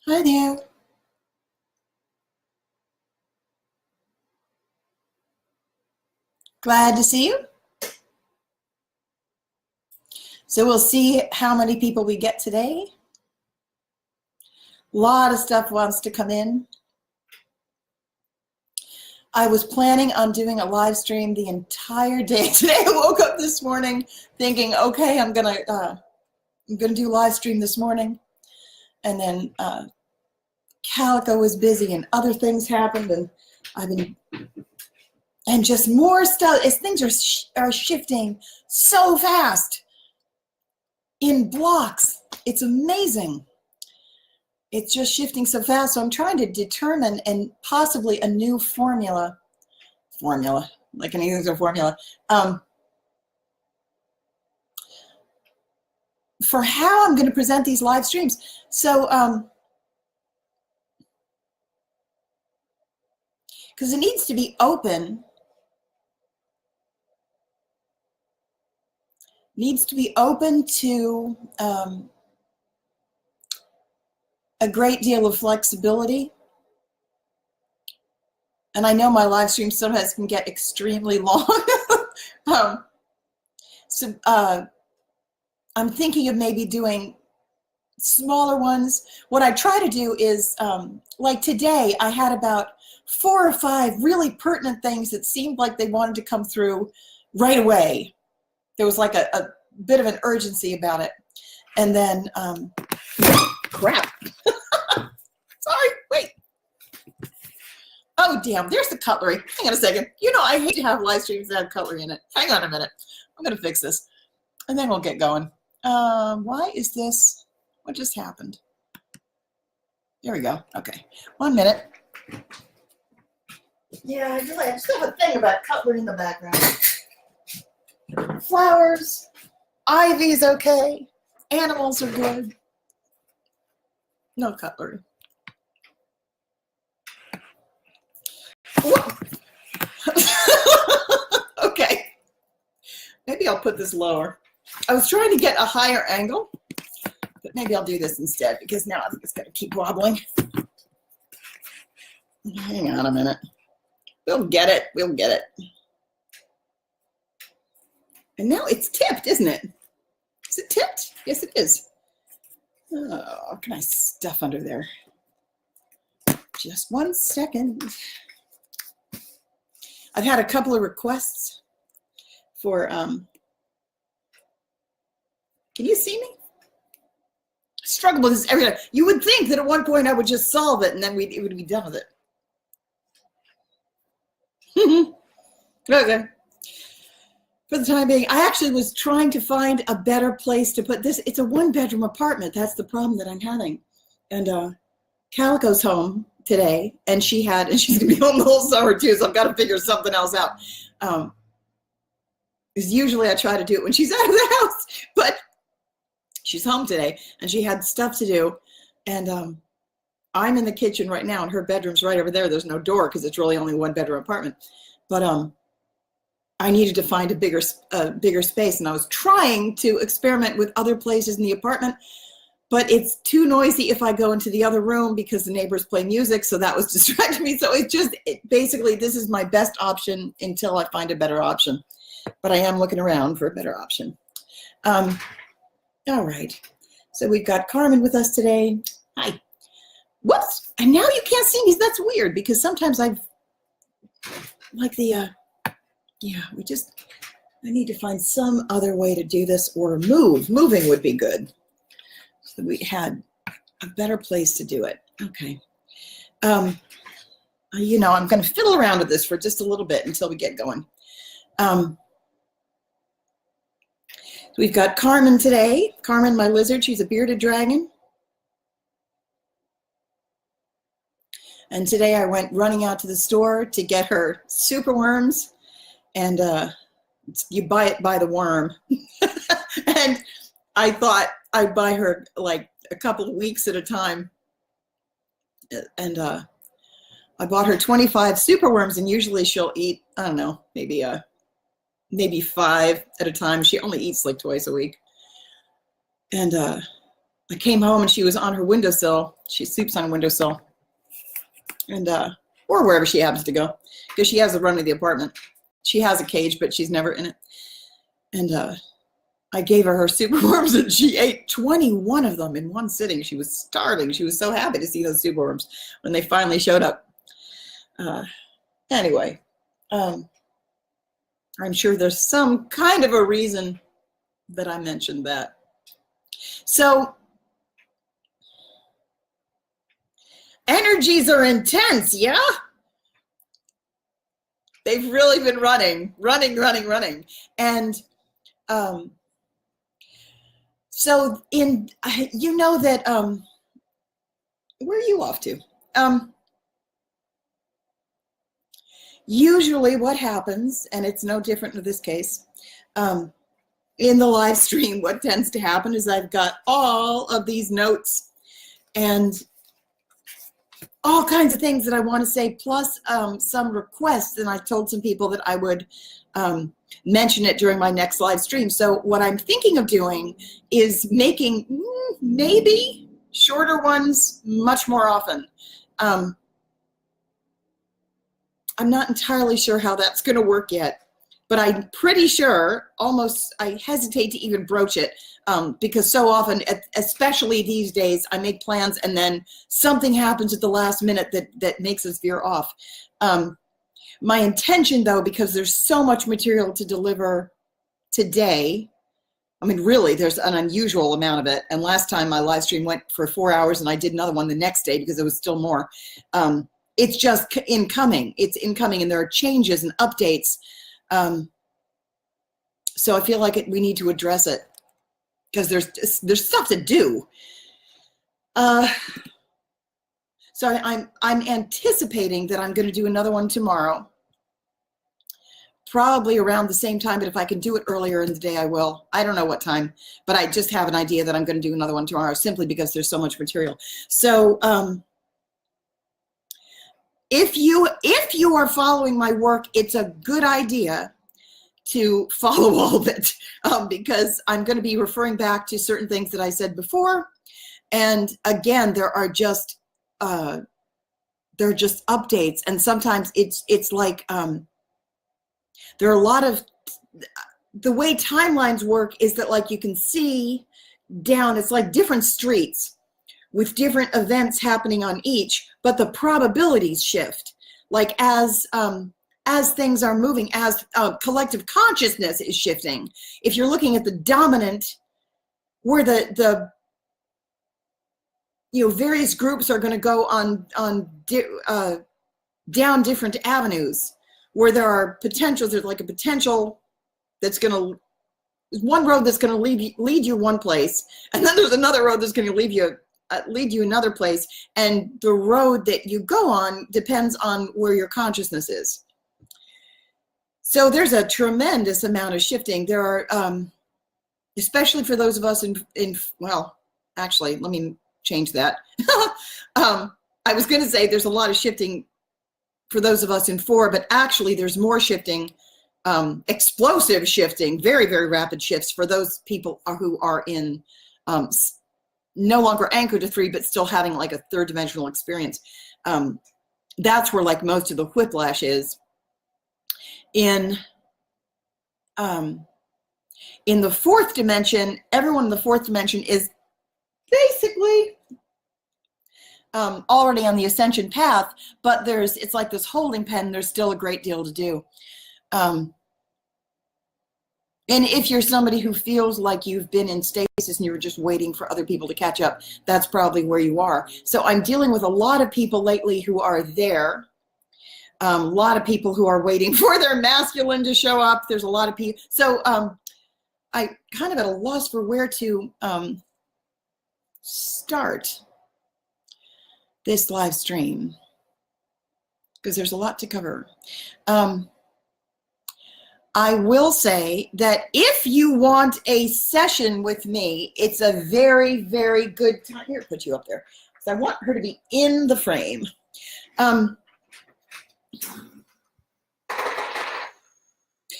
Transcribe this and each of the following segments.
Hi there. Glad to see you. So we'll see how many people we get today. A lot of stuff wants to come in. I was planning on doing a live stream the entire day today. I woke up this morning thinking, okay, I'm gonna do live stream this morning, and then Calico was busy and other things happened, and and just more stuff as things are shifting so fast in blocks. It's amazing. It's just shifting so fast. So I'm trying to determine and possibly a new formula, like anything's a formula, for how I'm going to present these live streams. So, because it needs to be open, to a great deal of flexibility. And I know my live streams sometimes can get extremely long. So I'm thinking of maybe doing smaller ones. What I try to do is, like today, I had about 4 or 5 really pertinent things that seemed like they wanted to come through right away. There was like a bit of an urgency about it. And then, crap. Sorry, wait. Oh, damn, there's the cutlery. Hang on a second. You know, I hate to have live streams that have cutlery in it. Hang on a minute. I'm going to fix this. And then we'll get going. Why is this? What just happened? There we go. Okay. 1 minute. Yeah, I just have a thing about cutlery in the background. Flowers. Ivy's okay. Animals are good. No cutlery. Okay. Maybe I'll put this lower. I was trying to get a higher angle, but maybe I'll do this instead because now I think it's going to keep wobbling. Hang on a minute. We'll get it. We'll get it. And now it's tipped, isn't it? Is it tipped? Yes, it is. Oh, what can I stuff under there? Just 1 second. I've had a couple of requests for, can you see me? I struggle with this every day. You would think that at one point I would just solve it and then it would be done with it. Okay. For the time being, I actually was trying to find a better place to put this. It's a 1-bedroom apartment. That's the problem that I'm having. And Calico's home today, and she's going to be home the whole summer too, so I've got to figure something else out. Because usually I try to do it when she's out of the house, but she's home today, and she had stuff to do. And I'm in the kitchen right now, and her bedroom's right over there. There's no door because it's really only a 1-bedroom apartment. But I needed to find a bigger space, and I was trying to experiment with other places in the apartment, but it's too noisy if I go into the other room because the neighbors play music, so that was distracting me. So basically, this is my best option until I find a better option, but I am looking around for a better option. All right, so we've got Carmen with us today. Hi. Whoops, and now you can't see me. That's weird because sometimes I need to find some other way to do this or move. Moving would be good. So we had a better place to do it. Okay. You know, I'm going to fiddle around with this for just a little bit until we get going. We've got Carmen today. Carmen, my lizard, she's a bearded dragon. And today I went running out to the store to get her super worms, and you buy it by the worm. And I thought I'd buy her like a couple of weeks at a time. And I bought her 25 super worms, and usually she'll eat, I don't know, maybe 5 at a time. She only eats like twice a week. And I came home and she was on her windowsill. She sleeps on a windowsill. And or wherever she happens to go, because she has the run of the apartment. She has a cage, but she's never in it. And I gave her super worms, and she ate 21 of them in one sitting. She was starving. She was so happy to see those super worms when they finally showed up. Anyway, I'm sure there's some kind of a reason that I mentioned that. So energies are intense, yeah? They've really been running. And so you know that, where are you off to? Usually what happens, and it's no different in this case, in the live stream, what tends to happen is I've got all of these notes and all kinds of things that I want to say, plus some requests, and I told some people that I would mention it during my next live stream. So what I'm thinking of doing is making maybe shorter ones much more often. I'm not entirely sure how that's going to work yet, but I'm pretty sure, almost, I hesitate to even broach it, because so often, especially these days, I make plans and then something happens at the last minute that makes us veer off. My intention, though, because there's so much material to deliver today, I mean, really, there's an unusual amount of it. And last time my live stream went for 4 hours, and I did another one the next day because there was still more. It's just incoming. It's incoming, and there are changes and updates. So I feel like we need to address it because there's stuff to do. So I'm anticipating that I'm going to do another one tomorrow, probably around the same time, but if I can do it earlier in the day, I will. I don't know what time, but I just have an idea that I'm going to do another one tomorrow simply because there's so much material. So if you are following my work, it's a good idea to follow all of it, because I'm going to be referring back to certain things that I said before. And again, there are just updates, and sometimes it's like there are a lot of, the way timelines work is that, like, you can see down, it's like different streets with different events happening on each, but the probabilities shift. Like as things are moving, as collective consciousness is shifting. If you're looking at the dominant, where the various groups are going to go on down different avenues, where there are potentials. There's like a potential that's going to, one road that's going to lead you one place, and then there's another road that's going to lead you another place, and the road that you go on depends on where your consciousness is. So there's a tremendous amount of shifting. There are, especially for those of us in well, actually, let me change that. I was going to say there's a lot of shifting for those of us in 4, but actually there's more shifting, explosive shifting, very, very rapid shifts for those people who are in no longer anchored to 3, but still having like a 3rd dimensional experience. That's where like most of the whiplash is. In the 4th dimension, everyone in the 4th dimension is basically already on the ascension path, but it's like this holding pen. There's still a great deal to do. And if you're somebody who feels like you've been in stasis and you were just waiting for other people to catch up, that's probably where you are. So I'm dealing with a lot of people lately who are there. A lot of people who are waiting for their masculine to show up. There's a lot of people. So I kind of at a loss for where to start this live stream. because there's a lot to cover. I will say that if you want a session with me, it's a very, very good time. Here, put you up there. So I want her to be in the frame.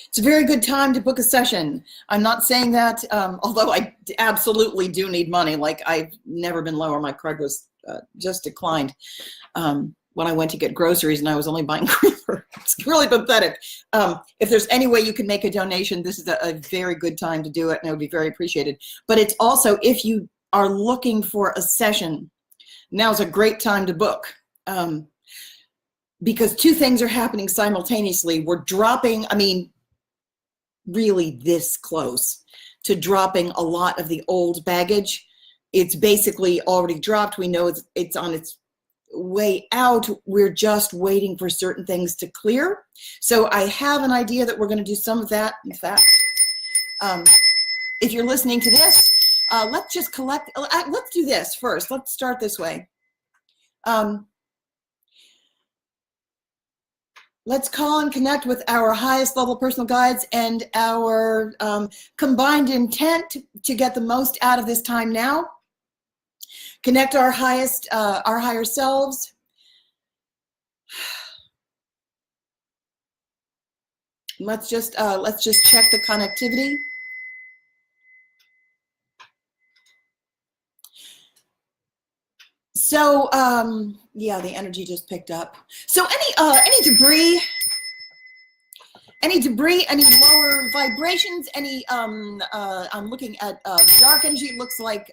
It's a very good time to book a session. I'm not saying that, although I absolutely do need money. Like, I've never been lower. My card was just declined when I went to get groceries and I was only buying creamer. It's really pathetic. If there's any way you can make a donation, this is a very good time to do it, and it would be very appreciated. But it's also, if you are looking for a session, now's a great time to book. Because two things are happening simultaneously. We're dropping, I mean, really this close to dropping a lot of the old baggage. It's basically already dropped. We know it's on its way out. We're just waiting for certain things to clear. So I have an idea that we're going to do some of that. In fact, if you're listening to this, let's just collect. Let's do this first. Let's start this way. Let's call and connect with our highest level personal guides and our combined intent to get the most out of this time now. Connect our higher selves. Let's just check the connectivity. So yeah, the energy just picked up. So any debris, any lower vibrations, I'm looking at dark energy. It looks like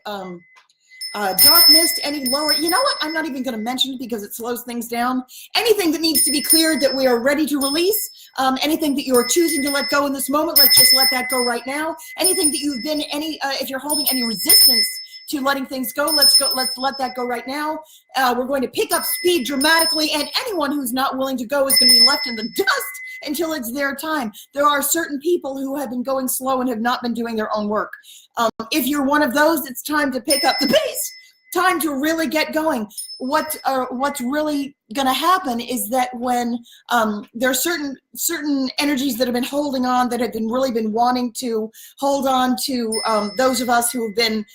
dark mist, any lower, you know what? I'm not even going to mention it because it slows things down. Anything that needs to be cleared that we are ready to release, anything that you are choosing to let go in this moment, let's just let that go right now. Anything that you've been, if you're holding any resistance to letting things go, let's let that go right now. We're going to pick up speed dramatically, and anyone who's not willing to go is going to be left in the dust until it's their time. There are certain people who have been going slow and have not been doing their own work. If you're one of those, it's time to pick up the pace. Time to really get going. What's really going to happen is that when there are certain energies that have been holding on, that have really been wanting to hold on to those of us who have been,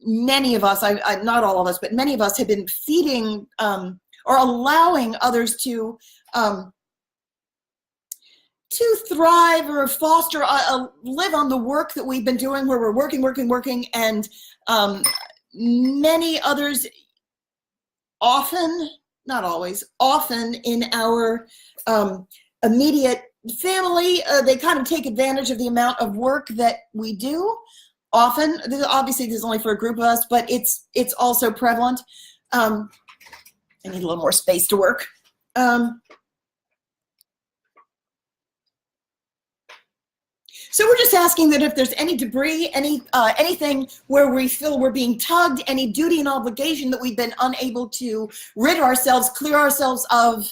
many of us, not all of us, but many of us have been feeding or allowing others to thrive or foster, live on the work that we've been doing, where we're working, and many others, often, not always, often in our immediate family, they kind of take advantage of the amount of work that we do. Often, obviously this is only for a group of us, but it's also prevalent. I need a little more space to work. So we're just asking that if there's any debris, anything where we feel we're being tugged, any duty and obligation that we've been unable to rid ourselves, clear ourselves of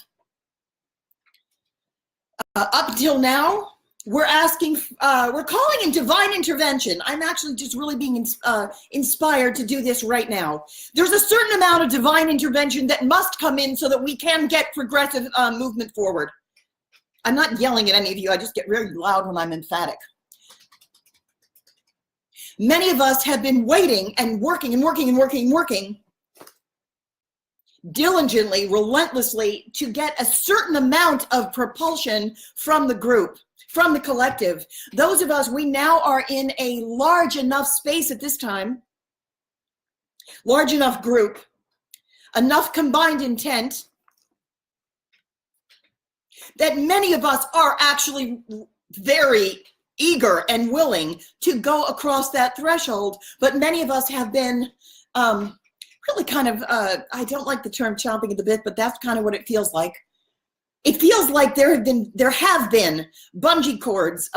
up until now, we're asking, we're calling in divine intervention. I'm actually just really being inspired to do this right now. There's a certain amount of divine intervention that must come in so that we can get progressive movement forward. I'm not yelling at any of you. I just get really loud when I'm emphatic. Many of us have been waiting and working diligently, relentlessly to get a certain amount of propulsion from the group, from the collective. Those of us, we now are in a large enough space at this time, large enough group, enough combined intent, that many of us are actually very eager and willing to go across that threshold, but many of us have been really kind of, I don't like the term chomping at the bit, but that's kind of what it feels like. It feels like there have been bungee cords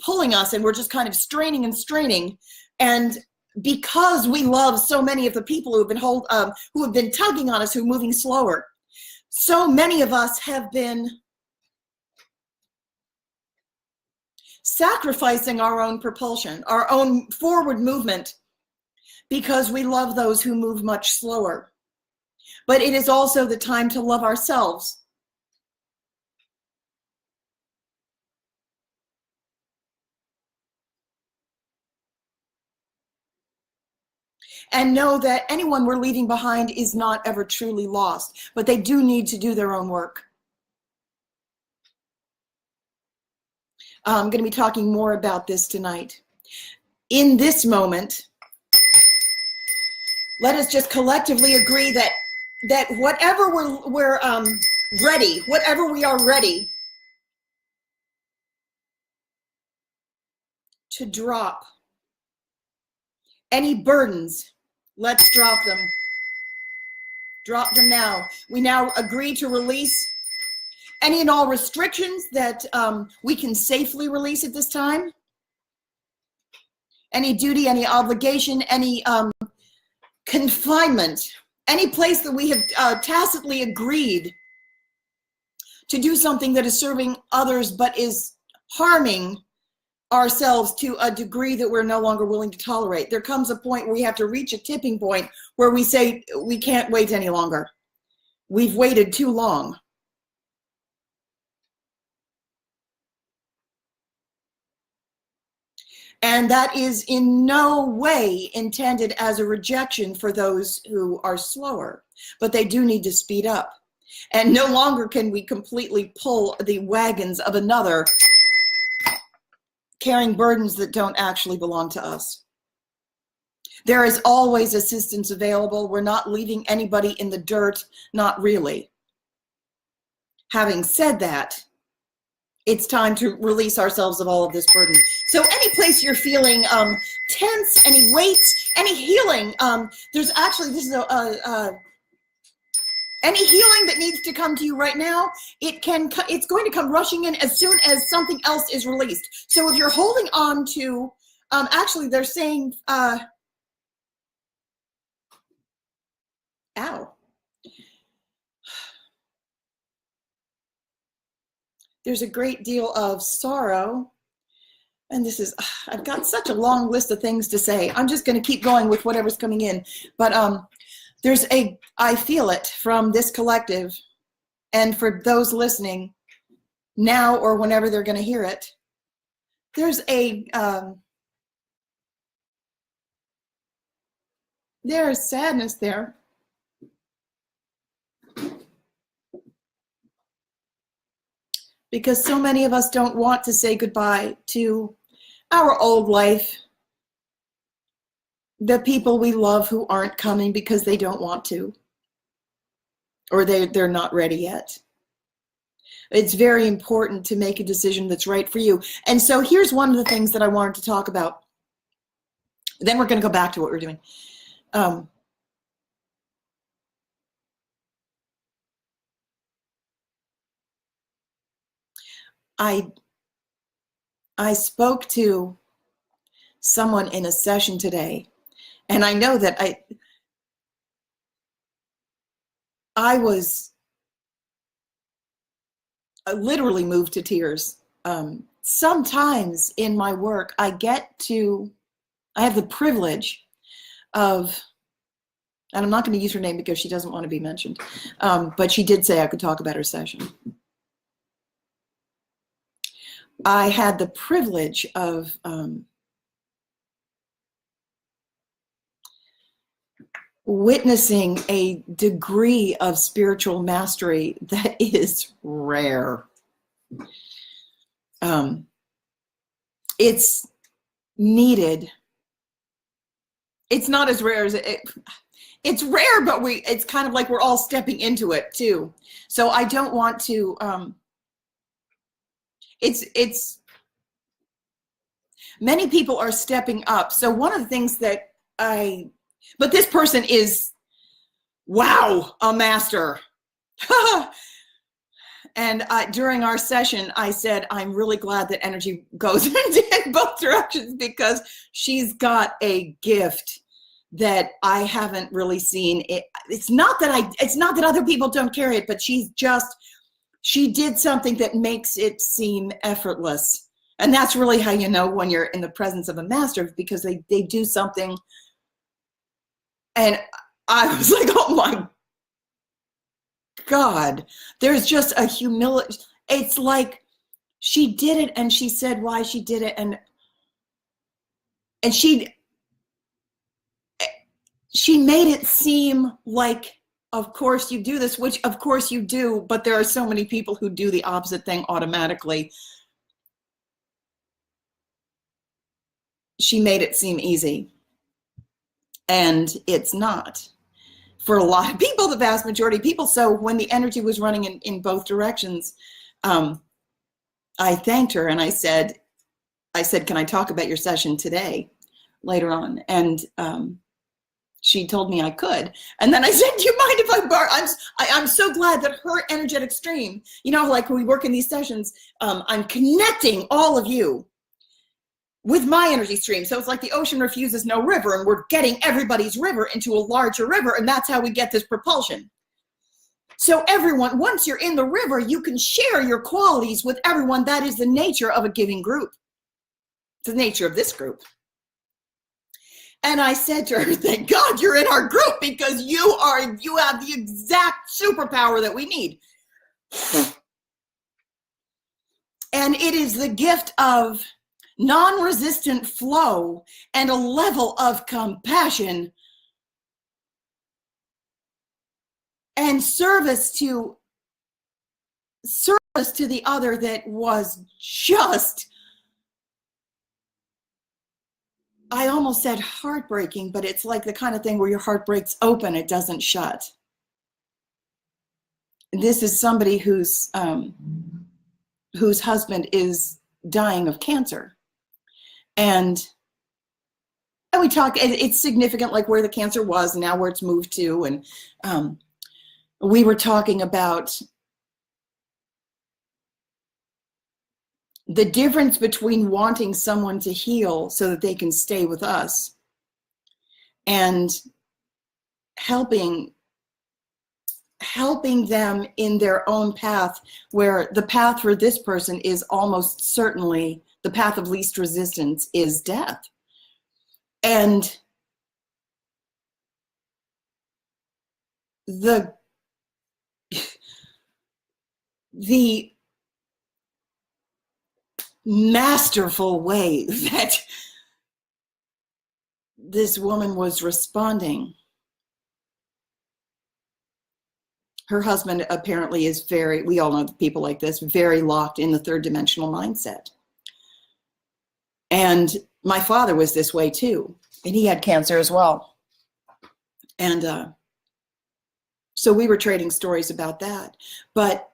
pulling us, and we're just kind of straining and straining. And because we love so many of the people who have been tugging on us, who are moving slower, so many of us have been sacrificing our own propulsion, our own forward movement, because we love those who move much slower. But it is also the time to love ourselves. And know that anyone we're leaving behind is not ever truly lost, but they do need to do their own work. I'm going to be talking more about this tonight. In this moment, let us just collectively agree that whatever we're ready, whatever we are ready to drop, any burdens, let's drop them. Drop them now. We now agree to release any and all restrictions that we can safely release at this time. Any duty, any obligation, any confinement, any place that we have tacitly agreed to do something that is serving others but is harming ourselves to a degree that we're no longer willing to tolerate. There comes a point where we have to reach a tipping point where we say, we can't wait any longer. We've waited too long. And that is in no way intended as a rejection for those who are slower, but they do need to speed up. And no longer can we completely pull the wagons of another, carrying burdens that don't actually belong to us. There is always assistance available. We're not leaving anybody in the dirt, not really. Having said that, it's time to release ourselves of all of this burden. So any place you're feeling tense, any weights, any healing, there's actually, this is any healing that needs to come to you right now, it's going to come rushing in as soon as something else is released. So if you're holding on to, actually they're saying, ow. There's a great deal of sorrow. And this is, I've got such a long list of things to say. I'm just going to keep going with whatever's coming in. But I feel it from this collective. And for those listening now or whenever they're going to hear it, there's sadness there. Because so many of us don't want to say goodbye to our old life, the people we love who aren't coming because they don't want to, or they're not ready yet. It's very important to make a decision that's right for you. And so here's one of the things that I wanted to talk about. Then we're going to go back to what we're doing. I spoke to someone in a session today, and I know that I was literally moved to tears. Sometimes in my work, I have the privilege of, and I'm not going to use her name because she doesn't want to be mentioned, but she did say I could talk about her session. I had the privilege of witnessing a degree of spiritual mastery that is rare. It's needed. It's not as rare as it's rare, but it's kind of like we're all stepping into it too. So I don't want to, it's many people are stepping up. So one of the things that but this person is, wow, a master. And during our session, I said, I'm really glad that energy goes in both directions, because she's got a gift that I haven't really seen. It's not that other people don't carry it, but she did something that makes it seem effortless. And that's really how you know when you're in the presence of a master, because they do something. And I was like, oh my God, there's just a humility. It's like she did it and she said why she did it. And she made it seem like, of course you do this, which of course you do, but there are so many people who do the opposite thing automatically. She made it seem easy, and it's not for a lot of people, the vast majority of people. So when the energy was running in both directions, I thanked her and I said, can I talk about your session today, later on? And she told me I could. And then I said, do you mind if I borrow? I'm so glad that her energetic stream, like when we work in these sessions, I'm connecting all of you with my energy stream. So it's like the ocean refuses no river, and we're getting everybody's river into a larger river, and that's how we get this propulsion. So everyone, once you're in the river, you can share your qualities with everyone. That is the nature of a giving group. The nature of this group. And I said to her, thank God you're in our group, because you have the exact superpower that we need. And it is the gift of non-resistant flow and a level of compassion and service to the other that was just, I almost said heartbreaking, but it's like the kind of thing where your heart breaks open, it doesn't shut. This is somebody whose husband is dying of cancer. And we talk, it's significant, like where the cancer was and now where it's moved to. And we were talking about the difference between wanting someone to heal so that they can stay with us and helping them in their own path, where the path for this person is almost certainly the path of least resistance is death. And the masterful way that this woman was responding. Her husband apparently is we all know people like this, very locked in the third dimensional mindset. And my father was this way too, and he had cancer as well. And so we were trading stories about that. But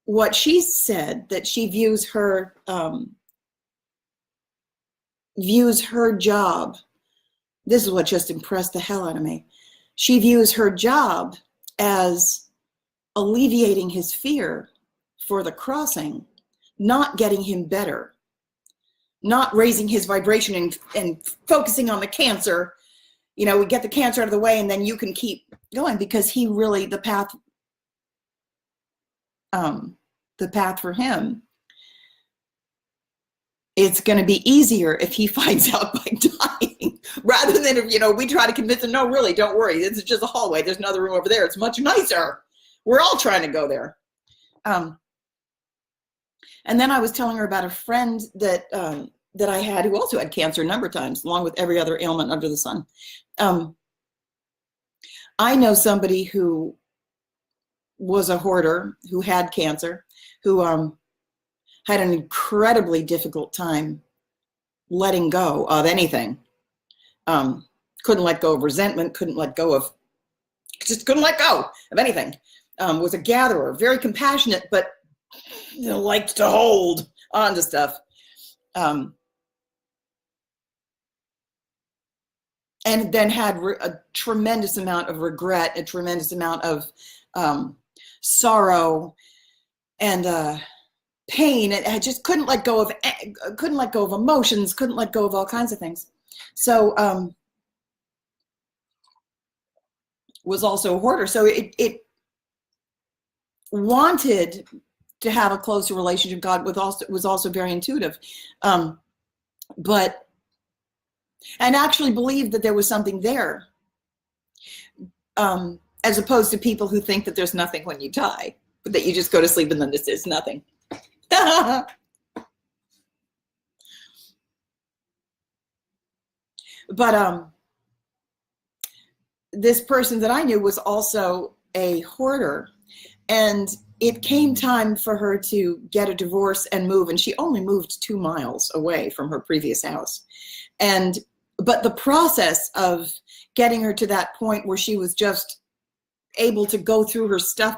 what she said, that she views her job, this is what just impressed the hell out of me. She views her job as alleviating his fear for the crossing, not getting him better, not raising his vibration and focusing on the cancer. We get the cancer out of the way and then you can keep going, because he really, the path for him, it's going to be easier if he finds out by dying, rather than if, we try to convince him, no, really, don't worry. This is just a hallway. There's another room over there. It's much nicer. We're all trying to go there. And then I was telling her about a friend that I had who also had cancer a number of times, along with every other ailment under the sun. I know somebody who was a hoarder, who had cancer, who had an incredibly difficult time letting go of anything. Couldn't let go of resentment, just couldn't let go of anything. Was a gatherer, very compassionate, but liked to hold on to stuff. And then had a tremendous amount of regret, a tremendous amount of sorrow and pain. And I just couldn't let go of emotions, couldn't let go of all kinds of things. So was also a hoarder. So it wanted to have a closer relationship with God, was also very intuitive. And actually believed that there was something there. as opposed to people who think that there's nothing when you die, but that you just go to sleep and then there's nothing. But this person that I knew was also a hoarder, and it came time for her to get a divorce and move, and she only moved 2 miles away from her previous house. But the process of getting her to that point where she was just able to go through her stuff,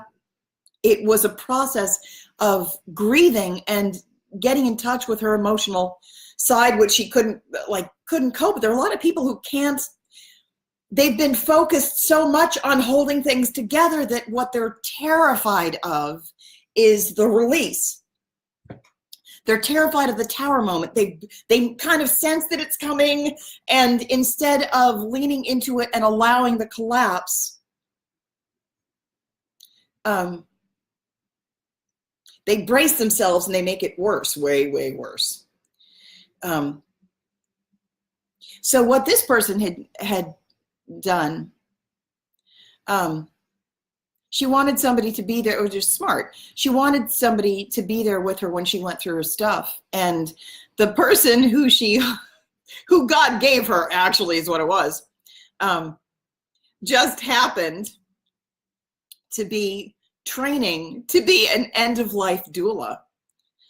it was a process of grieving and getting in touch with her emotional side, which she couldn't cope. There are a lot of people who can't. They've been focused so much on holding things together that what they're terrified of is the release. They're terrified of the tower moment. They kind of sense that it's coming, and instead of leaning into it and allowing the collapse, they brace themselves and they make it worse, way, way worse. So what this person had done, she wanted somebody to be there. It was just smart. She wanted somebody to be there with her when she went through her stuff. And the person who God gave her, actually is what it was, just happened to be training to be an end-of-life doula,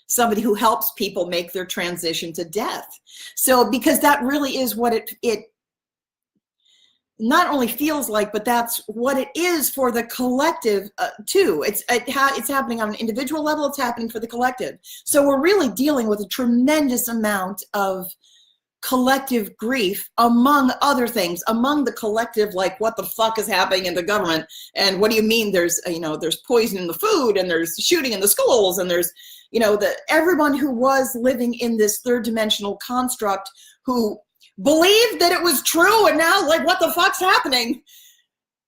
somebody who helps people make their transition to death. So because that really is what it not only feels like, but that's what it is for the collective too. It's happening on an individual level. It's happening for the collective. So we're really dealing with a tremendous amount of collective grief, among other things, among the collective, like what the fuck is happening in the government, and what do you mean there's poison in the food, and there's shooting in the schools, and there's everyone who was living in this third dimensional construct who believed that it was true, and now like what the fuck's happening?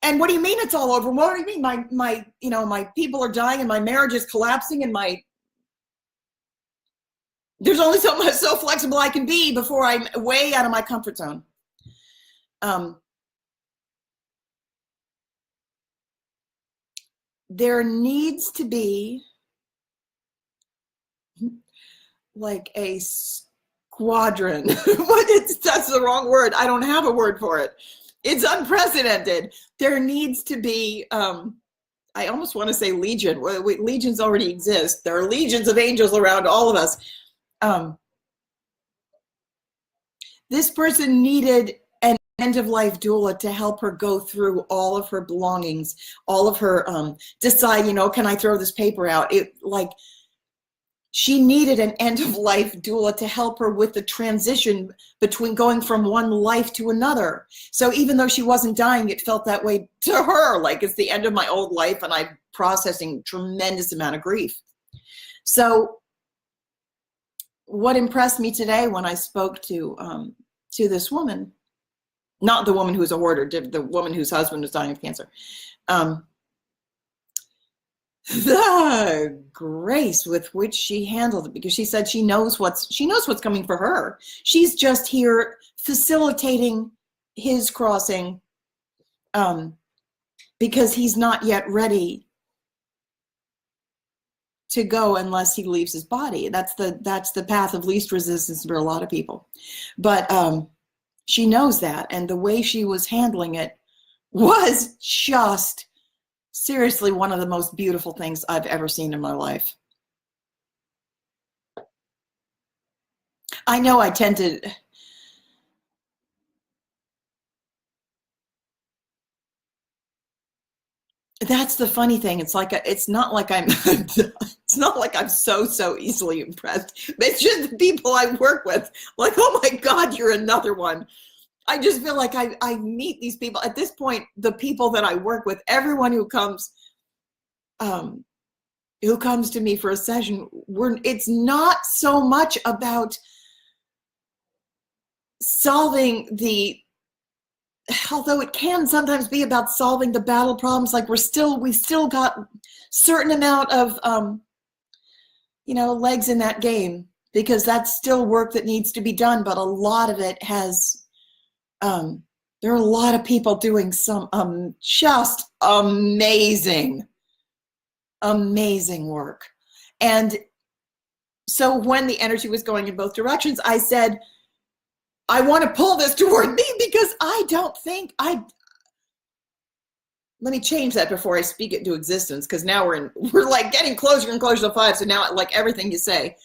And what do you mean it's all over? What do you mean my people are dying and my marriage is collapsing and there's only so flexible I can be before I'm way out of my comfort zone. There needs to be like a squadron. That's the wrong word. I don't have a word for it. It's unprecedented. There needs to be, I almost want to say legion. Legions already exist. There are legions of angels around all of us. This person needed an end-of-life doula to help her go through all of her belongings, all of her, decide, can I throw this paper out? She needed an end-of-life doula to help her with the transition between going from one life to another. So even though she wasn't dying, it felt that way to her, like it's the end of my old life and I'm processing tremendous amount of grief. So what impressed me today when I spoke to this woman, not the woman who's a hoarder, the woman whose husband was dying of cancer, the grace with which she handled it, because she said she knows what's coming for her. She's just here facilitating his crossing, because he's not yet ready to go unless he leaves his body. That's the path of least resistance for a lot of people. But she knows that, and the way she was handling it was just seriously one of the most beautiful things I've ever seen in my life. I know I tend to, that's the funny thing. It's not like I'm so easily impressed. It's just the people I work with, like, oh my God, you're another one. I just feel like I meet these people at this point, the people that I work with, everyone who comes to me for a session, it's not so much about solving although it can sometimes be about solving the battle problems, like we still got certain amount of legs in that game, because that's still work that needs to be done, but a lot of it has there are a lot of people doing some just amazing work. And so when the energy was going in both directions, I said, I want to pull this toward me, because I don't think let me change that before I speak it into existence, because now we're like getting closer and closer to 5. So now, like, everything you say,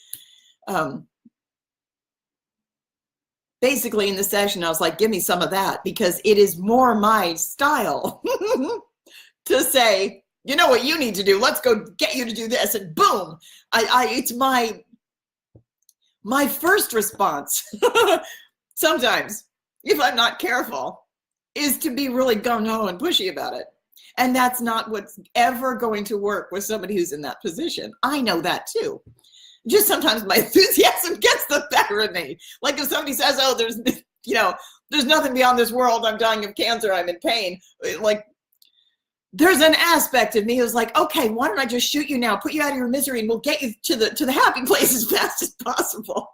basically in the session, I was like, give me some of that, because it is more my style to say, you know what you need to do? Let's go get you to do this. And boom, it's my first response. Sometimes, if I'm not careful, is to be really gung-ho and pushy about it. And that's not what's ever going to work with somebody who's in that position. I know that too. Just sometimes my enthusiasm gets the better of me. Like if somebody says, oh, there's nothing beyond this world. I'm dying of cancer. I'm in pain. Like, there's an aspect of me who's like, okay, why don't I just shoot you now, put you out of your misery, and we'll get you to the happy place as fast as possible.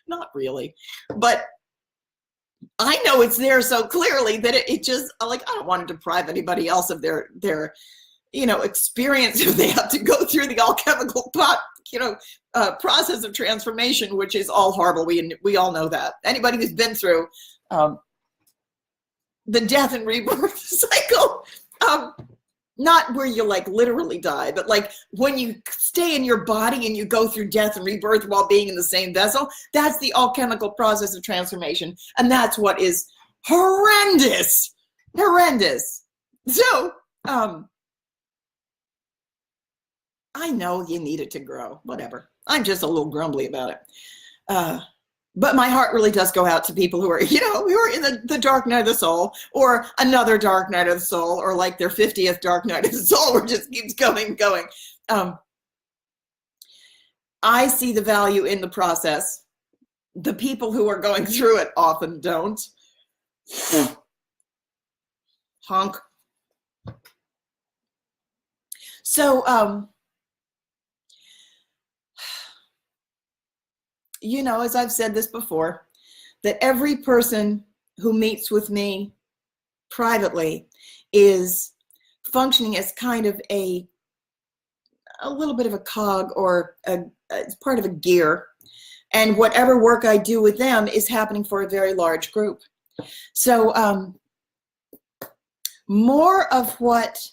Not really, but I know it's there so clearly that it just, like, I don't want to deprive anybody else of their experience if they have to go through the alchemical process of transformation, which is all horrible. We all know that. Anybody who's been through the death and rebirth cycle, not where you like literally die, but like when you stay in your body and you go through death and rebirth while being in the same vessel, that's the alchemical process of transformation. And that's what is horrendous. So, I know you need it to grow, whatever. I'm just a little grumbly about it. But my heart really does go out to people who are, who are in the dark night of the soul, or another dark night of the soul, or like their 50th dark night of the soul, where it just keeps going. I see the value in the process. The people who are going through it often don't. Honk. So, as I've said this before, that every person who meets with me privately is functioning as kind of a little bit of a cog, or it's part of a gear. And whatever work I do with them is happening for a very large group. So more of what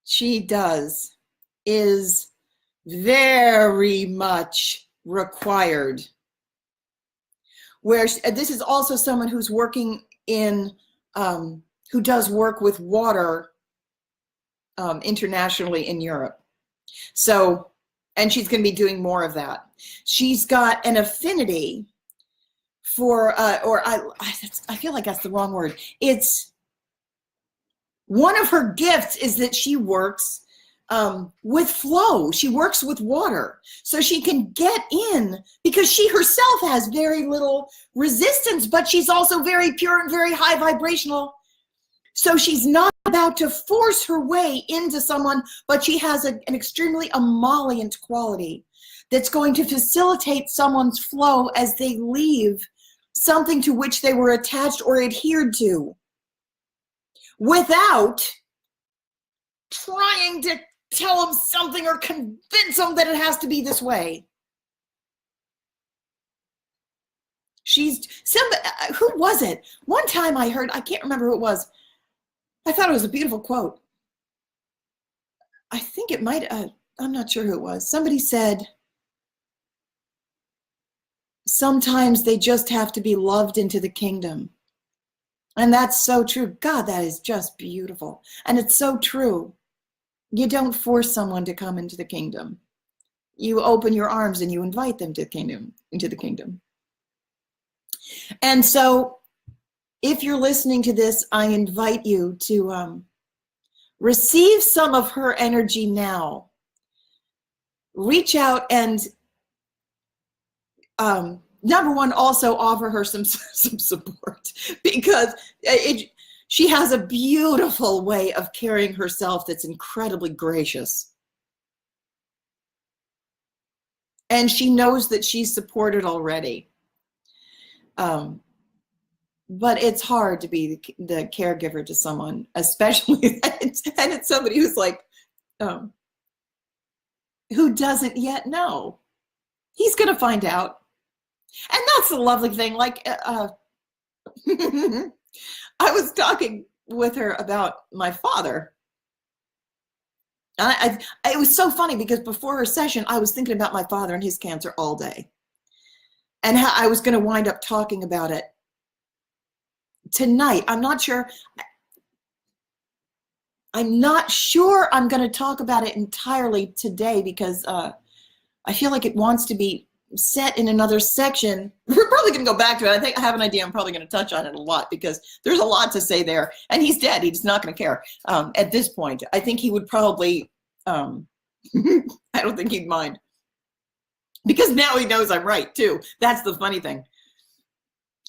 she does is very much required. Where this is also someone who's working in, who does work with water internationally in Europe. So, and she's going to be doing more of that. She's got an affinity for, I feel like that's the wrong word. It's one of her gifts is that she works with flow. She works with water, so she can get in, because she herself has very little resistance, but she's also very pure and very high vibrational. So she's not about to force her way into someone, but she has an extremely emollient quality that's going to facilitate someone's flow as they leave something to which they were attached or adhered to, without trying to tell them something or convince them that it has to be this way. Who was it? One time I heard, I can't remember who it was. I thought it was a beautiful quote. I think it might, I'm not sure who it was. Somebody said, sometimes they just have to be loved into the kingdom. And that's so true. God, that is just beautiful. And it's so true. You don't force someone to come into the kingdom. You open your arms and you invite them to into the kingdom. And so if you're listening to this, I invite you to receive some of her energy now. Reach out and number one, also offer her some support, because she has a beautiful way of carrying herself that's incredibly gracious. And she knows that she's supported already. But it's hard to be the caregiver to someone, especially, and it's somebody who's like, who doesn't yet know. He's going to find out. And that's the lovely thing. Like, I was talking with her about my father. And it was so funny because before her session, I was thinking about my father and his cancer all day. And how I was going to wind up talking about it tonight. I'm not sure I'm going to talk about it entirely today because I feel like it wants to be set in another section. We're probably going to go back to it. I think I have an idea. I'm probably going to touch on it a lot because there's a lot to say there. And he's dead. He's not going to care at this point. I think he would probably, I don't think he'd mind. Because now he knows I'm right, too. That's the funny thing.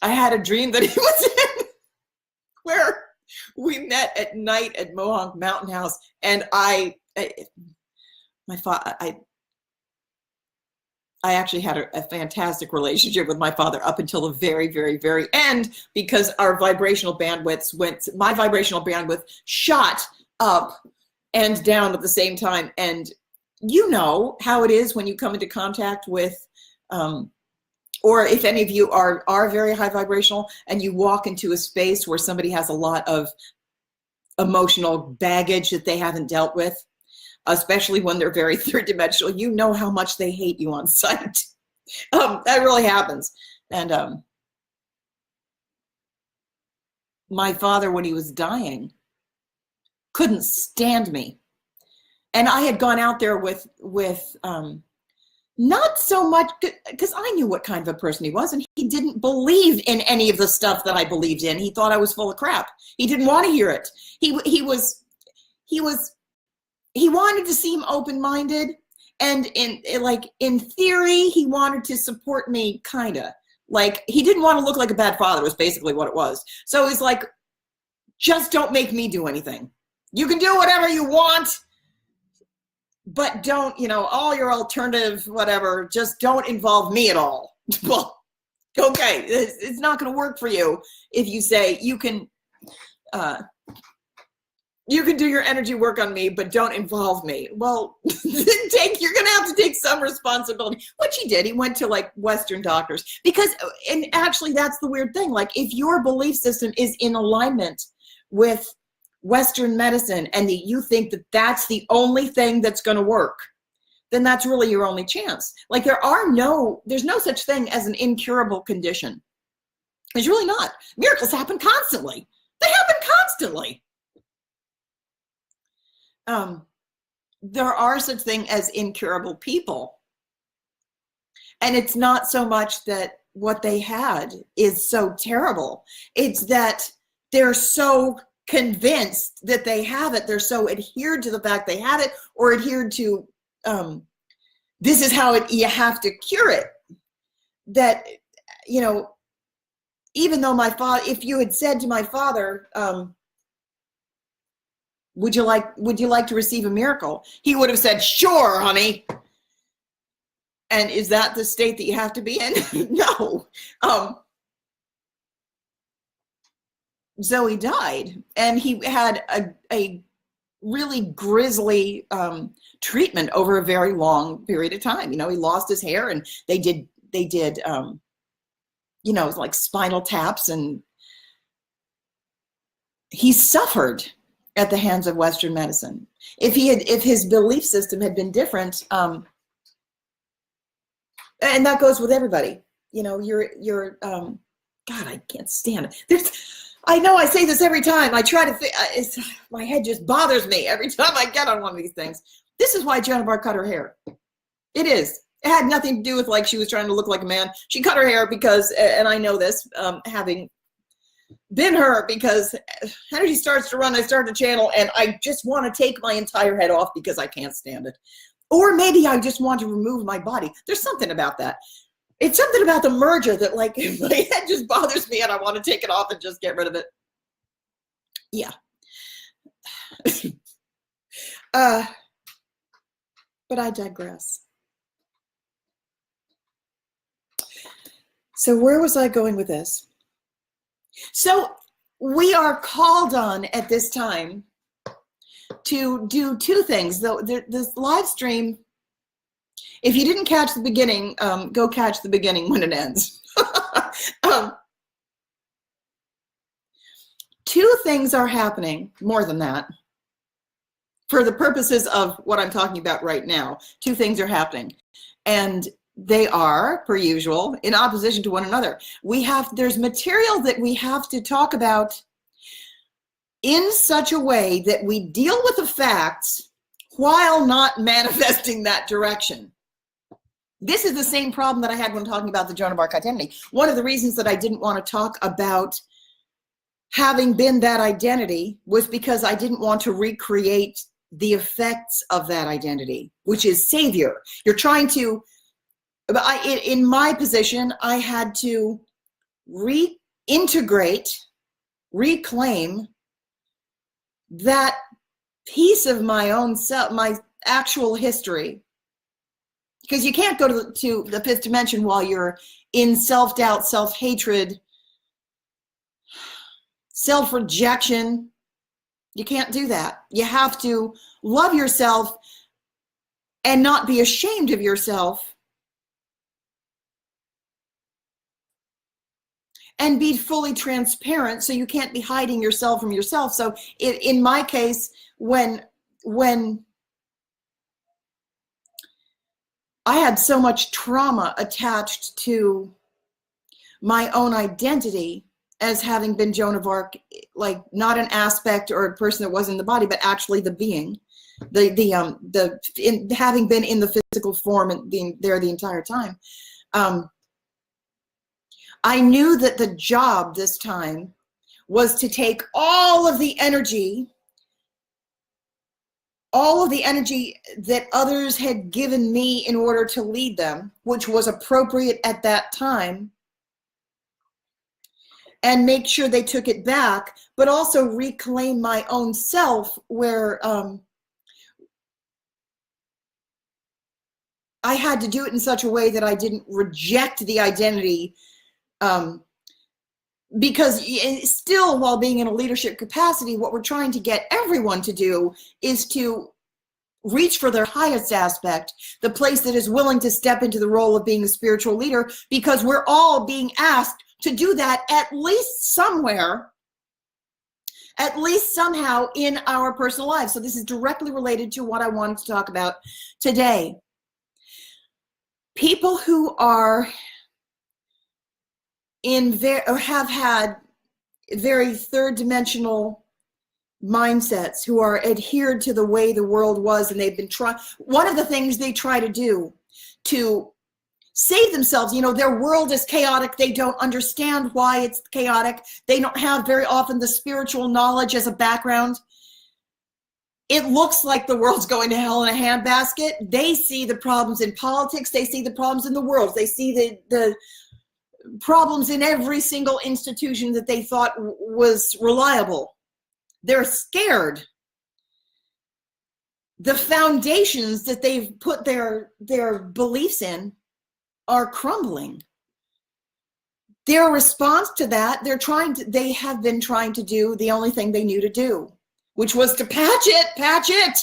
I had a dream that he was in where we met at night at Mohonk Mountain House. And I actually had a fantastic relationship with my father up until the very, very, very end because our vibrational bandwidths my vibrational bandwidth shot up and down at the same time. And you know how it is when you come into contact with, or if any of you are very high vibrational and you walk into a space where somebody has a lot of emotional baggage that they haven't dealt with, especially when they're very third dimensional, you know how much they hate you on sight. That really happens. And my father, when he was dying, couldn't stand me. And I had gone out there with not so much, because I knew what kind of a person he was, and he didn't believe in any of the stuff that I believed in. He thought I was full of crap. He didn't want to hear it. He wanted to seem open-minded, and in theory, he wanted to support me, kinda. Like, he didn't want to look like a bad father, was basically what it was. So he's like, just don't make me do anything. You can do whatever you want, but don't, all your alternative, whatever, just don't involve me at all. Well, okay, it's not going to work for you if you say you can do your energy work on me, but don't involve me. Well, you're going to have to take some responsibility, which he did. He went to like Western doctors because, and actually that's the weird thing. Like if your belief system is in alignment with Western medicine and that you think that that's the only thing that's going to work, then that's really your only chance. Like there's no such thing as an incurable condition. There's really not. Miracles happen constantly. They happen constantly. There are such things as incurable people. And it's not so much that what they had is so terrible. It's that they're so convinced that they have it. They're so adhered to the fact they had it, or adhered to this is how you have to cure it, that, even though my father, if you had said to my father, would you like to receive a miracle? He would have said, sure, honey. And is that the state that you have to be in? No. Zoe died, and he had a really grisly treatment over a very long period of time. He lost his hair, and they did like spinal taps, and he suffered at the hands of Western medicine. If his belief system had been different, and that goes with everybody. You're God, I can't stand it. I know I say this every time. I try to think. My head just bothers me every time I get on one of these things. This is why Joan of Arc cut her hair. It is. It had nothing to do with like she was trying to look like a man. She cut her hair because, and I know this, having been her, because energy starts to run, I start to channel, and I just want to take my entire head off because I can't stand it. Or maybe I just want to remove my body. There's something about that. It's something about the merger that like my head just bothers me and I want to take it off and just get rid of it. Yeah. But I digress. So where was I going with this? So we are called on at this time to do two things. Though this live stream, if you didn't catch the beginning, go catch the beginning when it ends. Two things are happening, more than that. For the purposes of what I'm talking about right now, two things are happening. And they are, per usual, in opposition to one another. There's material that we have to talk about in such a way that we deal with the facts while not manifesting that direction. This is the same problem that I had when talking about the Joan of Arc identity. One of the reasons that I didn't want to talk about having been that identity was because I didn't want to recreate the effects of that identity, which is savior. You're trying to, in my position, I had to reintegrate, reclaim that piece of my own self, my actual history. Because you can't go to the fifth dimension while you're in self-doubt, self-hatred, self-rejection. You can't do that. You have to love yourself and not be ashamed of yourself and be fully transparent, so you can't be hiding yourself from yourself. So in my case, when I had so much trauma attached to my own identity as having been Joan of Arc, like not an aspect or a person that was in the body, but actually the being, having been in the physical form and being there the entire time. I knew that the job this time was to take all of the energy that others had given me in order to lead them, which was appropriate at that time, and make sure they took it back, but also reclaim my own self, where I had to do it in such a way that I didn't reject the identity, because still, while being in a leadership capacity, what we're trying to get everyone to do is to reach for their highest aspect, the place that is willing to step into the role of being a spiritual leader, because we're all being asked to do that at least somewhere, at least somehow in our personal lives. So this is directly related to what I wanted to talk about today. People who are or have had very third dimensional mindsets, who are adhered to the way the world was, and they've been trying, one of the things they try to do to save themselves, their world is chaotic. They don't understand why it's chaotic. They don't have very often the spiritual knowledge as a background. It looks like the world's going to hell in a handbasket. They see the problems in politics. They see the problems in the world. They see the problems in every single institution that they thought was reliable. They're scared. The foundations that they've put their beliefs in are crumbling. Their response to that, they have been trying to do the only thing they knew to do, which was to patch it.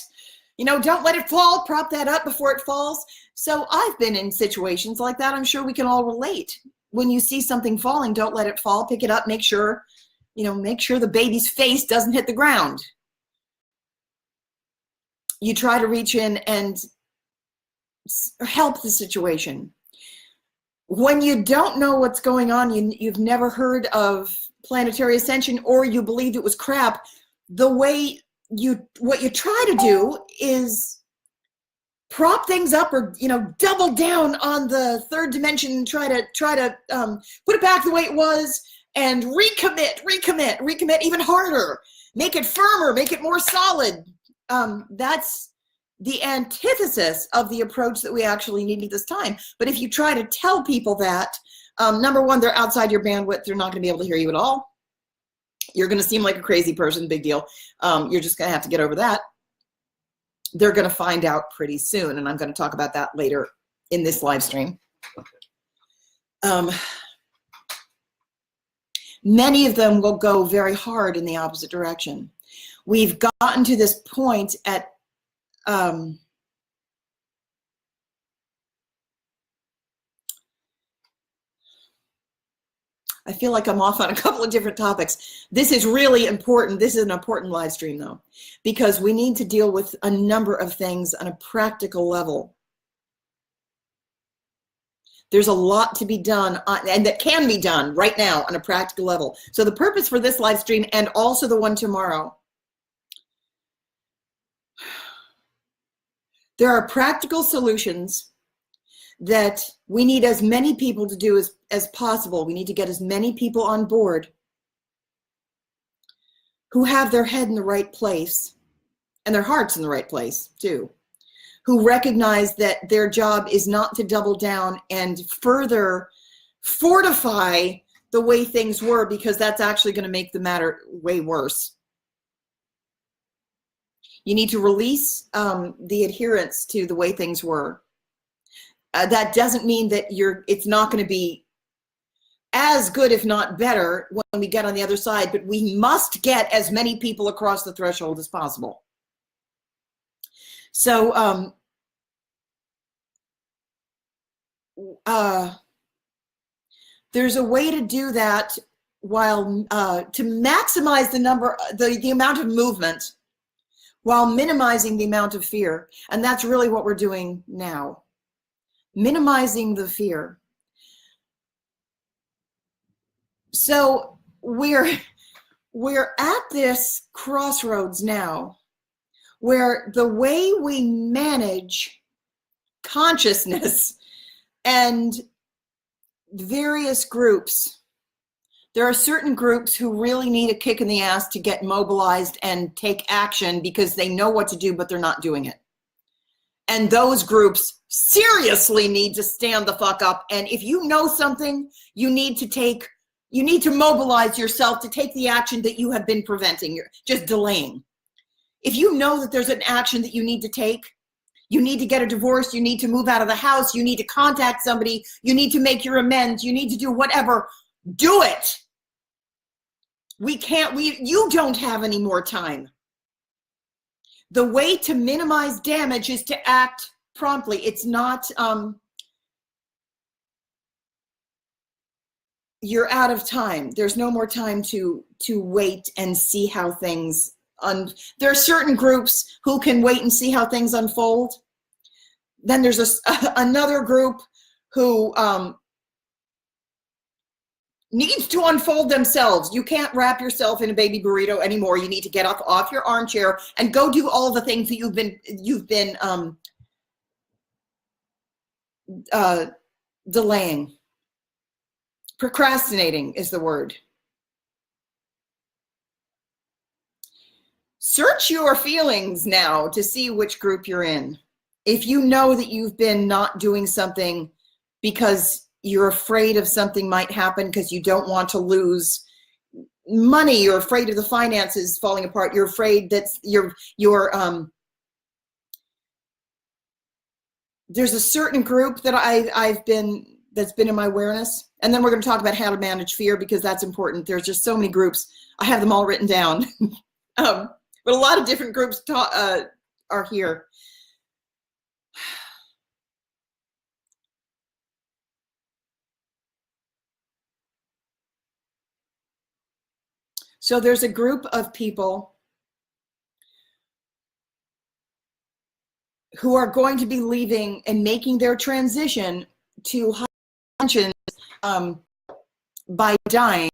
Don't let it fall, prop that up before it falls. So I've been in situations like that. I'm sure we can all relate. When you see something falling, don't let it fall, pick it up, make sure the baby's face doesn't hit the ground. You try to reach in and help the situation. When you don't know what's going on, you've never heard of planetary ascension, or you believed it was crap, what you try to do is prop things up, or double down on the third dimension and try to put it back the way it was, and recommit even harder, make it firmer, make it more solid. That's the antithesis of the approach that we actually need at this time. But if you try to tell people that, number one, they're outside your bandwidth. They're not going to be able to hear you at all. You're going to seem like a crazy person, big deal. You're just going to have to get over that. They're going to find out pretty soon, and I'm going to talk about that later in this live stream. many of them will go very hard in the opposite direction. We've gotten to this point at I feel like I'm off on a couple of different topics. This is really important. This is an important live stream, though, because we need to deal with a number of things on a practical level. There's a lot to be done, and that can be done right now on a practical level. So the purpose for this live stream, and also the one tomorrow, there are practical solutions that we need as many people to do as possible. We need to get as many people on board who have their head in the right place and their hearts in the right place too, who recognize that their job is not to double down and further fortify the way things were, because that's actually going to make the matter way worse. You need to release the adherence to the way things were. That doesn't mean that it's not going to be as good, if not better, when we get on the other side, but we must get as many people across the threshold as possible. So there's a way to do that while to maximize the amount of movement while minimizing the amount of fear. And that's really what we're doing now. Minimizing the fear. So we're at this crossroads now where the way we manage consciousness and various groups, there are certain groups who really need a kick in the ass to get mobilized and take action because they know what to do, but they're not doing it. And those groups seriously need to stand the fuck up. And if you know something, you need to mobilize yourself to take the action that you have been preventing. You're just delaying. If you know that there's an action that you need to take, you need to get a divorce, you need to move out of the house, you need to contact somebody, you need to make your amends, you need to do whatever, do it. You don't have any more time. The way to minimize damage is to act promptly. It's not, you're out of time. There's no more time to wait and see how things, there are certain groups who can wait and see how things unfold. Then there's another group who needs to unfold themselves. You can't wrap yourself in a baby burrito anymore. You need to get off your armchair and go do all the things that you've been delaying. Procrastinating is the word. Search your feelings now to see which group you're in. If you know that you've been not doing something because you're afraid of something might happen, because you don't want to lose money, you're afraid of the finances falling apart, you're afraid that there's a certain group that that's been in my awareness. And then we're going to talk about how to manage fear, because that's important. There's just so many groups. I have them all written down. But a lot of different groups are here. So there's a group of people who are going to be leaving and making their transition to Ascension by dying.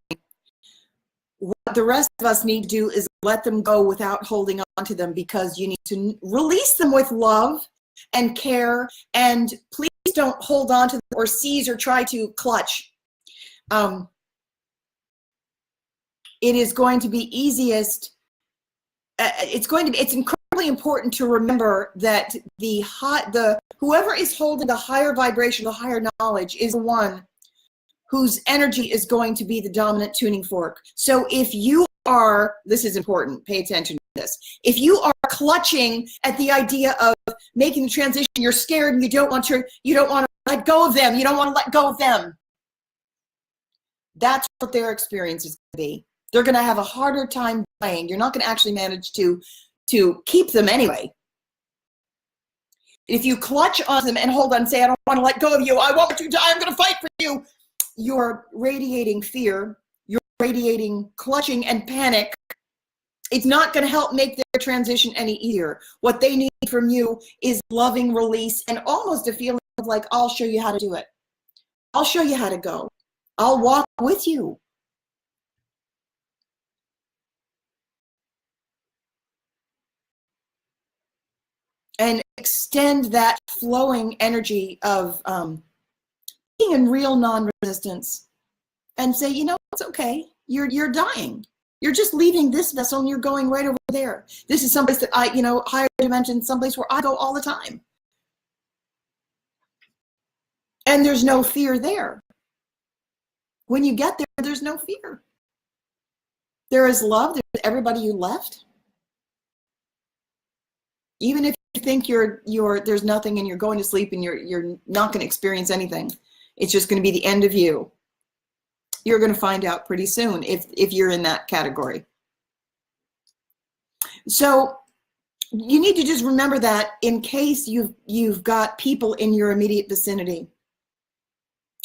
What the rest of us need to do is let them go without holding on to them, because you need to release them with love and care, and please don't hold on to them or seize or try to clutch. It is going to be easiest. It's incredibly important to remember that whoever is holding the higher vibration, the higher knowledge, is the one whose energy is going to be the dominant tuning fork. So if you are, this is important, pay attention to this. If you are clutching at the idea of making the transition, you're scared and you don't want to let go of them. You don't want to let go of them. That's what their experience is going to be. They're going to have a harder time dying. You're not going to actually manage to keep them anyway. If you clutch on them and hold on and say, I don't want to let go of you, I won't let you die, I'm going to fight for you, you're radiating fear, you're radiating clutching and panic. It's not going to help make their transition any easier. What they need from you is loving release and almost a feeling of like, I'll show you how to do it. I'll show you how to go. I'll walk with you. And extend that flowing energy of being in real non-resistance and say, you know, it's okay. You're dying. You're just leaving this vessel and you're going right over there. This is someplace that higher dimension, someplace where I go all the time. And there's no fear there. When you get there, there's no fear. There is love. There's everybody you left. Even if you think there's nothing and you're going to sleep and you're not going to experience anything, it's just going to be the end of you. You're going to find out pretty soon if you're in that category. So you need to just remember that in case you've got people in your immediate vicinity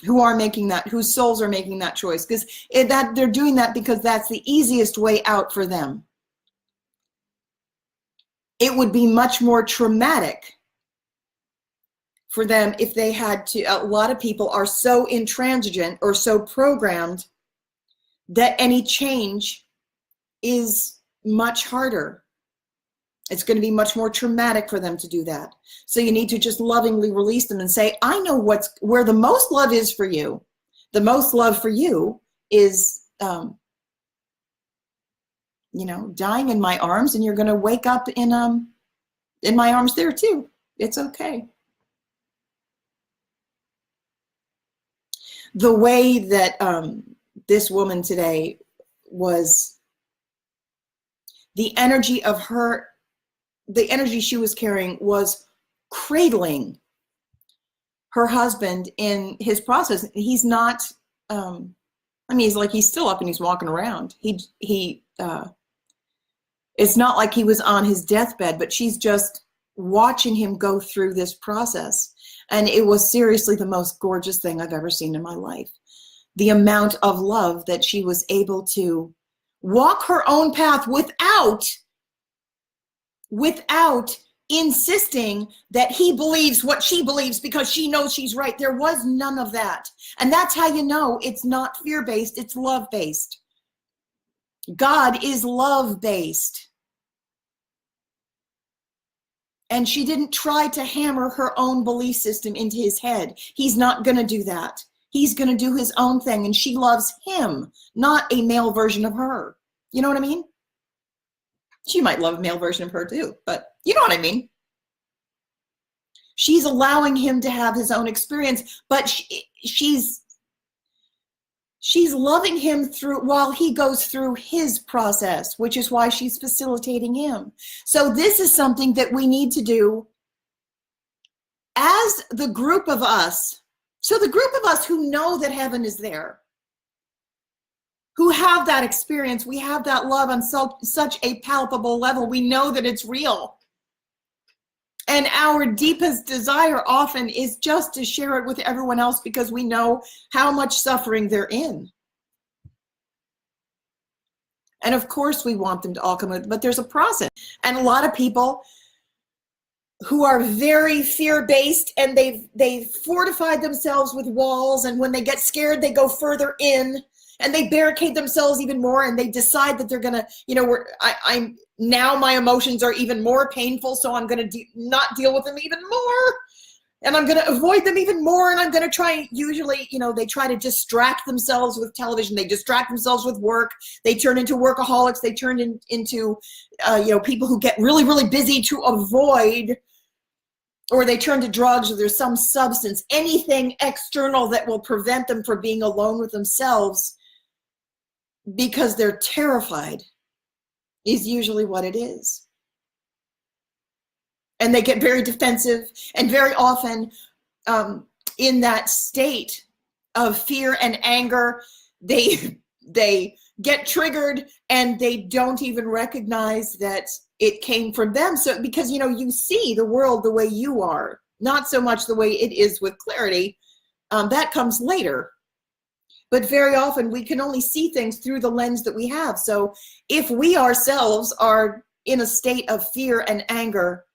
who are making that, whose souls are making that choice, because that they're doing that because that's the easiest way out for them. It would be much more traumatic for them if they had to. A lot of people are so intransigent or so programmed that any change is much harder. It's going to be much more traumatic for them to do that. So you need to just lovingly release them and say, I know where the most love is for you. The most love for you is, dying in my arms, and you're going to wake up in my arms there too. It's okay. The way that this woman today was, the energy of her, the energy she was carrying was cradling her husband in his process. He's not, he's still up and he's walking around. It's not like he was on his deathbed, but she's just watching him go through this process. And it was seriously the most gorgeous thing I've ever seen in my life. The amount of love that she was able to walk her own path without insisting that he believes what she believes because she knows she's right. There was none of that. And that's how you know it's not fear-based, it's love-based. God is love-based. And she didn't try to hammer her own belief system into his head. He's not going to do that. He's going to do his own thing. And she loves him, not a male version of her. You know what I mean? She might love a male version of her too, but you know what I mean? She's allowing him to have his own experience, but she's loving him while he goes through his process, which is why she's facilitating him. So this is something that we need to do as the group of us. So the group of us who know that heaven is there, who have that experience, we have that love on such a palpable level. We know that it's real. And our deepest desire often is just to share it with everyone else because we know how much suffering they're in. And of course we want them to all come with, but there's a process. And a lot of people who are very fear-based and they've fortified themselves with walls, and when they get scared, they go further in and they barricade themselves even more, and they decide that they're gonna, I'm now my emotions are even more painful, so I'm gonna not deal with them even more, and I'm gonna avoid them even more, and I'm gonna try. Usually, they try to distract themselves with television. They distract themselves with work. They turn into workaholics. They turn into people who get really, really busy to avoid, or they turn to drugs, or there's some substance, anything external that will prevent them from being alone with themselves, because they're terrified, is usually what it is. And they get very defensive, and very often in that state of fear and anger, they they get triggered and they don't even recognize that it came from them. So because, you know, you see the world the way you are, not so much the way it is with clarity. That comes later. But very often we can only see things through the lens that we have. So if we ourselves are in a state of fear and anger,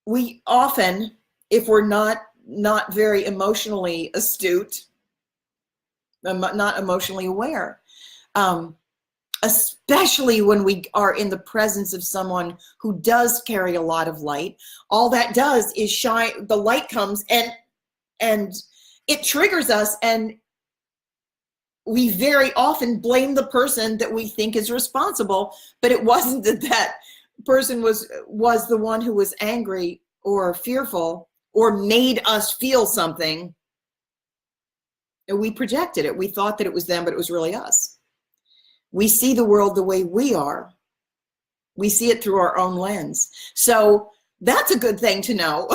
we often, if we're not very emotionally astute, not emotionally aware, especially when we are in the presence of someone who does carry a lot of light, all that does is shine, the light comes and it triggers us, and we very often blame the person that we think is responsible, but it wasn't that person was the one who was angry or fearful or made us feel something. And we projected it. We thought that it was them, but it was really us. We see the world the way we are. We see it through our own lens. So that's a good thing to know.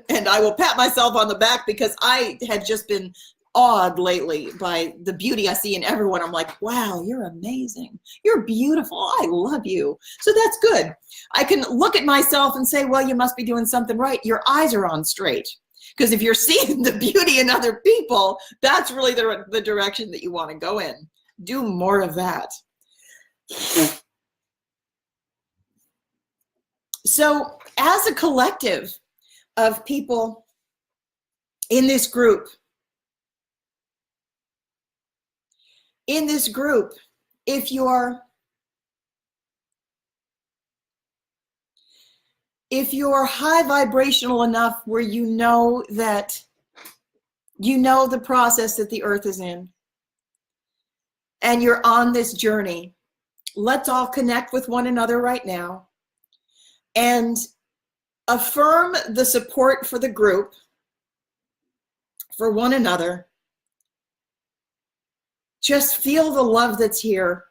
And I will pat myself on the back because I had just been awed lately by the beauty I see in everyone. I'm like, wow, you're amazing. You're beautiful. I love you. So that's good. I can look at myself and say, well, you must be doing something right. Your eyes are on straight. Because if you're seeing the beauty in other people, that's really the direction that you want to go in. Do more of that. So as a collective of people in this group, if you're high vibrational enough where you know that you know the process that the earth is in, and you're on this journey, let's all connect with one another right now and affirm the support for the group, for one another. Just feel the love that's here.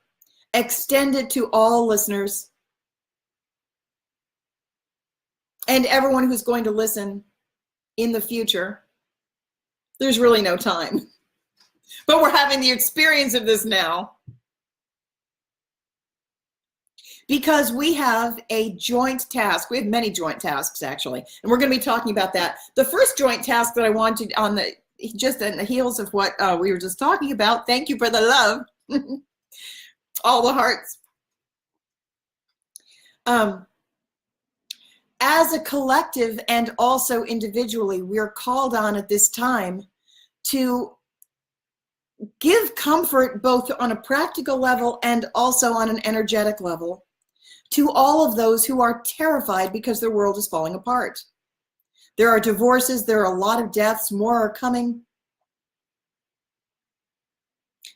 Extend it to all listeners and everyone who's going to listen in the future. There's really no time, but we're having the experience of this now because we have a joint task. We have many joint tasks, actually, and we're going to be talking about that. The first joint task that I wanted on just on the heels of what we were just talking about. Thank you for the love. All the hearts. As a collective and also individually, we're called on at this time to give comfort both on a practical level and also on an energetic level to all of those who are terrified because their world is falling apart. There are divorces, there are a lot of deaths, more are coming.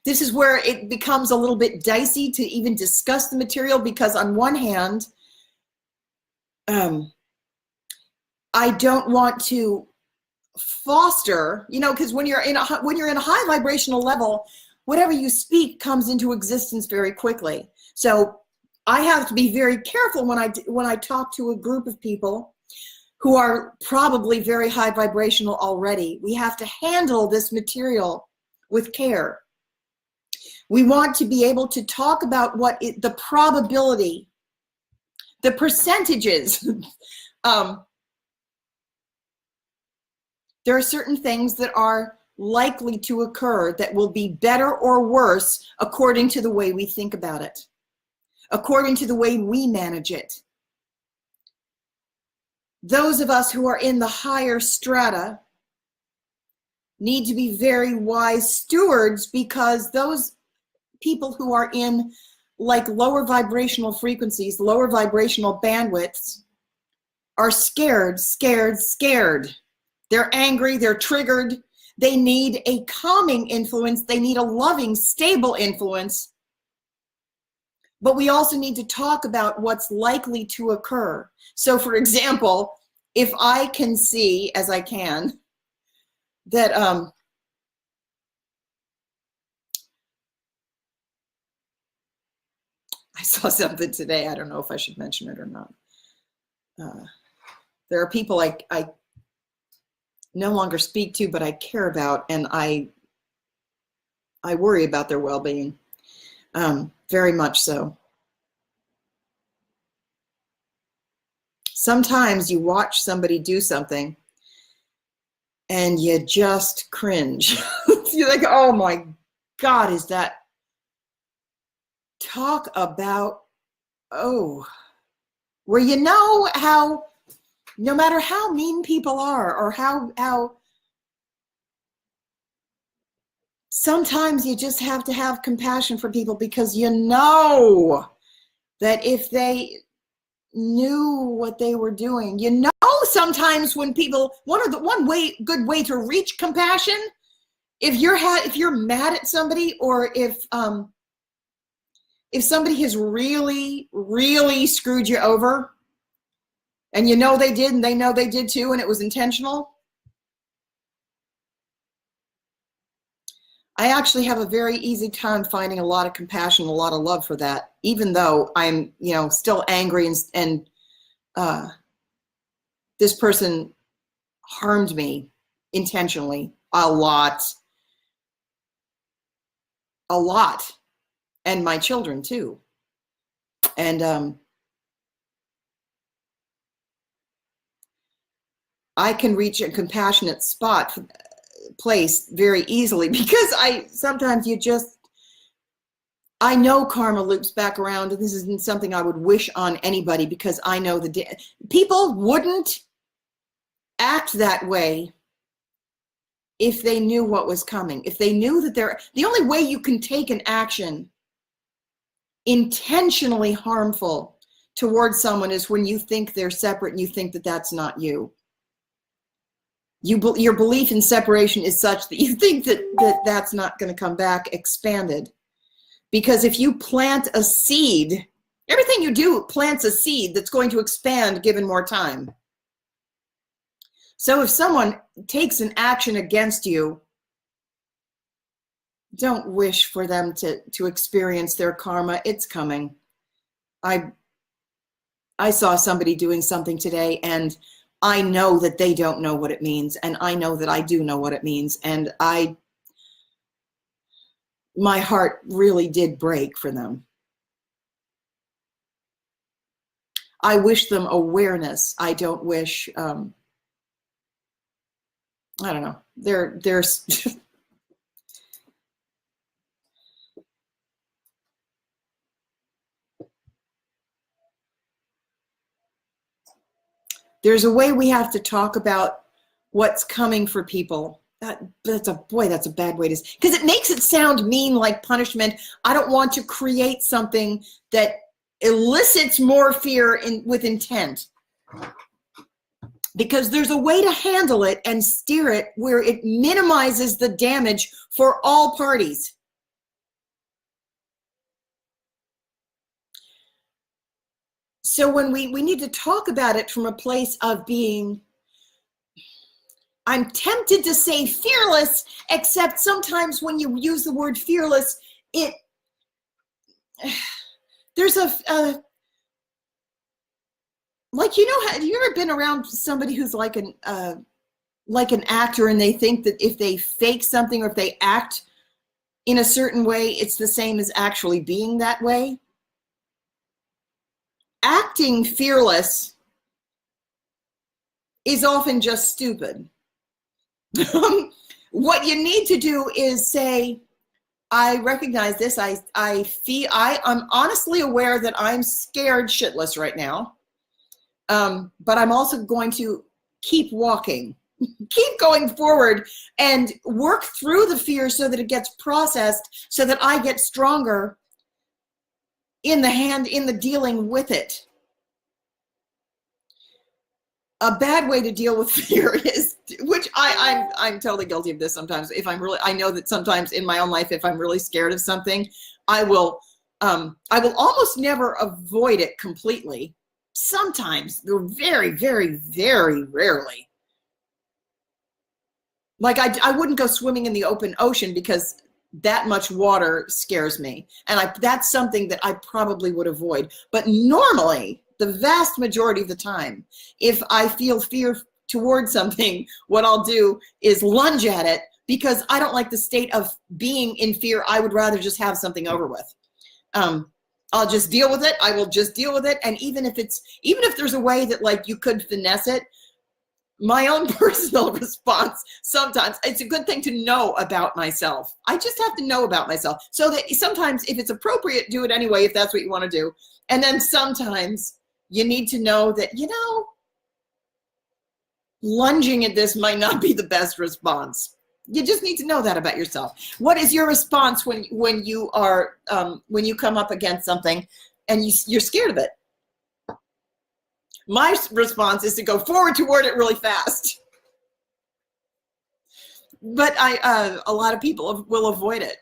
This is where it becomes a little bit dicey to even discuss the material because on one hand, I don't want to foster, you know, because when you're in a high vibrational level, whatever you speak comes into existence very quickly. So I have to be very careful when I talk to a group of people who are probably very high vibrational already. We have to handle this material with care. We want to be able to talk about the probability, the percentages. There are certain things that are likely to occur that will be better or worse according to the way we think about it, according to the way we manage it. Those of us who are in the higher strata need to be very wise stewards because those people who are in like lower vibrational frequencies, lower vibrational bandwidths are scared. They're angry, they're triggered. They need a calming influence. They need a loving, stable influence. But we also need to talk about what's likely to occur. So for example, if I can see, as I can, that I saw something today. I don't know if I should mention it or not. There are people I no longer speak to, but I care about, and I I worry about their well-being, very much so. Sometimes you watch somebody do something and you just cringe. You're like, oh my God, is that, talk about, where you know how, no matter how mean people are, or how sometimes you just have to have compassion for people, because you know that if they knew what they were doing, you know, sometimes when people, good way to reach compassion, if you're mad at somebody, or if somebody has really, really screwed you over, and you know they did, and they know they did too, and it was intentional, I actually have a very easy time finding a lot of compassion, a lot of love for that, even though I'm, still angry, and this person harmed me intentionally a lot, and my children too. And I can reach a compassionate place very easily, because sometimes I know karma loops back around, and this isn't something I would wish on anybody, because I know people wouldn't act that way if they knew what was coming. If they knew that the only way you can take an action intentionally harmful towards someone is when you think they're separate and you think that that's not you. Your belief in separation is such that you think that that's not going to come back expanded. Because if you plant a seed, everything you do plants a seed that's going to expand given more time. So if someone takes an action against you, don't wish for them to experience their karma. It's coming. I saw somebody doing something today, and I know that they don't know what it means, and I know that I do know what it means, and my heart really did break for them. I wish them awareness. I don't wish, I don't know, there's there's a way we have to talk about what's coming for people. That's a bad way to, because it makes it sound mean, like punishment. I don't want to create something that elicits more fear with intent, because there's a way to handle it and steer it where it minimizes the damage for all parties. So when we need to talk about it from a place of being, I'm tempted to say fearless, except sometimes when you use the word fearless, there's like, have you ever been around somebody who's like an actor, and they think that if they fake something, or if they act in a certain way, it's the same as actually being that way? Acting fearless is often just stupid. What you need to do is say, I recognize this. I'm honestly aware that I'm scared shitless right now. But I'm also going to keep walking, keep going forward, and work through the fear so that it gets processed, so that I get stronger in the dealing with it. A bad way to deal with fear is, which I'm totally guilty of this sometimes. I know that sometimes in my own life, if I'm really scared of something, I will almost never avoid it completely. Sometimes, very, very, very rarely. Like I wouldn't go swimming in the open ocean because that much water scares me. And that's something that I probably would avoid. But normally, the vast majority of the time, if I feel fear towards something, what I'll do is lunge at it, because I don't like the state of being in fear. I would rather just have something over with. I'll just deal with it. I will just deal with it. And even if there's a way that like you could finesse it, my own personal response, sometimes it's a good thing to know about myself. I just have to know about myself so that sometimes if it's appropriate, do it anyway, if that's what you want to do. And then sometimes you need to know that, lunging at this might not be the best response. You just need to know that about yourself. What is your response when you are when you come up against something and you're scared of it? My response is to go forward toward it really fast. But a lot of people will avoid it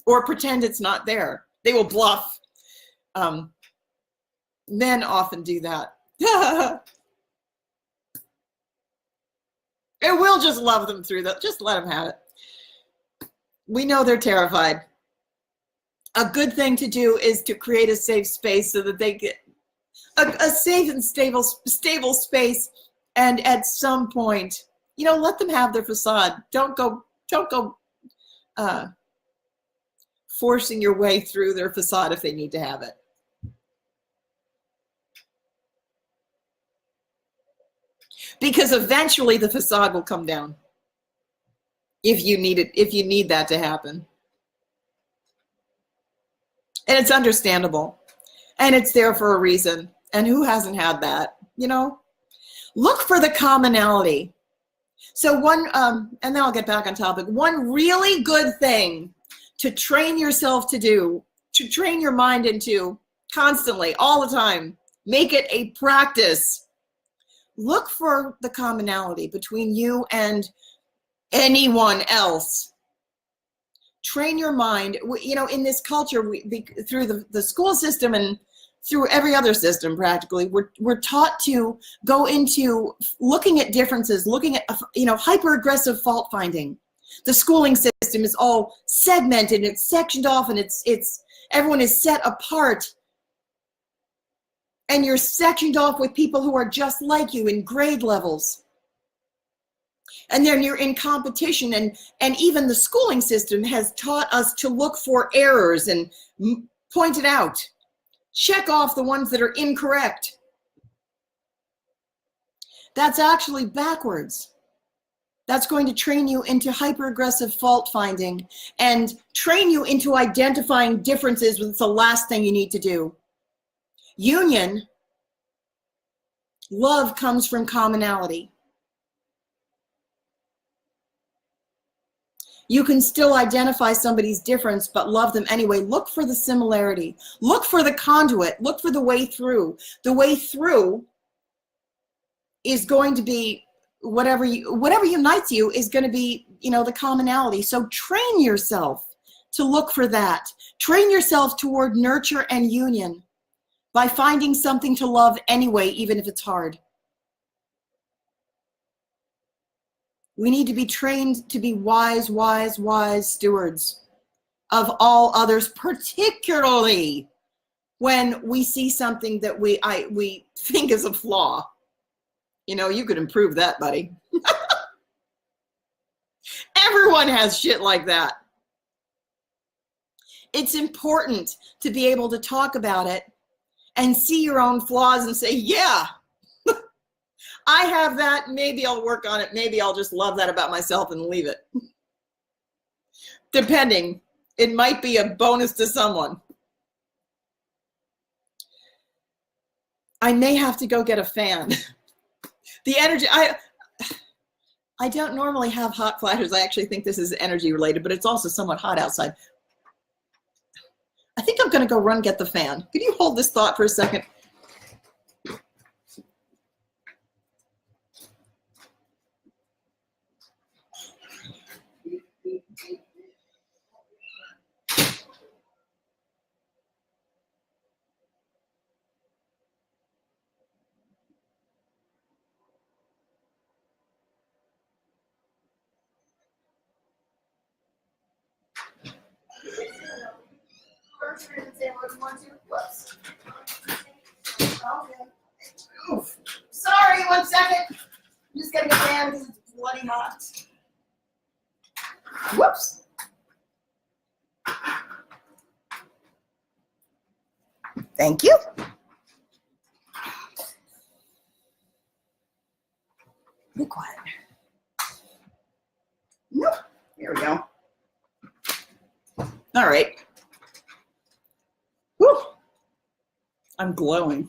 or pretend it's not there. They will bluff. Men often do that. And we'll just love them through that. Just let them have it. We know they're terrified. A good thing to do is to create a safe space so that they get a safe and stable space. And at some point, let them have their facade. Don't go forcing your way through their facade if they need to have it. Because eventually the facade will come down if you need that to happen. And it's understandable. And it's there for a reason. And who hasn't had that? Look for the commonality. So one, and then I'll get back on topic. One really good thing to train yourself to do, to train your mind into constantly, all the time, make it a practice. Look for the commonality between you and anyone else. Train your mind. In this culture, through the school system and through every other system, practically, we're taught to go into looking at differences, looking at hyper-aggressive fault finding. The schooling system is all segmented, it's sectioned off, and it's everyone is set apart. And you're sectioned off with people who are just like you in grade levels. And then you're in competition, and even the schooling system has taught us to look for errors and point it out. Check off the ones that are incorrect. That's actually backwards. That's going to train you into hyper-aggressive fault finding and train you into identifying differences when it's the last thing you need to do. Union, love comes from commonality. You can still identify somebody's difference, but love them anyway. Look for the similarity. Look for the conduit. Look for the way through. The way through is going to be whatever unites you is going to be, the commonality. So train yourself to look for that. Train yourself toward nurture and union by finding something to love anyway, even if it's hard. We need to be trained to be wise, wise, wise stewards of all others, particularly when we see something that we think is a flaw. You could improve that, buddy. Everyone has shit like that. It's important to be able to talk about it and see your own flaws and say, yeah, I have that. Maybe I'll work on it. Maybe I'll just love that about myself and leave it. Depending, it might be a bonus to someone. I may have to go get a fan. The energy, I don't normally have hot flashes. I actually think this is energy related, but it's also somewhat hot outside. I think I'm going to go run get the fan. Could you hold this thought for a second? Oof. Sorry, 1 second. I'm just getting a fan because it's bloody hot. Whoops. Thank you. Be quiet. Nope. There we go. All right. Whew. I'm glowing.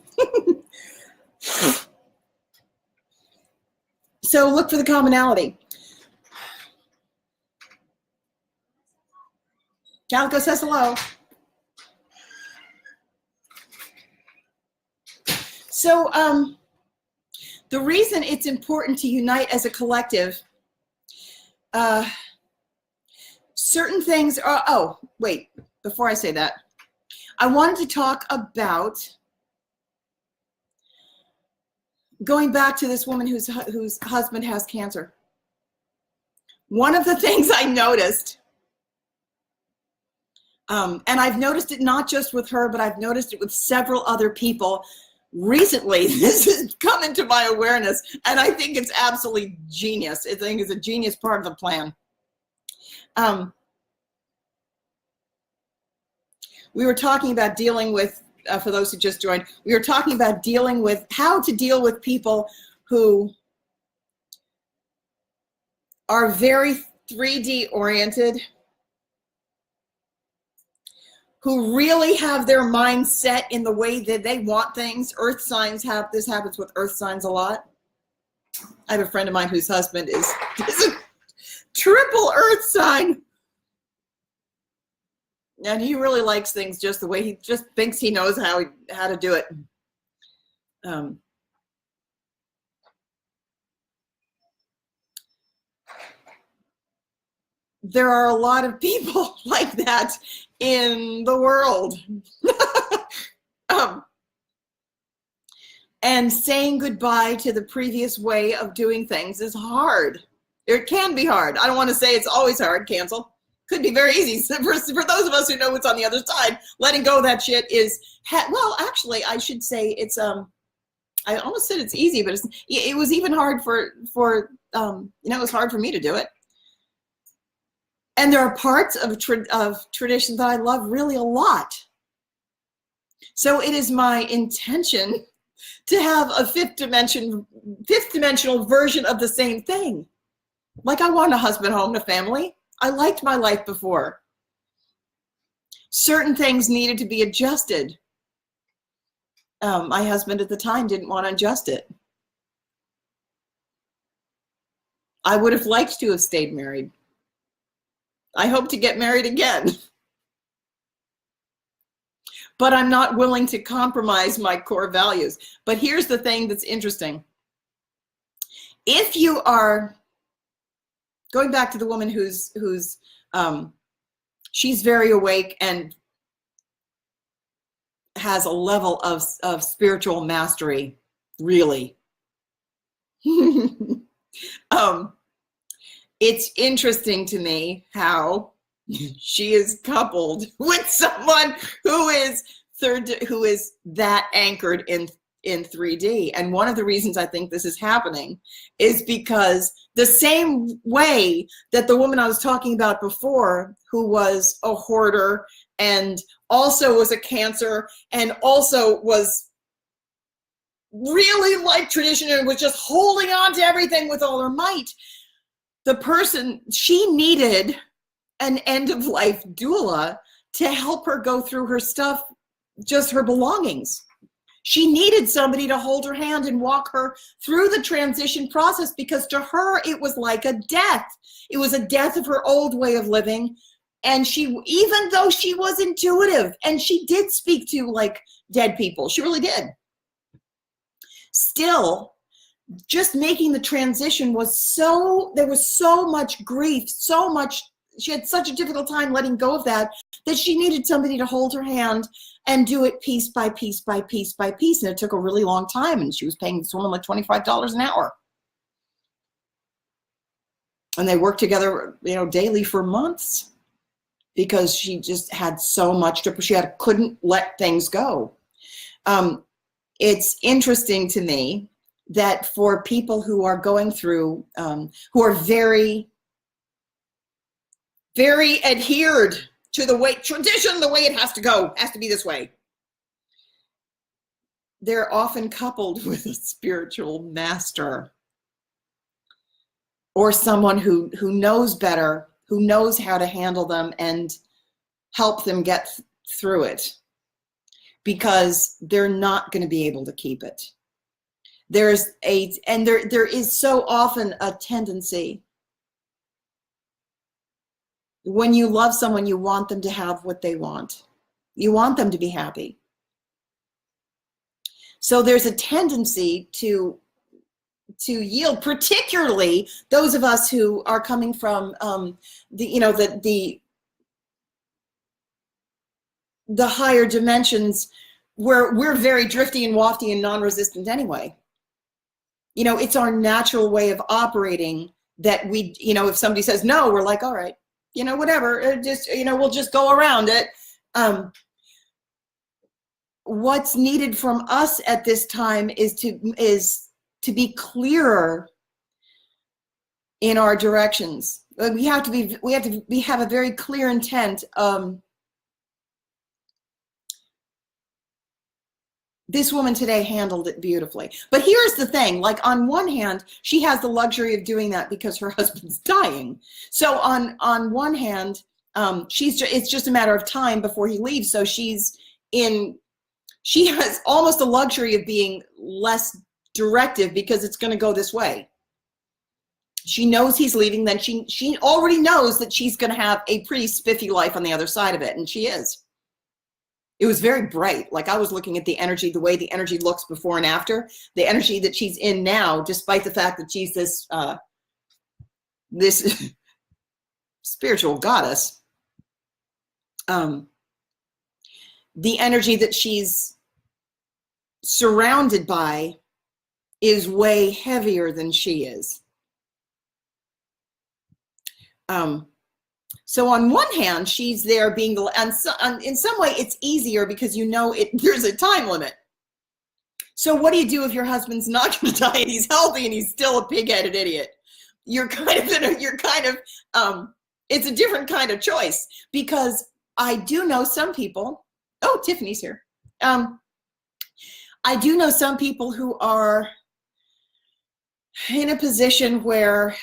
So look for the commonality. Calico says hello. So the reason it's important to unite as a collective, certain things are, oh, wait, before I say that, I wanted to talk about going back to this woman whose husband has cancer. One of the things I noticed, and I've noticed it not just with her, but I've noticed it with several other people recently. This has come into my awareness, and I think it's absolutely genius. I think it's a genius part of the plan. We were talking about dealing with, for those who just joined, we were talking about dealing with how to deal with people who are very 3D oriented, who really have their mind set in the way that they want things. Earth signs have, this happens with earth signs a lot. I have a friend of mine whose husband is a triple earth sign. And he really likes things just the way he just thinks he knows how to do it. There are a lot of people like that in the world. And saying goodbye to the previous way of doing things is hard. It can be hard. I don't want to say it's always hard. Cancel. Could be very easy. For those of us who know what's on the other side, letting go of that shit is, well, actually, I should say it's, I almost said it's easy, but it was even hard for it was hard for me to do it. And there are parts of tradition that I love really a lot. So it is my intention to have a fifth dimensional version of the same thing. Like I want a husband, home, and a family. I liked my life before. Certain things needed to be adjusted. My husband at the time didn't want to adjust it. I would have liked to have stayed married. I hope to get married again. But I'm not willing to compromise my core values. But here's the thing that's interesting. If you are going back to the woman who's she's very awake and has a level of spiritual mastery, really. It's interesting to me how she is coupled with someone who is that anchored in 3D. And one of the reasons I think this is happening is because the same way that the woman I was talking about before, who was a hoarder and also was a Cancer and also was really like tradition and was just holding on to everything with all her might, the person, she needed an end-of-life doula to help her go through her stuff, just her belongings. She needed somebody to hold her hand and walk her through the transition process, because to her, it was like a death. It was a death of her old way of living. And she, even though she was intuitive and she did speak to like dead people, she really did. Still, just making the transition was so, there was so much grief, so much, she had such a difficult time letting go of that she needed somebody to hold her hand and do it piece by piece by piece by piece. And it took a really long time, and she was paying this woman like $25 an hour. And they worked together, daily for months, because she just had so much to, couldn't let things go. It's interesting to me that for people who are going through, who are very very adhered to the way, tradition, the way it has to go, has to be this way. They're often coupled with a spiritual master or someone who knows better, who knows how to handle them and help them get through it, because they're not going to be able to keep it. There is so often a tendency, when you love someone, you want them to have what they want. You want them to be happy. So there's a tendency to yield, particularly those of us who are coming from the higher dimensions, where we're very drifty and wafty and non-resistant anyway. It's our natural way of operating that we, if somebody says no, we're like, all right, whatever, we'll just go around it. What's needed from us at this time is to be clearer in our directions. We have a very clear intent. This woman today handled it beautifully. But here's the thing, like, on one hand, she has the luxury of doing that because her husband's dying. So on one hand, it's just a matter of time before he leaves. So she has almost the luxury of being less directive because it's going to go this way. She knows he's leaving, then she already knows that she's going to have a pretty spiffy life on the other side of it, and she is. It was very bright. Like, I was looking at the energy, the way the energy looks before and after, the energy that she's in now, despite the fact that she's this spiritual goddess. The energy that she's surrounded by is way heavier than she is. So on one hand, she's there being in some way it's easier because there's a time limit. So what do you do if your husband's not going to die and he's healthy and he's still a pig-headed idiot? It's a different kind of choice, because I do know some people. Oh, Tiffany's here. I do know some people who are in a position where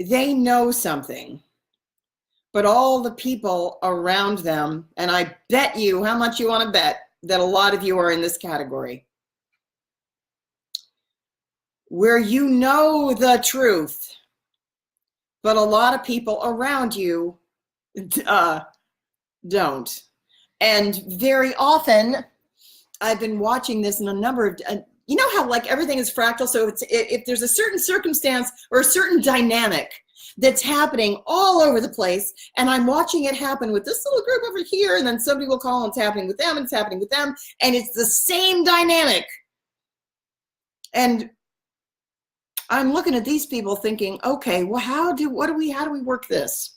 they know something, but all the people around them, and I bet you, how much you want to bet, that a lot of you are in this category, where you know the truth, but a lot of people around you don't. And very often, I've been watching this in a number of, you know how like everything is fractal, so if there's a certain circumstance or a certain dynamic that's happening all over the place, and I'm watching it happen with this little group over here, and then somebody will call and it's happening with them, and it's happening with them, and it's the same dynamic. And I'm looking at these people thinking, okay, well, how do we work this?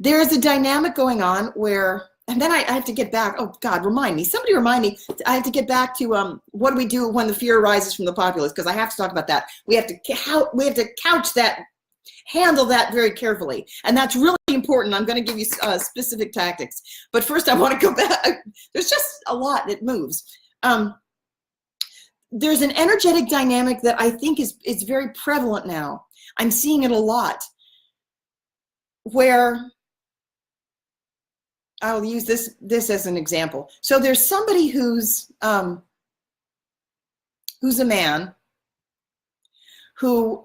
There's a dynamic going on where, and then I have to get back. Oh God, remind me. Somebody remind me. I have to get back to what do we do when the fear arises from the populace? Because I have to talk about that. We have to couch that, handle that very carefully, and that's really important. I'm going to give you specific tactics, but first I want to go back. There's just a lot that moves. There's an energetic dynamic that I think is very prevalent now. I'm seeing it a lot, where I'll use this as an example. So there's somebody who's a man who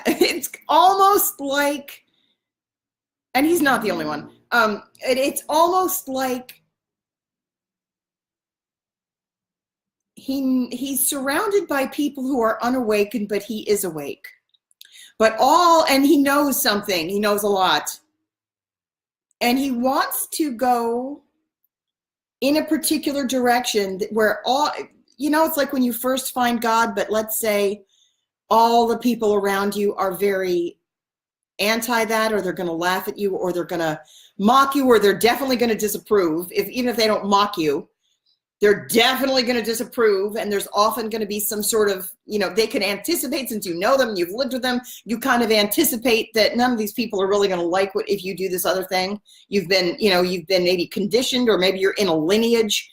it's almost like, and he's not the only one. It's almost like he's surrounded by people who are unawakened, but he is awake. And he knows something. He knows a lot. And he wants to go in a particular direction where it's like when you first find God, but let's say all the people around you are very anti that, or they're going to laugh at you, or they're going to mock you, or they're definitely going to disapprove, even if they don't mock you. They're definitely going to disapprove, and there's often going to be some sort of, they can anticipate, since you know them, you've lived with them, you kind of anticipate that none of these people are really going to like what if you do this other thing. You've been maybe conditioned, or maybe you're in a lineage,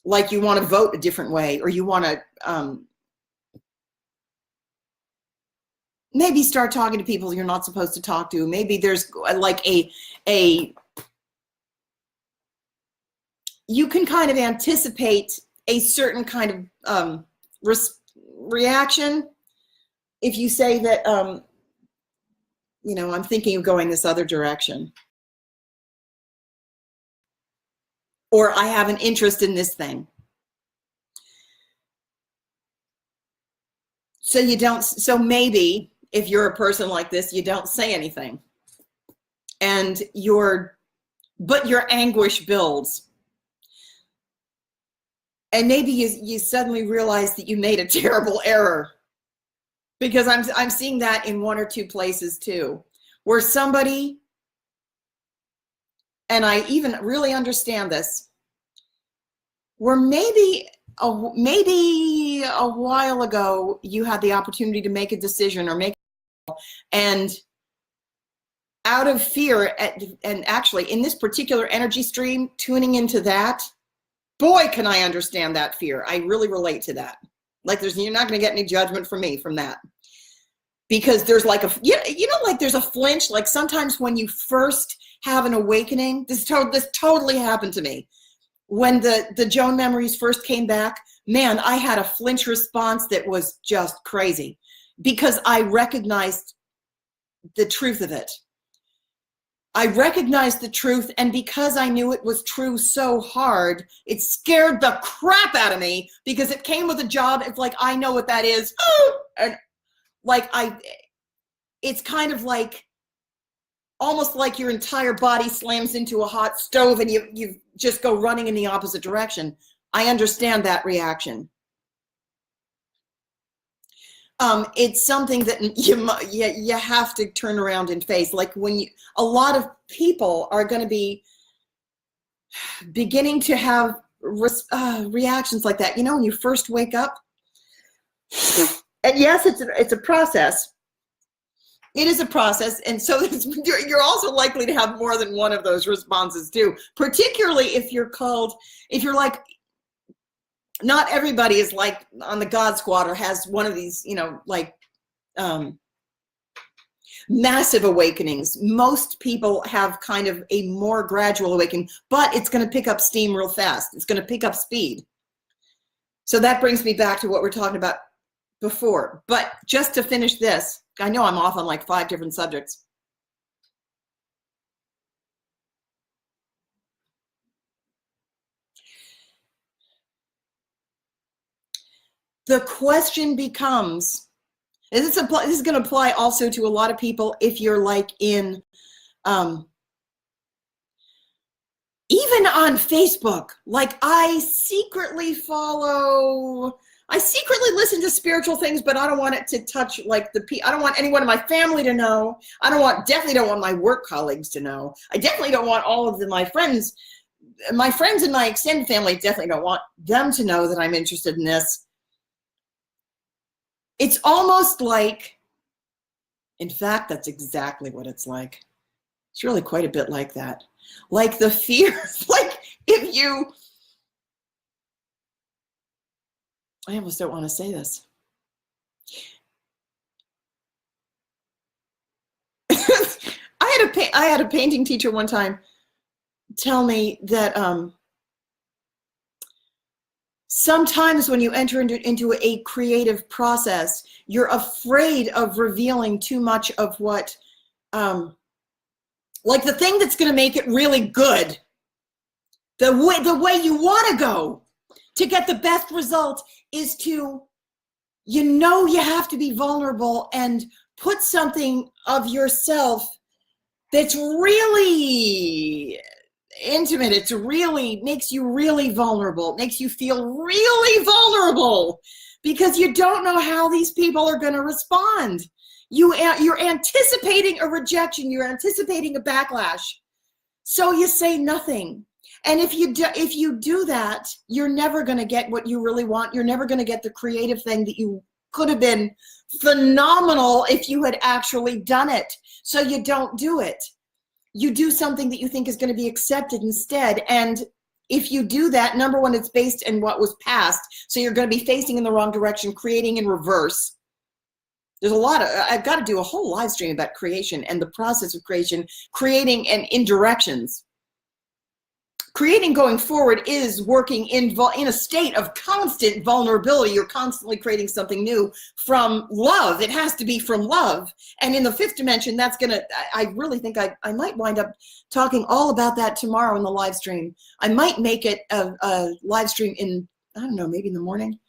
like you want to vote a different way, or you want to maybe start talking to people you're not supposed to talk to. Maybe there's like you can kind of anticipate a certain kind of reaction if you say that, I'm thinking of going this other direction. Or I have an interest in this thing. So maybe if you're a person like this, you don't say anything. And but your anguish builds. And maybe you suddenly realize that you made a terrible error, because I'm seeing that in one or two places too, where somebody, and I even really understand this, where maybe a while ago you had the opportunity to make a decision and out of fear, and actually in this particular energy stream, tuning into that, boy, can I understand that fear. I really relate to that. Like you're not going to get any judgment from me from that. Because there's like like there's a flinch. Like sometimes when you first have an awakening, this totally happened to me. When the Joan memories first came back, man, I had a flinch response that was just crazy, because I recognized the truth of it. I recognized the truth, and because I knew it was true so hard, it scared the crap out of me, because it came with a job. It's like, I know what that is. And like it's kind of like, almost like your entire body slams into a hot stove and you just go running in the opposite direction. I understand that reaction. It's something that you have to turn around and face. Like a lot of people are going to be beginning to have reactions like that. When you first wake up, and yes, it's a process. It is a process, and so you're also likely to have more than one of those responses too. Particularly if you're like. Not everybody is like on the God Squad or has one of these, massive awakenings. Most people have kind of a more gradual awakening, but it's going to pick up steam real fast. It's going to pick up speed. So that brings me back to what we're talking about before. But just to finish this, I know I'm off on like 5 different subjects. The question becomes, and this is going to apply also to a lot of people if you're like in, even on Facebook, like I secretly listen to spiritual things, but I don't want it to touch like I don't want anyone in my family to know. Definitely don't want my work colleagues to know. I definitely don't want all of my friends and my extended family, definitely don't want them to know that I'm interested in this. It's almost like, in fact, that's exactly what it's like. It's really quite a bit like that. Like the fear, like if you, I almost don't want to say this. I had a painting teacher one time tell me that sometimes when you enter into a creative process, you're afraid of revealing too much of what, like the thing that's going to make it really good, the way you want to go to get the best result is to, you have to be vulnerable and put something of yourself that's really intimate. It's really makes you really vulnerable. It makes you feel really vulnerable because you don't know how these people are going to respond. You're anticipating a rejection. You're anticipating a backlash. So you say nothing. And if you do that, you're never going to get what you really want. You're never going to get the creative thing that you could have been phenomenal if you had actually done it. So you don't do it. You do something that you think is going to be accepted instead. And if you do that, number one, it's based in what was past. So you're going to be facing in the wrong direction, creating in reverse. There's a lot of, I've got to do a whole live stream about creation and the process of creation, creating and in directions. Creating going forward is working in a state of constant vulnerability. You're constantly creating something new from love. It has to be from love. And in the fifth dimension, that's going to, I really think I might wind up talking all about that tomorrow in the live stream. I might make it a live stream in, I don't know, maybe in the morning.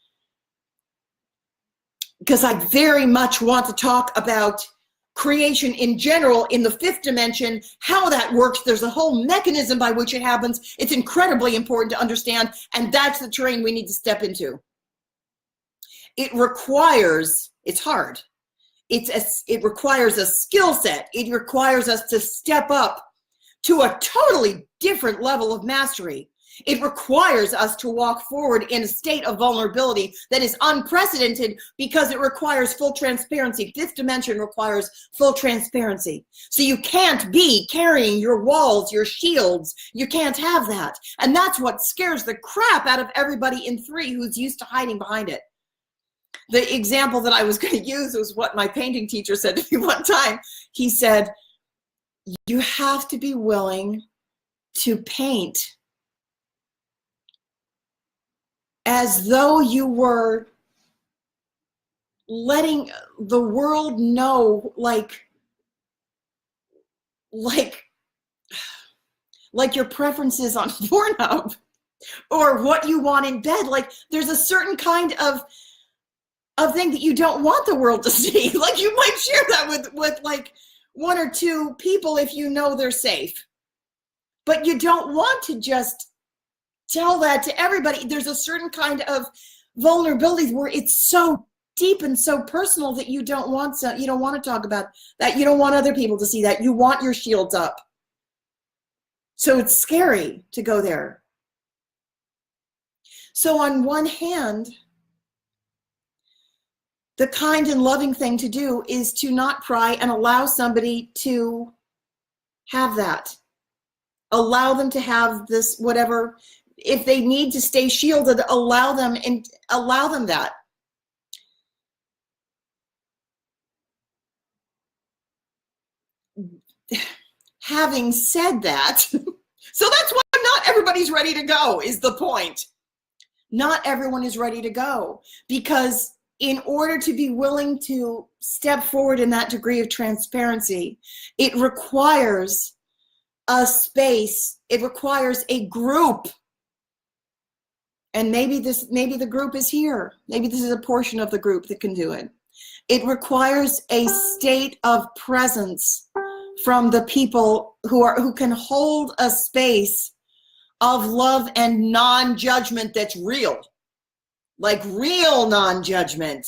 Because I very much want to talk about creation in general in the fifth dimension, how that works. There's a whole mechanism by which it happens. It's incredibly important to understand, and that's the terrain we need to step into. It requires, it's hard. It requires a skill set. It requires us to step up to a totally different level of mastery. It requires us to walk forward in a state of vulnerability that is unprecedented because it requires full transparency. Fifth dimension requires full transparency. So you can't be carrying your walls, your shields. You can't have that. And that's what scares the crap out of everybody in 3 who's used to hiding behind it. The example that I was going to use was what my painting teacher said to me one time. He said, you have to be willing to paint as though you were letting the world know, like your preferences on Pornhub or what you want in bed. Like there's a certain kind of thing that you don't want the world to see. Like you might share that with like 1 or 2 people if you know they're safe, but you don't want to just tell that to everybody. There's a certain kind of vulnerability where it's so deep and so personal that you don't want to talk about that. You don't want other people to see that. You want your shields up. So it's scary to go there. So on one hand, the kind and loving thing to do is to not pry and allow somebody to have that. Allow them to have this, whatever. If they need to stay shielded, allow them that. Having said that, so that's why not everybody's ready to go, is the point. Not everyone is ready to go, because in order to be willing to step forward in that degree of transparency, it requires a space, it requires a group. And maybe the group is here. Maybe this is a portion of the group that can do it. It requires a state of presence from the people who can hold a space of love and non-judgment that's real. Like real non-judgment.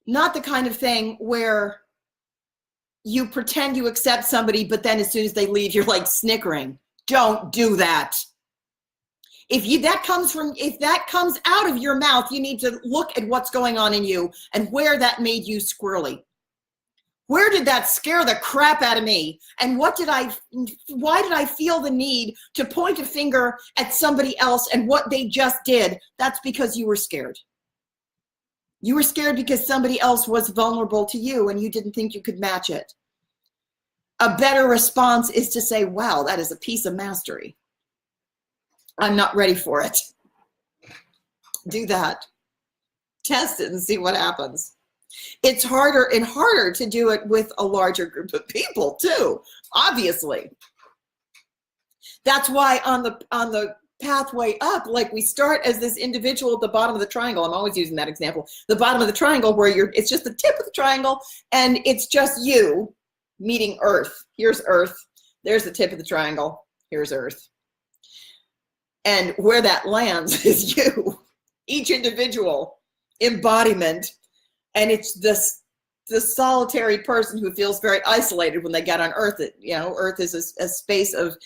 Not the kind of thing where you pretend you accept somebody, but then as soon as they leave, you're like snickering. Don't do that. If that comes out of your mouth, you need to look at what's going on in you and where that made you squirrely. Where did that scare the crap out of me? And why did I feel the need to point a finger at somebody else and what they just did? That's because you were scared. You were scared because somebody else was vulnerable to you and you didn't think you could match it. A better response is to say, wow, that is a piece of mastery. I'm not ready for it. Do that. Test it and see what happens. It's harder and harder to do it with a larger group of people too, obviously. That's why on the pathway up, like we start as this individual at the bottom of the triangle. I'm always using that example. The bottom of the triangle where it's just the tip of the triangle and it's just you meeting Earth. Here's Earth. There's the tip of the triangle. Here's Earth. And where that lands is you, each individual embodiment. And it's the solitary person who feels very isolated when they get on Earth. Earth is a space of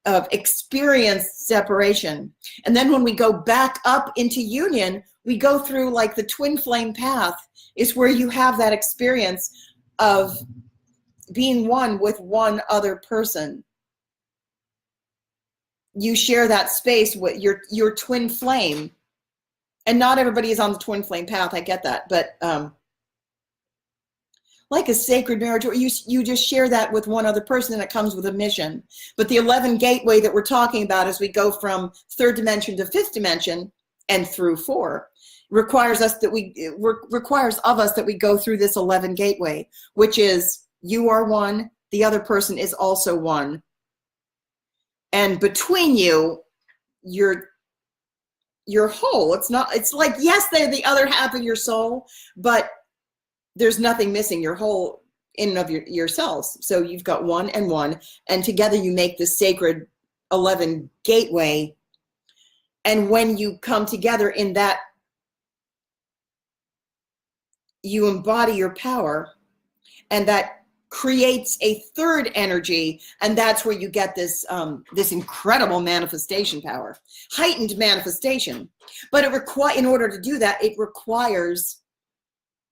experienced separation. And then when we go back up into union, we go through like the twin flame path is where you have that experience of being one with one other person. You share that space with your twin flame. And not everybody is on the twin flame path, I get that, but like a sacred marriage, or you just share that with one other person and it comes with a mission. But the 11 gateway that we're talking about as we go from third dimension to fifth dimension and through 4 requires of us that we go through this 11 gateway, which is you are one, the other person is also one. And between you, you're whole. It's like, yes, they're the other half of your soul, but there's nothing missing. You're whole in and of yourselves. So you've got one, and together you make this sacred 11 gateway. And when you come together in that, you embody your power, and that creates a third energy, and that's where you get this this incredible manifestation power, heightened manifestation. But in order to do that, it requires,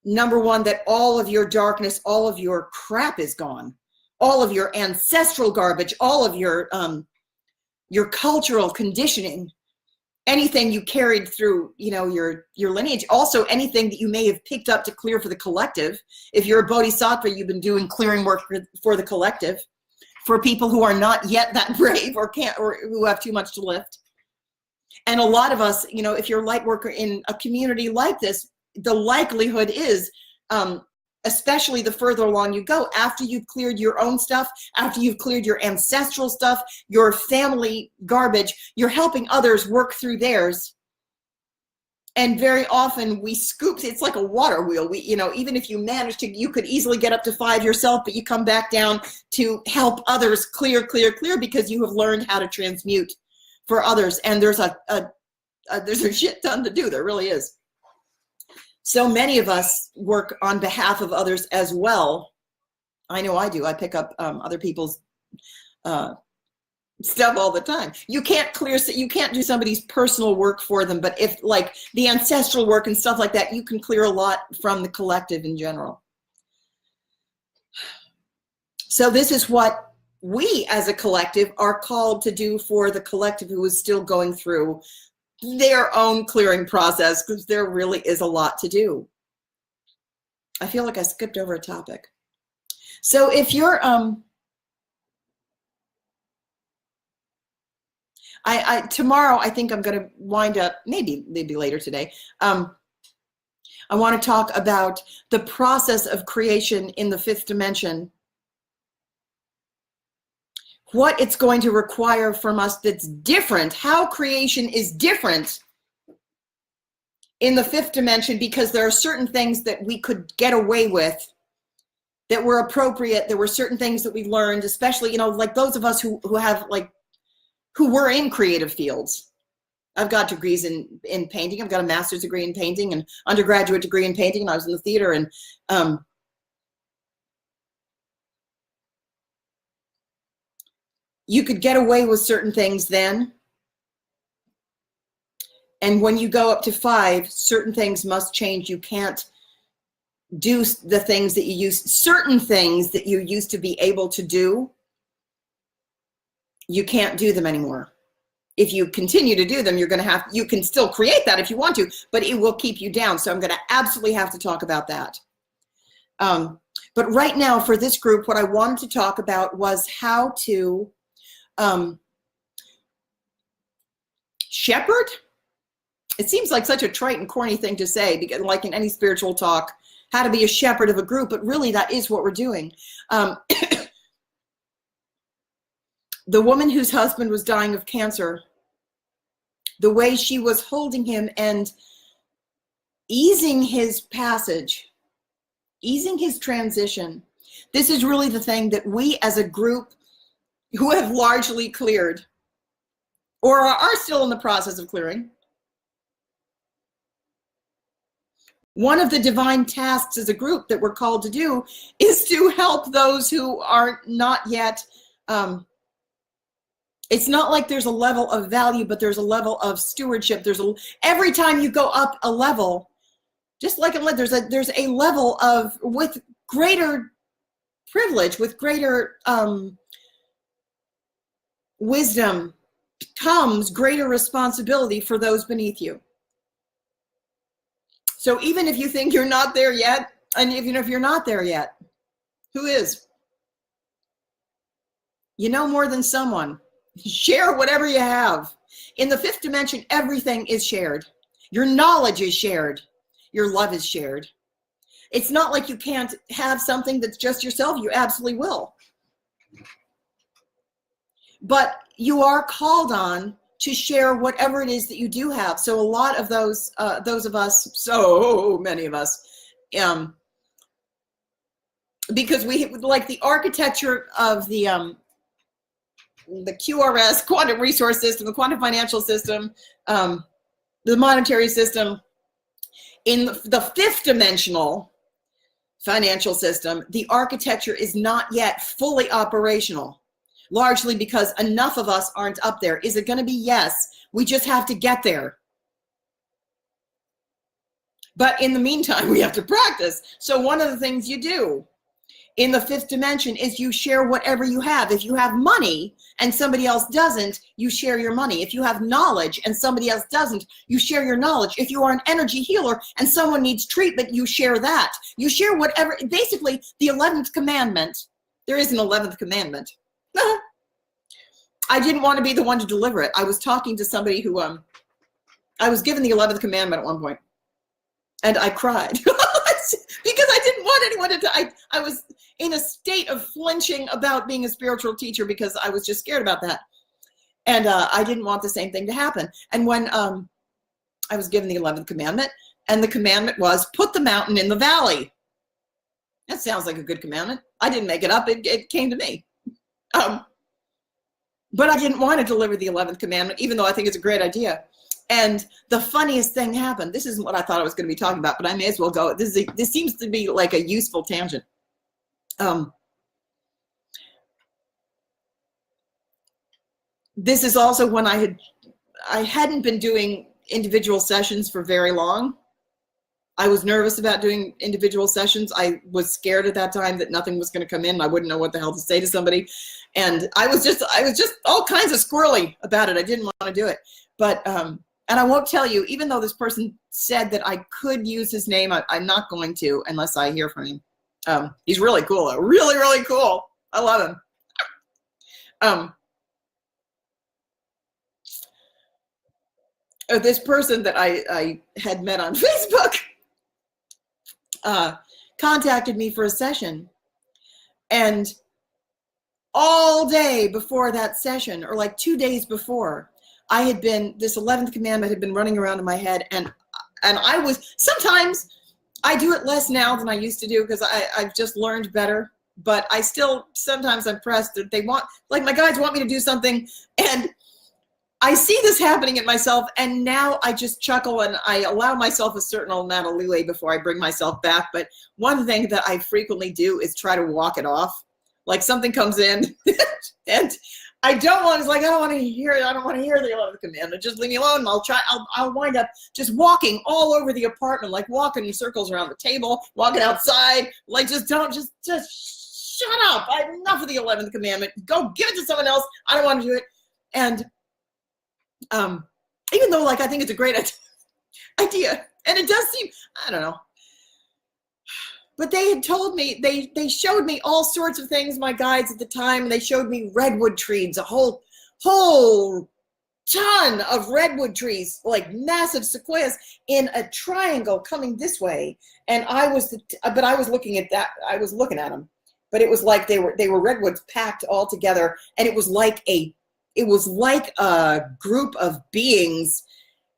number one, that all of your darkness, all of your crap is gone, all of your ancestral garbage, all of your cultural conditioning, anything you carried through, your lineage, also anything that you may have picked up to clear for the collective. If you're a bodhisattva, you've been doing clearing work for the collective, for people who are not yet that brave or can't, or who have too much to lift. And a lot of us, if you're a light worker in a community like this, the likelihood is, especially the further along you go, after you've cleared your own stuff, after you've cleared your ancestral stuff, your family garbage, you're helping others work through theirs. And very often we scoop, it's like a water wheel. Even if you manage to, you could easily get up to 5 yourself, but you come back down to help others clear, because you have learned how to transmute for others. And there's a shit ton to do. There really is. So many of us work on behalf of others as well. I know I do. I pick up other people's stuff all the time. You can't do somebody's personal work for them, but if like the ancestral work and stuff like that, you can clear a lot from the collective in general. So this is what we as a collective are called to do for the collective who is still going through their own clearing process, because there really is a lot to do. I feel like I skipped over a topic. So if you're tomorrow, I think I'm going to wind up, maybe later today. I want to talk about the process of creation in the fifth dimension, what it's going to require from us that's different, how creation is different in the fifth dimension, because there are certain things that we could get away with that were appropriate. There were certain things that we learned, especially, like those of us who were in creative fields. I've got degrees in painting. I've got a master's degree in painting and undergraduate degree in painting, and I was in the theater, and you could get away with certain things then. And when you go up to 5, certain things must change. You can't do the things that certain things that you used to be able to do. You can't do them anymore. If you continue to do them, you can still create that if you want to, but it will keep you down. So I'm going to absolutely have to talk about that. But right now for this group, what I wanted to talk about was how to shepherd. It seems like such a trite and corny thing to say, because like in any spiritual talk, how to be a shepherd of a group, but really that is what we're doing. The woman whose husband was dying of cancer, the way she was holding him and easing his passage, easing his transition. This is really the thing that we as a group who have largely cleared or are still in the process of clearing. One of the divine tasks as a group that we're called to do is to help those who are not yet It's not like there's a level of value, but there's a level of stewardship. Every time you go up a level, just like there's a level of, with greater privilege, with greater wisdom, comes greater responsibility for those beneath you. So even if you think you're not there yet, and even if you're not there yet, who is? You know more than someone. Share whatever you have. In the fifth dimension, everything is shared. Your knowledge is shared. Your love is shared. It's not like you can't have something that's just yourself. You absolutely will. But you are called on to share whatever it is that you do have. So a lot of those of us, so many of us, because we like the architecture of the QRS, quantum resource system, the quantum financial system, the monetary system. In the fifth dimensional financial system, the architecture is not yet fully operational, largely because enough of us aren't up there. Is it going to be? Yes. We just have to get there. But in the meantime, we have to practice. So one of the things you do in the fifth dimension is you share whatever you have. If you have money and somebody else doesn't, you share your money. If you have knowledge and somebody else doesn't, you share your knowledge. If you are an energy healer and someone needs treatment, you share that. You share whatever. Basically, the 11th commandment. There is an 11th commandment. I didn't want to be the one to deliver it. I was talking to somebody who, I was given the 11th commandment at one point, and I cried because I didn't want anyone to. I was in a state of flinching about being a spiritual teacher because I was just scared about that, and I didn't want the same thing to happen. And when I was given the 11th commandment, and the commandment was put the mountain in the valley. That sounds like a good commandment. I didn't make it up. It came to me. But I didn't want to deliver the 11th commandment, even though I think it's a great idea. And the funniest thing happened. This isn't what I thought I was going to be talking about, but I may as well go. This seems to be like a useful tangent. This is also when I hadn't been doing individual sessions for very long. I was nervous about doing individual sessions. I was scared at that time that nothing was going to come in. I wouldn't know what the hell to say to somebody. And I was just all kinds of squirrely about it. I didn't want to do it. But, and I won't tell you, even though this person said that I could use his name, I'm not going to unless I hear from him. He's really cool. Really, really cool. I love him. This person that I had met on Facebook contacted me for a session, and all day before that session, or like 2 days before, this 11th commandment had been running around in my head, and I was, sometimes I do it less now than I used to do because I've just learned better, but I still, sometimes I'm pressed that they want, like my guides want me to do something, and I see this happening in myself, and now I just chuckle and I allow myself a certain amount of leeway before I bring myself back. But one thing that I frequently do is try to walk it off. Like something comes in and I don't want, it's like, I don't want to hear it. I don't want to hear the 11th commandment. Just leave me alone. And I'll wind up just walking all over the apartment, like walking in circles around the table, walking outside, like just shut up. I have enough of the 11th commandment. Go give it to someone else. I don't want to do it. And even though like I think it's a great idea, and it does seem, I don't know, but they had told me, they showed me all sorts of things, my guides at the time, and they showed me redwood trees, a whole ton of redwood trees, like massive sequoias in a triangle coming this way. And I was looking at that, I was looking at them, but it was like they were redwoods packed all together, and it was like a group of beings,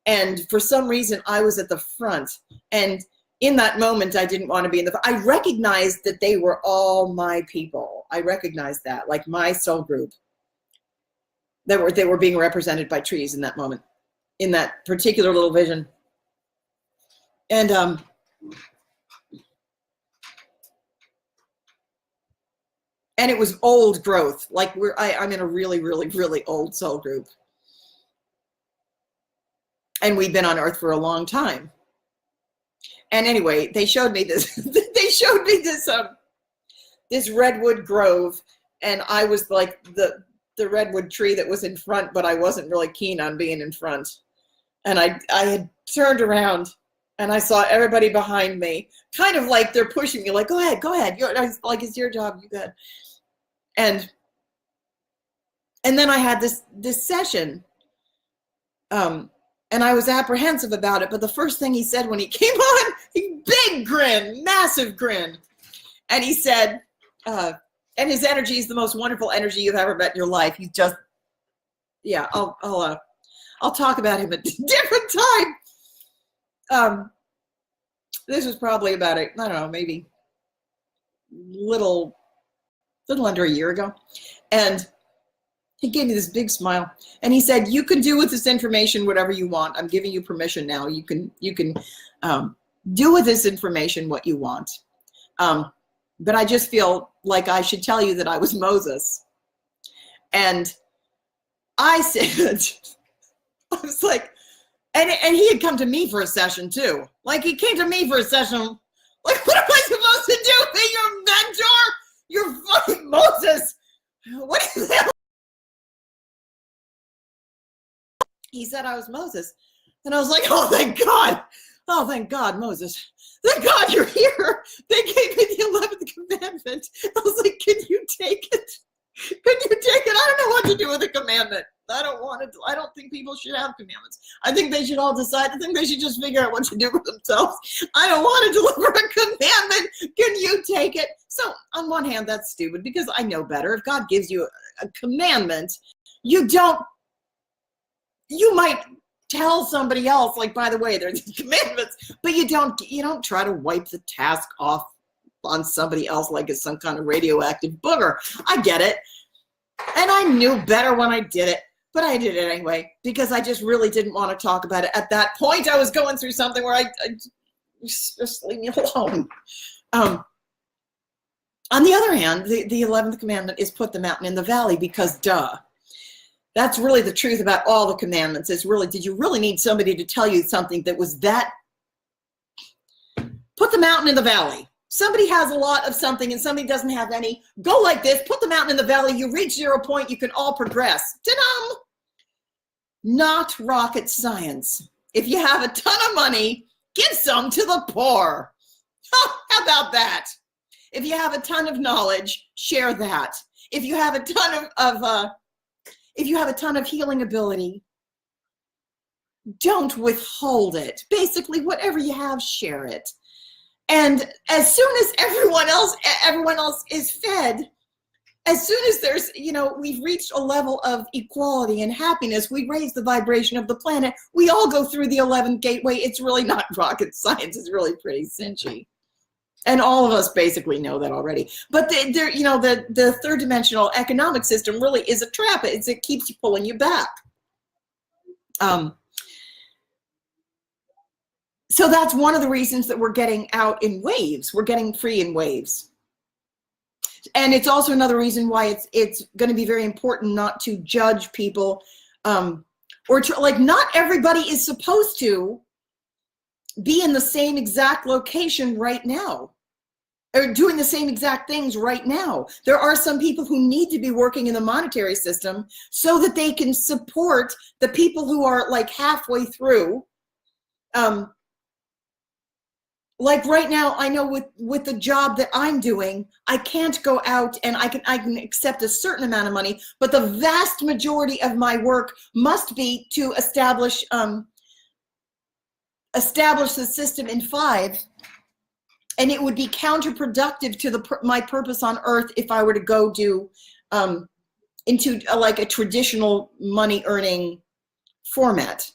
and for some reason I was at the front, and in that moment I didn't want to be in the front. I recognized that they were all my people. I recognized that, like my soul group, they were being represented by trees in that moment, in that particular little vision. And And it was old growth. Like I'm in a really, really, really old soul group. And we've been on Earth for a long time. And anyway, they showed me this. They showed me this redwood grove, and I was like the redwood tree that was in front, but I wasn't really keen on being in front. And I had turned around, and I saw everybody behind me, kind of like they're pushing me, like, go ahead. Like, it's your job, you go ahead. And then I had this session. And I was apprehensive about it, but the first thing he said when he came on, big grin, massive grin. And he said, and his energy is the most wonderful energy you've ever met in your life. He's just, yeah, I'll talk about him at a different time. This was probably about, I don't know, maybe little under a year ago. And he gave me this big smile, and he said, you can do with this information whatever you want. I'm giving you permission now. You can do with this information what you want. But I just feel like I should tell you that I was Moses. And I said, I was like, and he had come to me for a session too. Like, he came to me for a session. Like, what am I supposed to do? Be your mentor? You're fucking Moses. What is that? He said I was Moses. And I was like, oh, thank God. Oh, thank God, Moses. Thank God you're here. They gave me the 11th commandment. I was like, can you take it? Can you take it? I don't know what to do with a commandment. I don't want it. I don't think people should have commandments. I think they should all decide. I think they should just figure out what to do with themselves. I don't want to deliver a commandment. Can you take it? So on one hand, that's stupid because I know better. If God gives you a commandment, you might tell somebody else, like, by the way, there's these commandments, but you don't try to wipe the task off on somebody else like it's some kind of radioactive booger. I get it. And I knew better when I did it, but I did it anyway because I just really didn't want to talk about it. At that point, I was going through something where I just leave me alone. On the other hand, the 11th commandment is put the mountain in the valley because duh. That's really the truth about all the commandments. It's really, did you really need somebody to tell you something that was that? Put the mountain in the valley. Somebody has a lot of something and somebody doesn't have any. Go like this, put the mountain in the valley. You reach 0 point, you can all progress. Ta-da! Not rocket science. If you have a ton of money, give some to the poor. Oh, how about that? If you have a ton of knowledge, share that. If you have a ton if you have a ton of healing ability, don't withhold it. Basically, whatever you have, share it. And as soon as everyone else is fed, as soon as there's, we've reached a level of equality and happiness, we raise the vibration of the planet, we all go through the 11th gateway. It's really not rocket science. It's really pretty cinchy. And all of us basically know that already. But the third dimensional economic system really is a trap. It keeps you pulling you back. So that's one of the reasons that we're getting out in waves. We're getting free in waves. And it's also another reason why it's going to be very important not to judge people, or to, like, not everybody is supposed to be in the same exact location right now or doing the same exact things right now. There are some people who need to be working in the monetary system so that they can support the people who are like halfway through. Like right now, I know with the job that I'm doing, I can't go out and I can accept a certain amount of money, but the vast majority of my work must be to establish the system in 5, and it would be counterproductive to my purpose on Earth if I were to go do into like a traditional money earning format.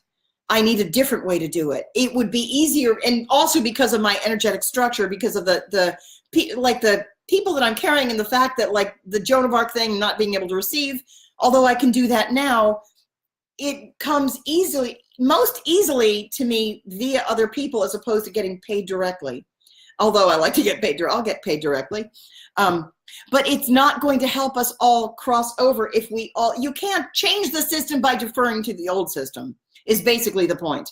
I need a different way to do it. It would be easier, and also because of my energetic structure, because of the people that I'm carrying, and the fact that like the Joan of Arc thing, not being able to receive, although I can do that now, it comes most easily to me via other people as opposed to getting paid directly. although I like to get paid, I'll get paid directly. But it's not going to help us all cross over if we all, you can't change the system by deferring to the old system, is basically the point.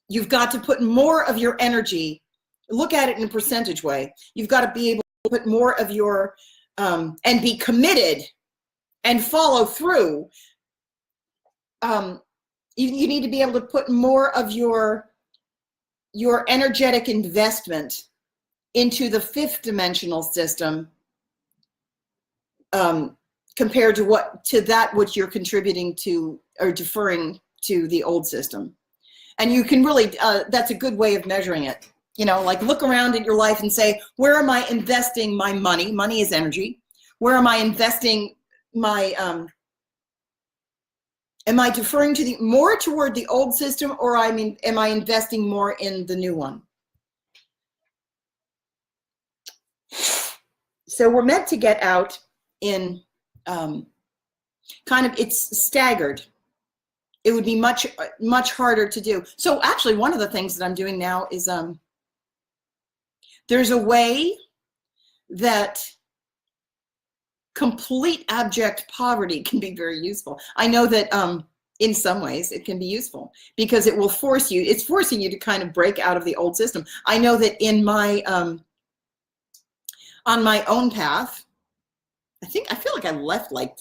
You've got to put more of your energy, look at it in a percentage way. You've got to be able to put more of your, and be committed and follow through. You need to be able to put more of your energetic investment into the fifth dimensional system compared to what you're contributing to or deferring to the old system. And you can really, that's a good way of measuring it. You know, like look around at your life and say, where am I investing my money? Money is energy. Where am I investing my, am I deferring to more toward the old system, or am I investing more in the new one? So we're meant to get out in it's staggered. It would be much harder to do. So actually one of the things that I'm doing now is there's a way that complete abject poverty can be very useful. I know that in some ways it can be useful because it will force you, it's forcing you to kind of break out of the old system. I know that in my, on my own path, I feel like I left like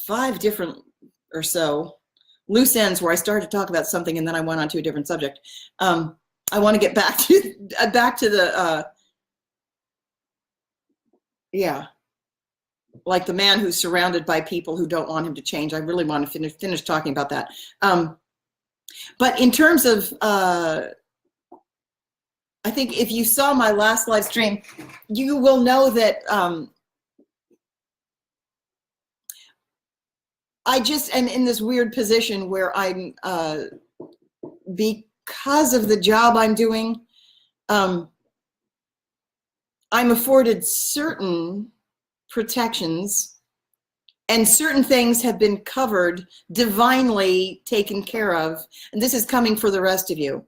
5 different or so loose ends where I started to talk about something and then I went on to a different subject. I want to get back to the, like the man who's surrounded by people who don't want him to change. I really want to finish talking about that. But in terms of, I think if you saw my last live stream, you will know that I just am in this weird position where I'm, because of the job I'm doing, I'm afforded certain protections and certain things have been covered, divinely taken care of. And this is coming for the rest of you.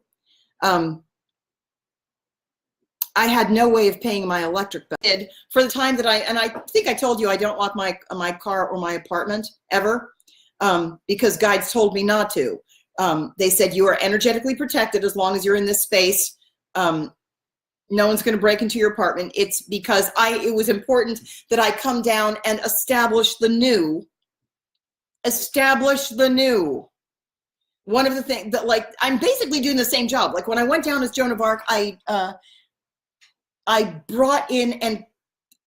I had no way of paying my electric bill for the time that I think I told you I don't lock my car or my apartment ever because guides told me not to. They said you are energetically protected as long as you're in this space. No one's going to break into your apartment. It's because it was important that I come down and establish the new. One of the things that, like, I'm basically doing the same job. Like when I went down as Joan of Arc, I brought in and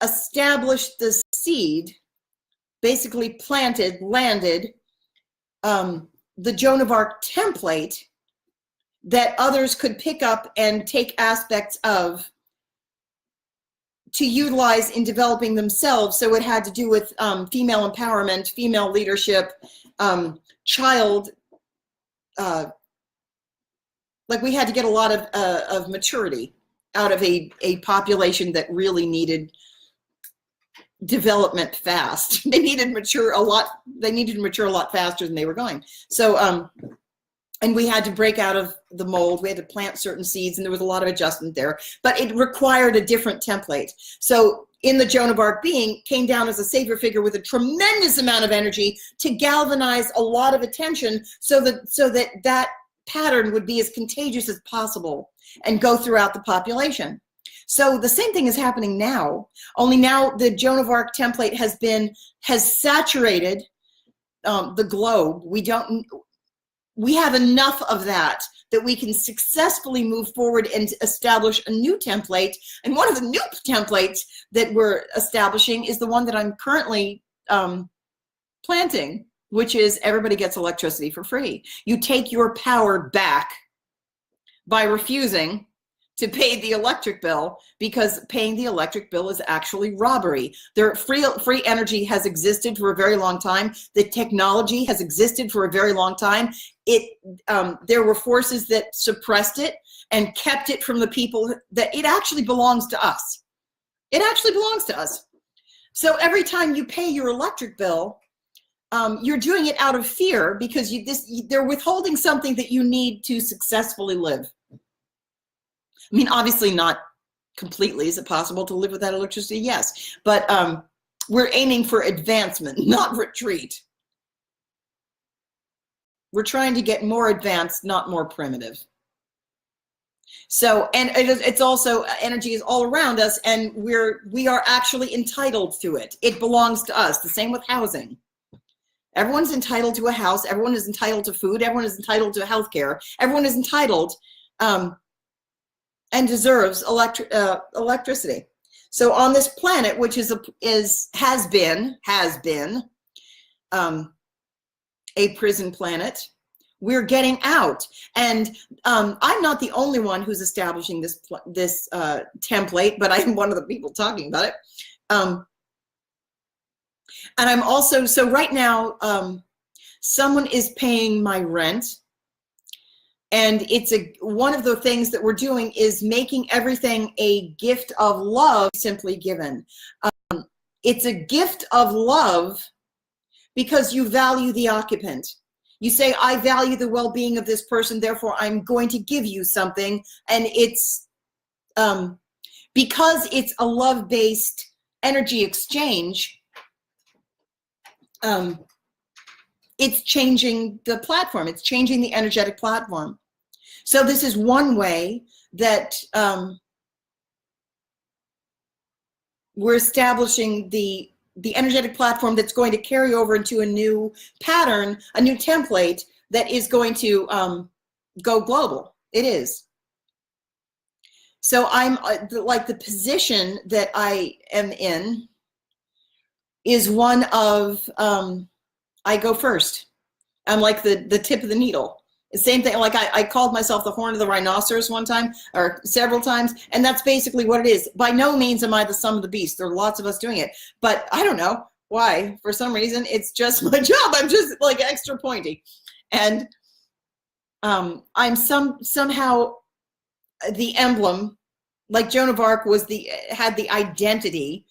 established the seed, basically planted, landed the Joan of Arc template that others could pick up and take aspects of to utilize in developing themselves. So it had to do with female empowerment, female leadership, child, like we had to get a lot of maturity out of a population that really needed development fast. They needed to mature a lot faster than they were going. So, and we had to break out of the mold. We had to plant certain seeds, and there was a lot of adjustment there, but it required a different template. So in the Joan of Arc being came down as a savior figure with a tremendous amount of energy to galvanize a lot of attention so that pattern would be as contagious as possible and go throughout the population. So the same thing is happening now, only now the Joan of Arc template has saturated the globe. We have enough of that we can successfully move forward and establish a new template. And one of the new templates that we're establishing is the one that I'm currently planting, which is everybody gets electricity for free. You take your power back by refusing to pay the electric bill, because paying the electric bill is actually robbery. Free energy has existed for a very long time. The technology has existed for a very long time. There were forces that suppressed it and kept it from the people that it actually belongs to us. It actually belongs to us. So every time you pay your electric bill, you're doing it out of fear because they're withholding something that you need to successfully live. I mean, obviously not completely. Is it possible to live without electricity? Yes. But we're aiming for advancement, not retreat. We're trying to get more advanced, not more primitive. So, and it's also, energy is all around us, and we are actually entitled to it. It belongs to us. The same with housing. Everyone's entitled to a house. Everyone is entitled to food. Everyone is entitled to health care. Everyone is entitled and deserves electricity. So on this planet, which has been a prison planet, we're getting out. And I'm not the only one who's establishing this template, but I'm one of the people talking about it. And I'm also, so right now, someone is paying my rent. And it's one of the things that we're doing is making everything a gift of love simply given. It's a gift of love because you value the occupant. You say, I value the well-being of this person, therefore I'm going to give you something. And it's because it's a love-based energy exchange, it's changing the platform. It's changing the energetic platform. So this is one way that we're establishing the energetic platform that's going to carry over into a new pattern, a new template that is going to go global. It is. So I'm like, the position that I am in is one of, I go first. I'm like the tip of the needle. The same thing, like I called myself the horn of the rhinoceros one time, or several times, and that's basically what it is. By no means am I the sum of the beast. There are lots of us doing it, but I don't know why. For some reason, it's just my job. I'm just like extra pointy, and I'm somehow the emblem. Like Joan of Arc had the identity,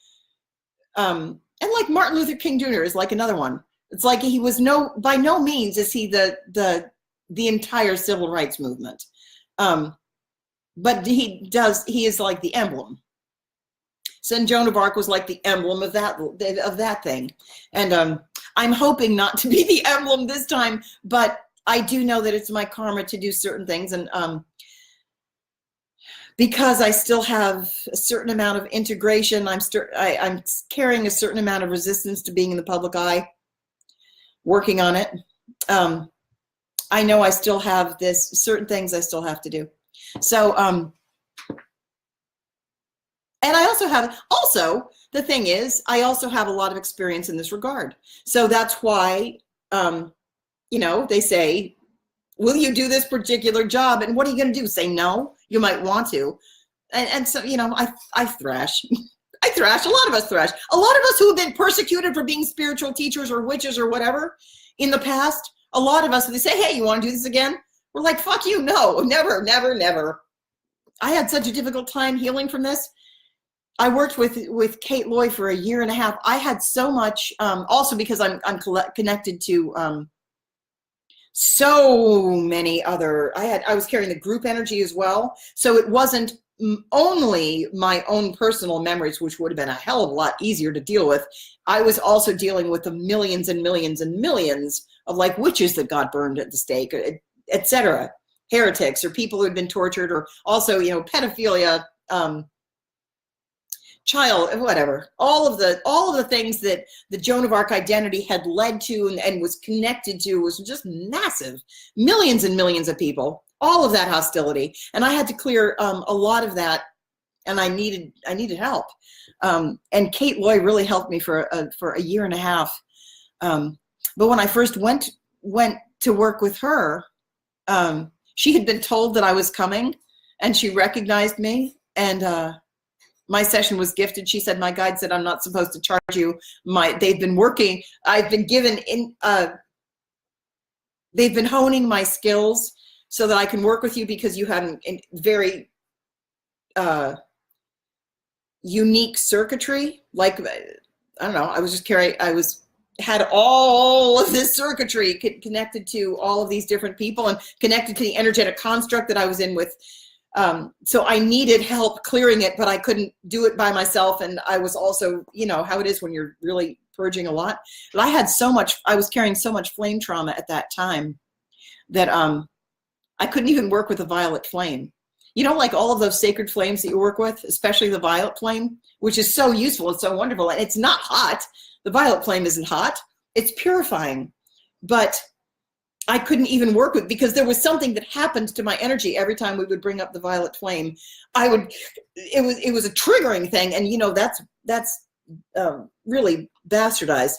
and like Martin Luther King Jr. is like another one. It's like he was by no means is he the entire civil rights movement. But he is like the emblem. So Joan of Arc was like the emblem of that thing. And I'm hoping not to be the emblem this time, but I do know that it's my karma to do certain things. And because I still have a certain amount of integration, I'm carrying a certain amount of resistance to being in the public eye, working on it. I know I still have certain things I still have to do. So, and I also the thing is, I also have a lot of experience in this regard. So that's why, they say, will you do this particular job? And what are you going to do? Say no? You might want to. And so, I thrash. I thrash. A lot of us thrash. A lot of us who have been persecuted for being spiritual teachers or witches or whatever in the past, a lot of us, they say, hey, you want to do this again? We're like, fuck you. No, never, never, never. I had such a difficult time healing from this. I worked with Kate Loy for a year and a half. I had so much, also because I'm connected to so many other, I was carrying the group energy as well. So it wasn't only my own personal memories, which would have been a hell of a lot easier to deal with. I was also dealing with the millions and millions and millions of like witches that got burned at the stake, etc., heretics or people who had been tortured, or also, pedophilia, child, whatever, all of the things that the Joan of Arc identity had led to and was connected to was just massive. Millions and millions of people, all of that hostility. And I had to clear a lot of that, and I needed help. And Kate Loy really helped me for a year and a half. But when I first went to work with her, she had been told that I was coming, and she recognized me, and my session was gifted. She said, my guide said, I'm not supposed to charge you. They've been working. I've been given they've been honing my skills so that I can work with you because you have a very unique circuitry. Like, I don't know, had all of this circuitry connected to all of these different people and connected to the energetic construct that I was in with So I needed help clearing it, but I couldn't do it by myself. And I was also, you know, how it is when you're really purging a lot. But I had so much, I was carrying so much flame trauma at that time that I couldn't even work with a violet flame. You know, like all of those sacred flames that you work with, especially the violet flame, which is so useful. It's so wonderful. And it's not hot. The violet flame isn't hot. It's purifying. But I couldn't even work with, because there was something that happened to my energy every time we would bring up the violet flame. It was a triggering thing. And, you know, that's really bastardized.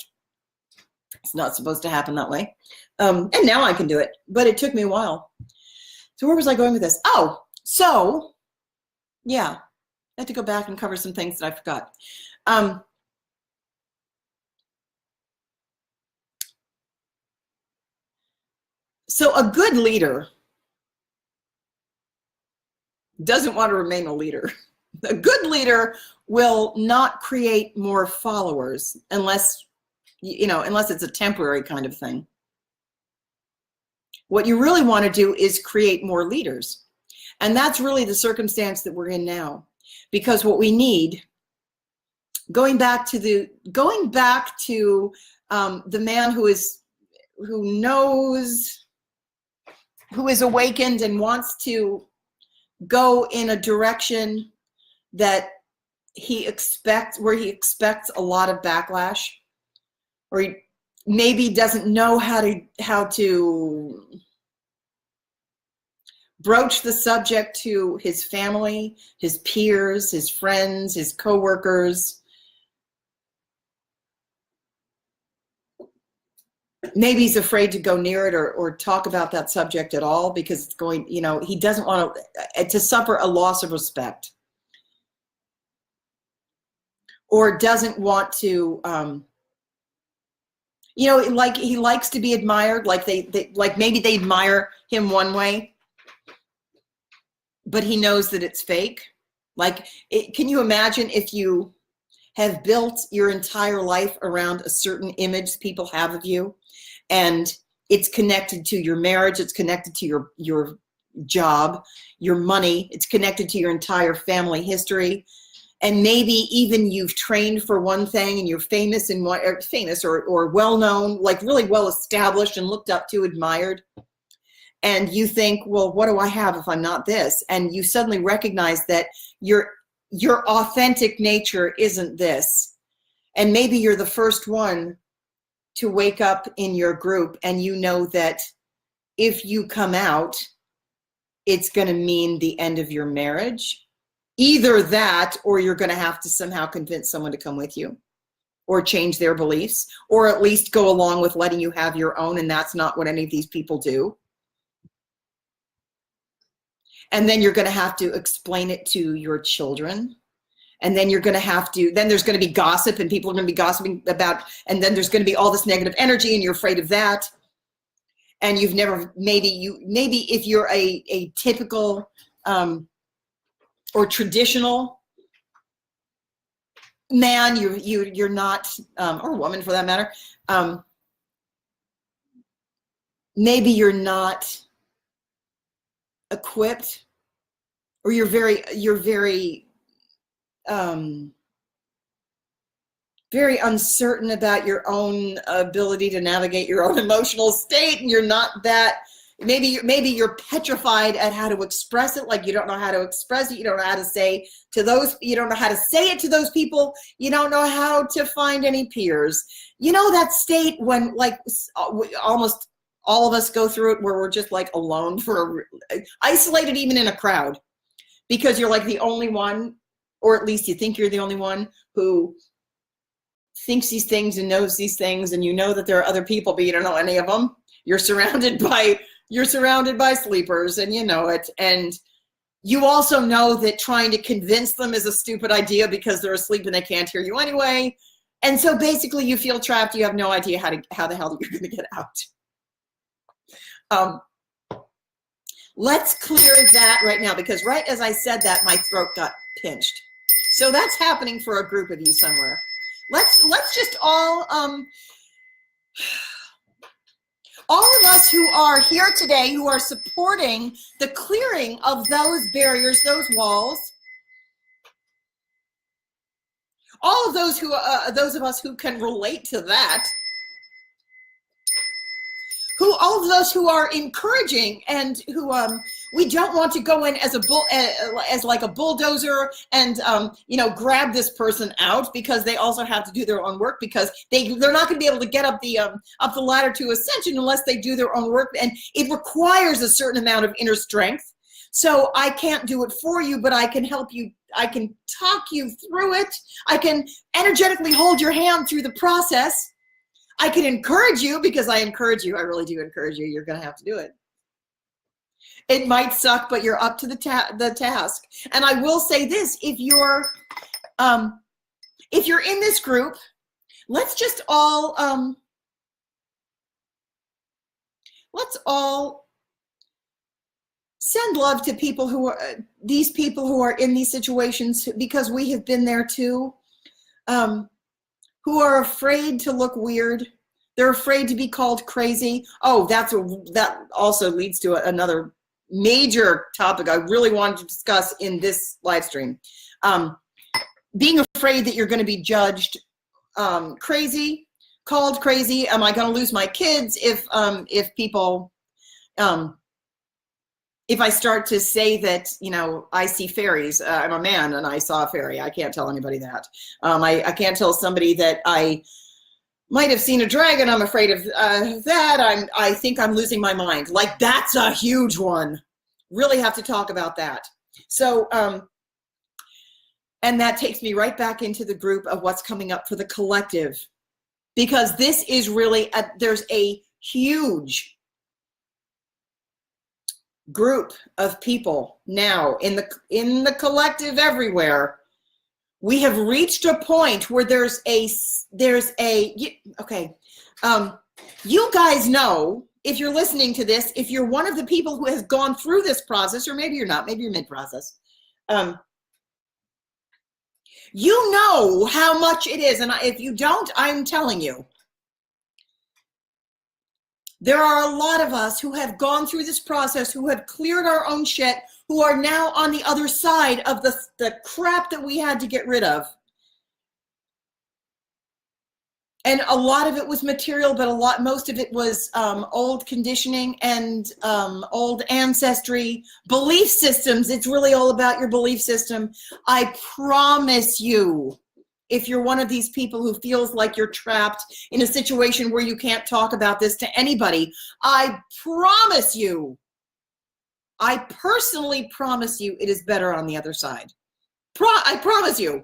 It's not supposed to happen that way. And now I can do it, but it took me a while. So where was I going with this? Oh, so yeah, I had to go back and cover some things that I forgot. So a good leader doesn't want to remain a leader. A good leader will not create more followers unless, you know, unless it's a temporary kind of thing. What you really want to do is create more leaders. And that's really the circumstance that we're in now. Because what we need, going back to the man who is awakened and wants to go in a direction that where he expects a lot of backlash, or he maybe doesn't know how to broach the subject to his family, his peers, his friends, his coworkers. Maybe he's afraid to go near it or talk about that subject at all, because it's going, you know, he doesn't want to suffer a loss of respect, or doesn't want to, you know, like he likes to be admired, like like maybe they admire him one way, but he knows that it's fake. Like, can you imagine if you have built your entire life around a certain image people have of you, and it's connected to your marriage, it's connected to your job, your money, it's connected to your entire family history, and maybe even you've trained for one thing and you're famous or well-known, like really well established and looked up to, admired, and you think, well, what do I have if I'm not this? And you suddenly recognize that your authentic nature isn't this. And maybe you're the first one to wake up in your group, and you know that if you come out, it's going to mean the end of your marriage. Either that, or you're going to have to somehow convince someone to come with you, or change their beliefs, or at least go along with letting you have your own, and that's not what any of these people do. And then you're going to have to explain it to your children. And then you're going to have to, then there's going to be gossip, and people are going to be gossiping about, and then there's going to be all this negative energy, and you're afraid of that. And you've never, maybe if you're a typical or traditional man, you're not, or woman for that matter, maybe you're not equipped, or you're very very uncertain about your own ability to navigate your own emotional state, and you're not that, maybe you're petrified at how to express it, like you don't know how to express it, you don't know how to say to those, you don't know how to say it to those people, you don't know how to find any peers. You know that state when, like, almost all of us go through it, where we're just like alone, isolated even in a crowd, because you're like the only one, or at least you think you're the only one who thinks these things and knows these things, and you know that there are other people, but you don't know any of them. You're surrounded by sleepers, and you know it. And you also know that trying to convince them is a stupid idea, because they're asleep and they can't hear you anyway. And so basically you feel trapped. You have no idea how the hell you're going to get out. Let's clear that right now, because right as I said that, my throat got pinched. So that's happening for a group of you somewhere. Let's just all of us who are here today, who are supporting the clearing of those barriers, those walls, all of those who, those of us who can relate to that, all of those who are encouraging and who we don't want to go in as like a bulldozer and you know, grab this person out, because they also have to do their own work, because they're not going to be able to get up the ladder to ascension unless they do their own work, and it requires a certain amount of inner strength. So I can't do it for you, but I can help you. I can talk you through it. I can energetically hold your hand through the process. I can encourage you, because I encourage you. I really do encourage you. You're going to have to do it. It might suck, but you're up to the task. And I will say this: if you're in this group, let's all send love to people who are these people who are in these situations, because we have been there too. Who are afraid to look weird. They're afraid to be called crazy. Oh, that also leads to another major topic I really wanted to discuss in this live stream. Being afraid that you're going to be judged crazy, called crazy. Am I going to lose my kids if people, if I start to say that, you know, I see fairies? I'm a man and I saw a fairy. I can't tell anybody that. I can't tell somebody that I might have seen a dragon. I'm afraid of that. I think I'm losing my mind. Like, that's a huge one. Really have to talk about that. So, and that takes me right back into the group of what's coming up for the collective, because this is really, there's a huge group of people now in the collective everywhere. We have reached a point where you guys know, if you're listening to this, if you're one of the people who has gone through this process, or maybe you're not, maybe you're mid-process, you know how much it is. And if you don't, I'm telling you, there are a lot of us who have gone through this process, who have cleared our own shit, who are now on the other side of the crap that we had to get rid of. And a lot of it was material, but most of it was old conditioning and old ancestry, belief systems. It's really all about your belief system. I promise you, if you're one of these people who feels like you're trapped in a situation where you can't talk about this to anybody, I promise you, I personally promise you, it is better on the other side. I promise you.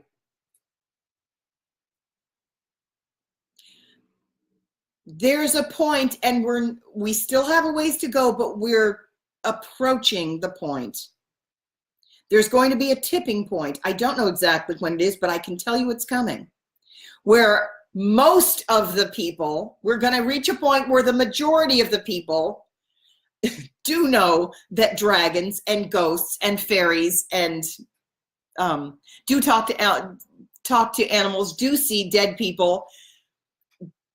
There's a point, and we still have a ways to go, but we're approaching the point. There's going to be a tipping point. I don't know exactly when it is, but I can tell you it's coming, where most of the people, we're going to reach a point where the majority of the people do know that dragons and ghosts and fairies and do talk to animals, do see dead people.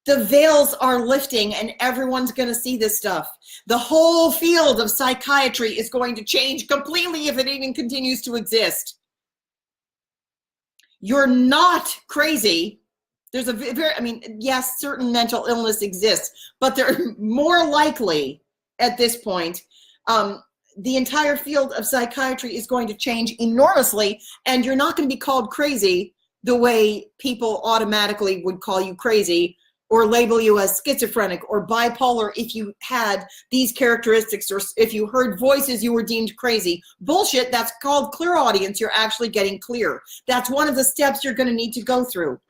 The veils are lifting and everyone's going to see this stuff. The whole field of psychiatry is going to change completely if it even continues to exist. You're not crazy. There's yes, certain mental illness exists, but they're more likely at this point. The entire field of psychiatry is going to change enormously, and you're not going to be called crazy the way people automatically would call you crazy, or label you as schizophrenic or bipolar if you had these characteristics, or if you heard voices you were deemed crazy. Bullshit. That's called clairaudience. You're actually getting clear. That's one of the steps you're going to need to go through.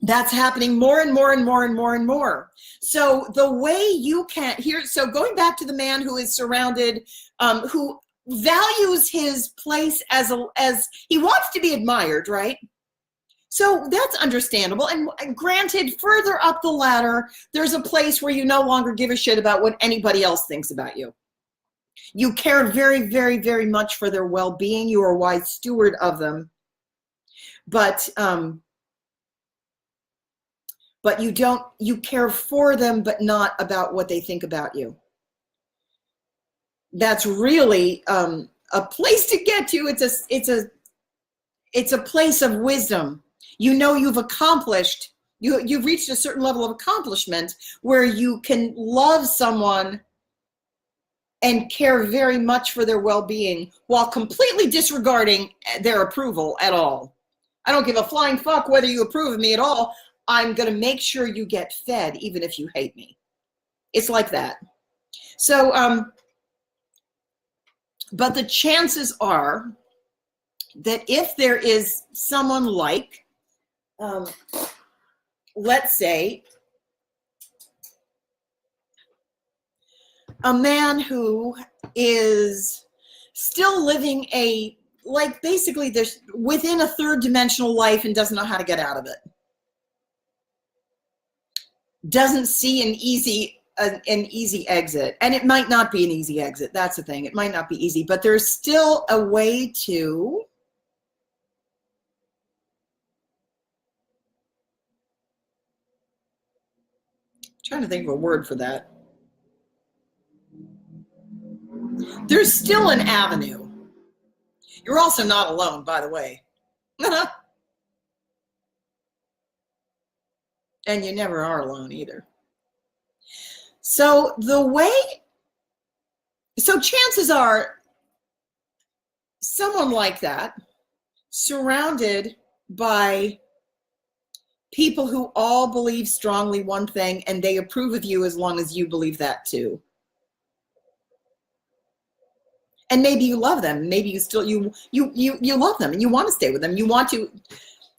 That's happening more and more and more and more and more. So the way you can so going back to the man who is surrounded, who values his place as he wants to be admired, right? So that's understandable. And granted, further up the ladder, there's a place where you no longer give a shit about what anybody else thinks about you. You care very, very, very much for their well-being. You are a wise steward of them. But but you care for them, but not about what they think about you. That's really a place to get to. It's a place of wisdom. You know, you've accomplished, you've reached a certain level of accomplishment where you can love someone and care very much for their well-being while completely disregarding their approval at all. I don't give a flying fuck whether you approve of me at all. I'm going to make sure you get fed even if you hate me. It's like that. So, but the chances are that if there is someone like, let's say, a man who is still living basically there's within a third dimensional life and doesn't know how to get out of it. Doesn't see an easy exit. And it might not be an easy exit. That's the thing. It might not be easy, but there's still a way to trying to think of a word for that. There's still an avenue. You're also not alone, by the way. And you never are alone either. So chances are someone like that, surrounded by people who all believe strongly one thing and they approve of you as long as you believe that too. And maybe you love them. Maybe you still, you love them and you want to stay with them. You want to,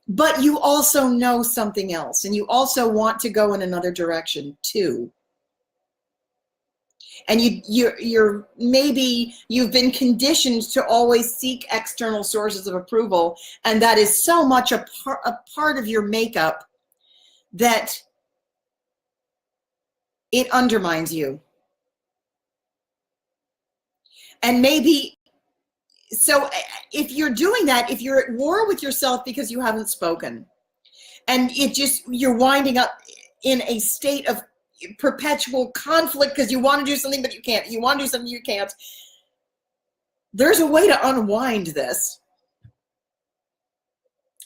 but you also know something else and you also want to go in another direction too. And you're maybe you've been conditioned to always seek external sources of approval. And that is so much a part of your makeup that it undermines you. And maybe, so if you're doing that, if you're at war with yourself because you haven't spoken, and you're winding up in a state of perpetual conflict because you want to do something but you can't, you want to do something you can't, there's a way to unwind this.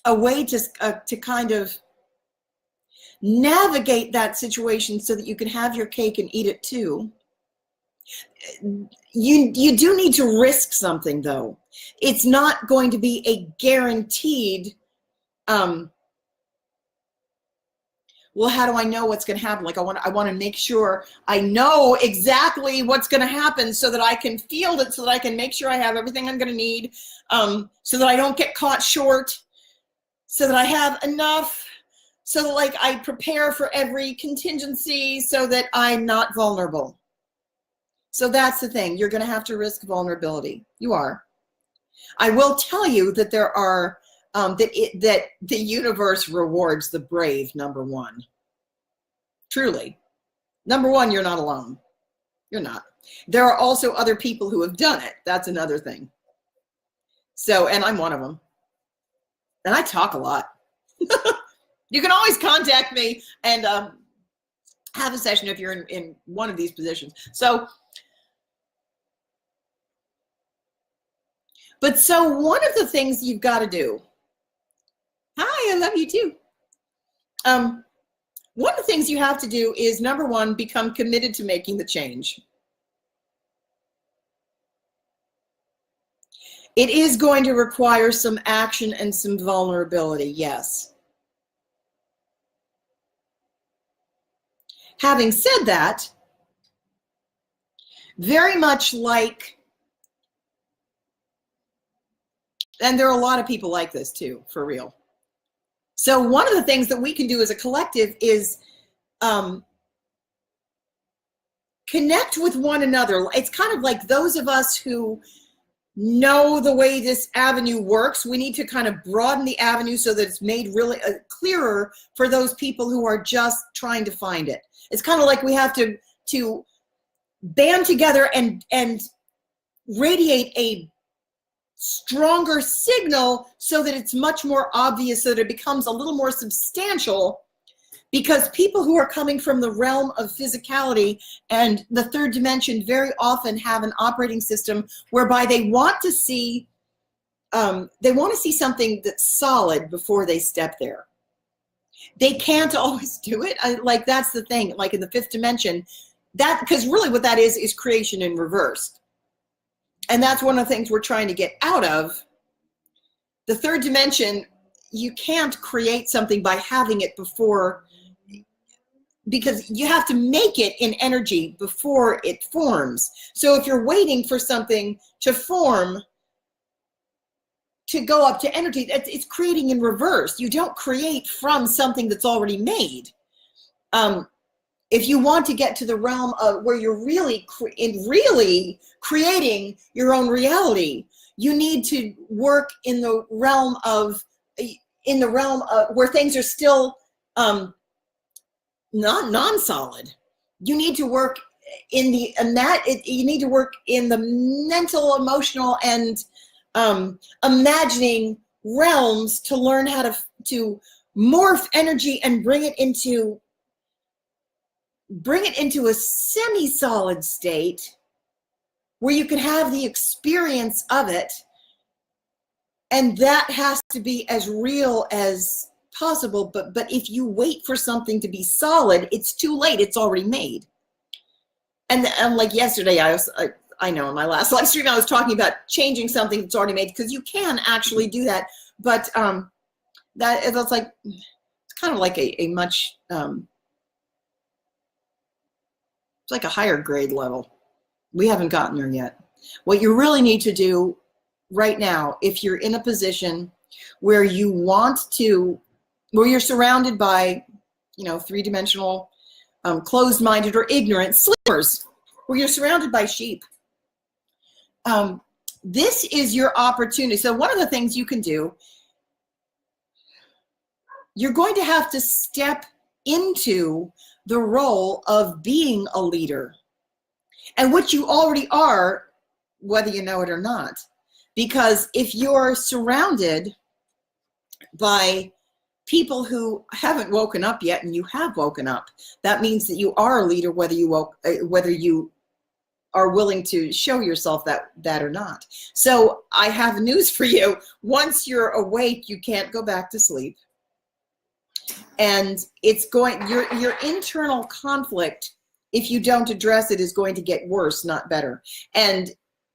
A way to kind of navigate that situation so that you can have your cake and eat it too. You do need to risk something though. It's not going to be a guaranteed, well, how do I know what's going to happen? Like I want to make sure I know exactly what's going to happen so that I can field it, so that I can make sure I have everything I'm going to need, so that I don't get caught short, so that I have enough, so that like I prepare for every contingency so that I'm not vulnerable. So that's the thing. You're going to have to risk vulnerability. You are. I will tell you that there are, that the universe rewards the brave, number one. Truly. Number one, you're not alone. You're not. There are also other people who have done it. That's another thing. So, and I'm one of them. And I talk a lot. You can always contact me and have a session if you're in one of these positions. So, but so one of the things you've got to do, hi, I love you too. One of the things you have to do is, number one, become committed to making the change. It is going to require some action and some vulnerability, yes. Having said that, very much like, and there are a lot of people like this too, for real. So one of the things that we can do as a collective is connect with one another. It's kind of like those of us who know the way this avenue works, we need to kind of broaden the avenue so that it's made really clearer for those people who are just trying to find it. It's kind of like we have to band together and radiate a stronger signal so that it's much more obvious, so that it becomes a little more substantial Because people who are coming from the realm of physicality and the third dimension very often have an operating system whereby they want to see something that's solid before they step there. They can't always do it. Like, that's the thing. Like in the fifth dimension, because really what that is creation in reverse. And that's one of the things we're trying to get out of. The third dimension, you can't create something by having it before, because you have to make it in energy before it forms. So if you're waiting for something to form, to go up to energy, it's creating in reverse. You don't create from something that's already made. If you want to get to the realm of where you're really creating your own reality, you need to work in the realm of where things are still not non-solid. You need to work you need to work in the mental, emotional, and imagining realms to learn how to morph energy and bring it into a semi-solid state where you can have the experience of it, and that has to be as real as possible. But if you wait for something to be solid, it's too late. It's already made. And like yesterday, I know in my last live stream I was talking about changing something that's already made, because you can actually do that. But that's like, it's kind of like a much it's like a higher grade level. We haven't gotten there yet. What you really need to do right now, if you're in a position where you're surrounded by, three-dimensional, closed-minded or ignorant sleepers, where you're surrounded by sheep, this is your opportunity. So one of the things you can do, you're going to have to step into the role of being a leader, and what you already are, whether you know it or not. Because if you're surrounded by people who haven't woken up yet, and you have woken up, that means that you are a leader, whether you are willing to show yourself that or not. So I have news for you. Once you're awake, you can't go back to sleep. And your internal conflict, if you don't address it, is going to get worse, not better. And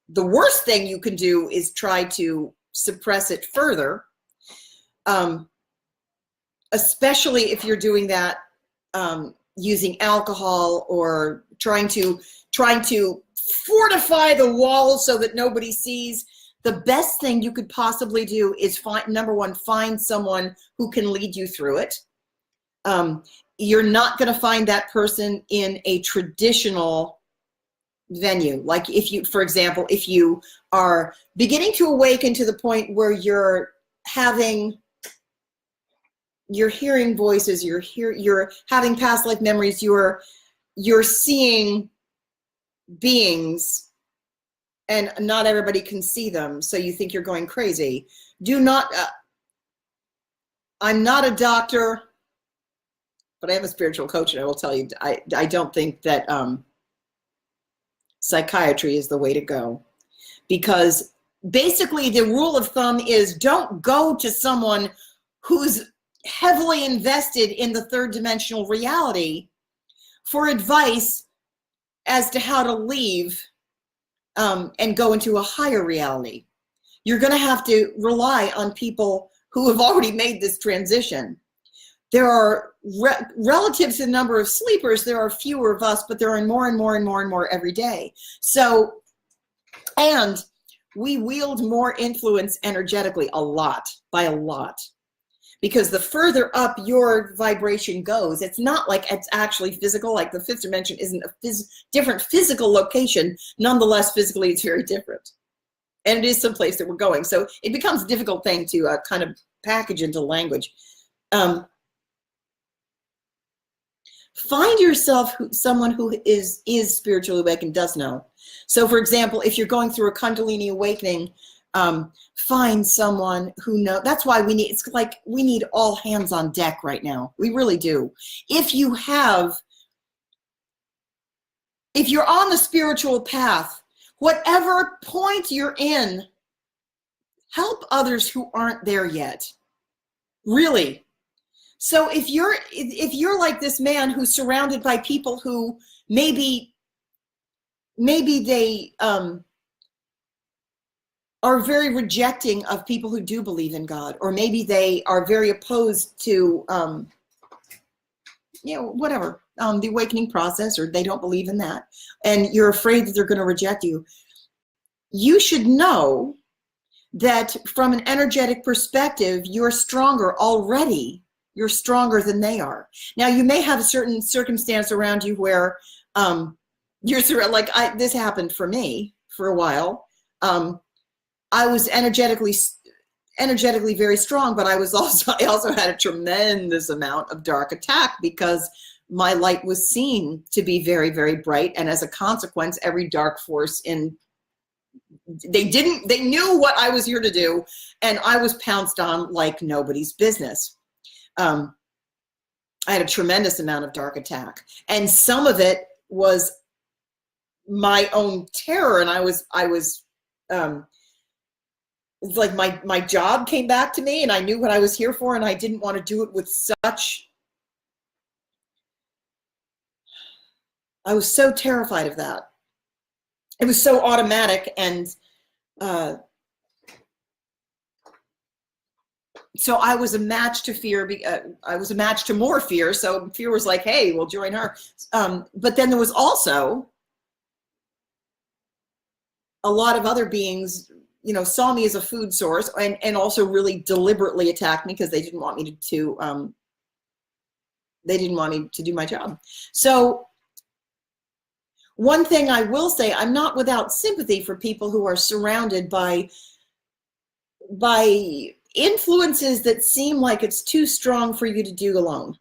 the worst thing you can do is try to suppress it further, especially if you're doing that using alcohol, or trying to fortify the walls so that nobody sees. The best thing you could possibly do is find someone who can lead you through it. You're not going to find that person in a traditional venue. Like for example, if you are beginning to awaken to the point where you're hearing voices, you're having past life memories, you're seeing beings, and not everybody can see them, so you think you're going crazy. I'm not a doctor, but I am a spiritual coach, and I will tell you, I don't think that psychiatry is the way to go. Because basically the rule of thumb is, don't go to someone who's heavily invested in the third dimensional reality for advice as to how to leave and go into a higher reality. You're going to have to rely on people who have already made this transition. There are relative to the number of sleepers, there are fewer of us, but there are more and more and more and more every day. So, and we wield more influence energetically, by a lot. Because the further up your vibration goes, it's not like it's actually physical. Like the fifth dimension isn't a different physical location. Nonetheless, physically, it's very different. And it is someplace that we're going. So it becomes a difficult thing to kind of package into language. Find yourself someone who is spiritually awake and does know. So for example, if you're going through a Kundalini awakening, Find someone who knows. That's why it's like we need all hands on deck right now. We really do. If you're on the spiritual path, whatever point you're in, help others who aren't there yet. Really. So if you're like this man who's surrounded by people who maybe they are very rejecting of people who do believe in God, or maybe they are very opposed to whatever, the awakening process, or they don't believe in that, and you're afraid that they're going to reject you, you should know that from an energetic perspective, you're stronger already. You're stronger than they are. Now, you may have a certain circumstance around you where you're like, this happened for me for a while. I was energetically very strong, but I also had a tremendous amount of dark attack because my light was seen to be very, very bright. And as a consequence, every dark force they knew what I was here to do, and I was pounced on like nobody's business. I had a tremendous amount of dark attack, and some of it was my own terror. And I was it's like my job came back to me, and I knew what I was here for, and I didn't want to do it with such. I was so terrified of that. It was so automatic, and so I was a match to fear. I was a match to more fear. So fear was like, "Hey, we'll join her." But then there was also a lot of other beings, saw me as a food source, and also really deliberately attacked me because they didn't want me to do my job. So one thing I will say, I'm not without sympathy for people who are surrounded by influences that seem like it's too strong for you to do alone.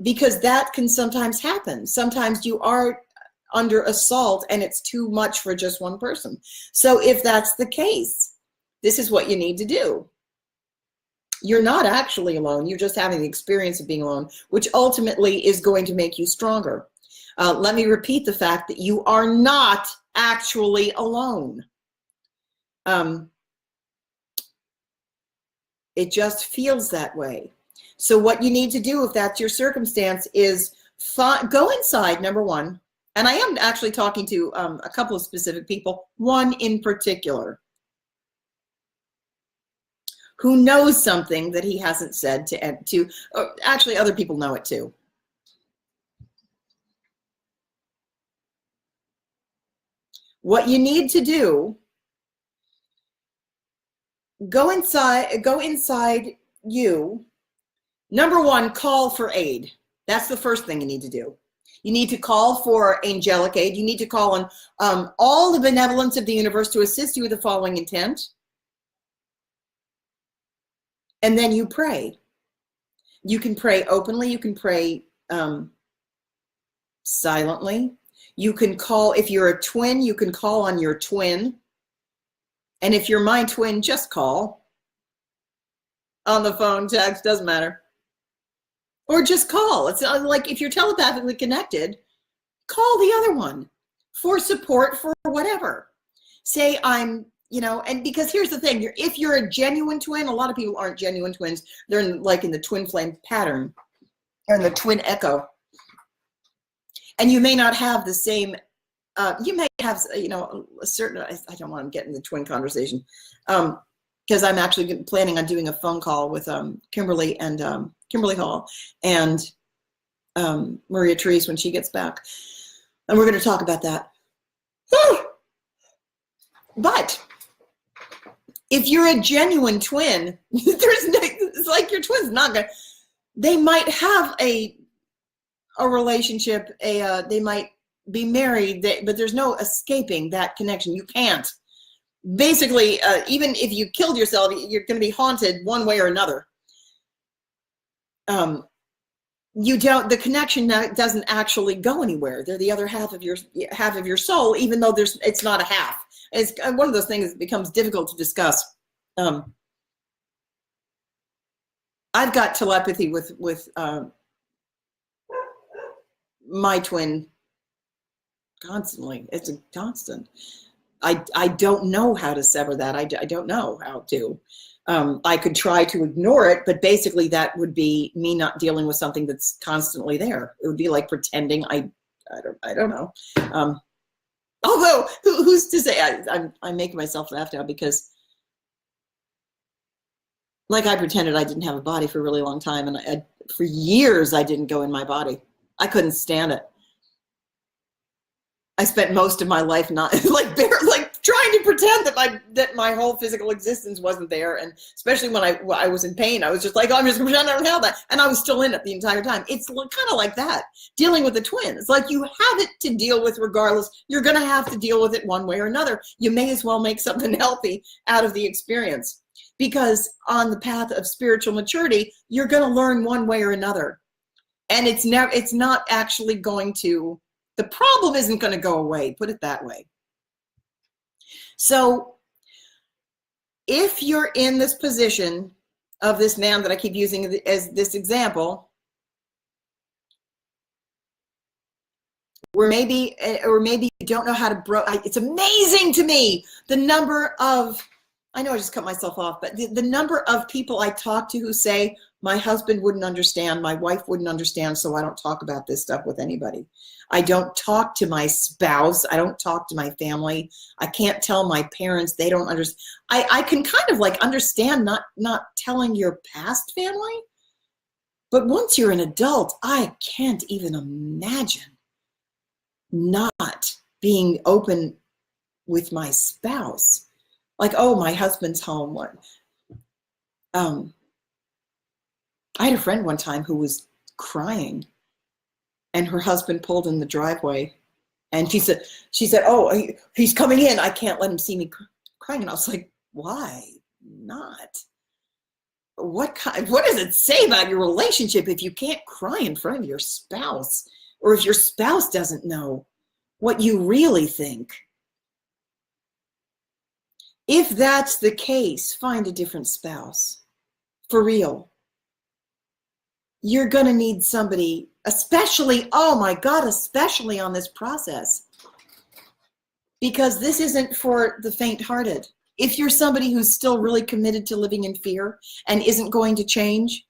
Because that can sometimes happen. Sometimes you are under assault and it's too much for just one person. So if that's the case, this is what you need to do. You're not actually alone. You're just having the experience of being alone, which ultimately is going to make you stronger. Let me repeat the fact that you are not actually alone. It just feels that way. So what you need to do, if that's your circumstance, is go inside, number one. And I am actually talking to a couple of specific people, one in particular, who knows something that he hasn't said to actually other people know it too. What you need to do, go inside you. Number one, call for aid. That's the first thing you need to do. You need to call for angelic aid. You need to call on all the benevolence of the universe to assist you with the following intent. And then you pray. You can pray openly. You can pray silently. You can call, if you're a twin, you can call on your twin. And if you're my twin, just call. On the phone, text, doesn't matter. Or just call. It's like if you're telepathically connected, call the other one for support for whatever. Say and because here's the thing, if you're a genuine twin, a lot of people aren't genuine twins. They're in the twin flame pattern or in the twin echo. And you may not have the same, you may have, a certain, I don't want to get in the twin conversation, because I'm actually planning on doing a phone call with Kimberly Hall and Maria Therese when she gets back. And we're going to talk about that. But if you're a genuine twin, it's like your twin's not going to, they might have a relationship, they might be married, but there's no escaping that connection. You can't. Basically, even if you killed yourself, you're going to be haunted one way or another. The connection doesn't actually go anywhere. They're the other half of your soul, even though it's not a half. It's one of those things that becomes difficult to discuss. I've got telepathy with my twin constantly. It's a constant. I don't know how to sever that. I don't know how to. I could try to ignore it, but basically that would be me not dealing with something that's constantly there. It would be like pretending I don't know. Although who's to say? I'm making myself laugh now because, like, I pretended I didn't have a body for a really long time, and for years I didn't go in my body. I couldn't stand it. I spent most of my life not like trying to pretend that my whole physical existence wasn't there, and especially when I was in pain, I was just like, oh, I'm just gonna pretend I don't have that, and I was still in it the entire time. It's kind of like that dealing with a twin. It's like you have it to deal with regardless. You're gonna have to deal with it one way or another. You may as well make something healthy out of the experience, because on the path of spiritual maturity, you're gonna learn one way or another, and it's not actually going to. The problem isn't going to go away, put it that way. So if you're in this position of this man that I keep using as this example, or maybe you don't know how to it's amazing to me the number of, I know I just cut myself off, but the number of people I talk to who say, my husband wouldn't understand, my wife wouldn't understand, so I don't talk about this stuff with anybody. I don't talk to my spouse. I don't talk to my family. I can't tell my parents. They don't understand. I can kind of like understand not telling your past family, but once you're an adult, I can't even imagine not being open with my spouse. Like, oh, my husband's home. I had a friend one time who was crying, and her husband pulled in the driveway, and she said, oh, he's coming in. I can't let him see me crying. And I was like, why not? What does it say about your relationship if you can't cry in front of your spouse, or if your spouse doesn't know what you really think? If that's the case, find a different spouse. For real. You're going to need somebody, especially, oh my God, especially on this process. Because this isn't for the faint-hearted. If you're somebody who's still really committed to living in fear and isn't going to change,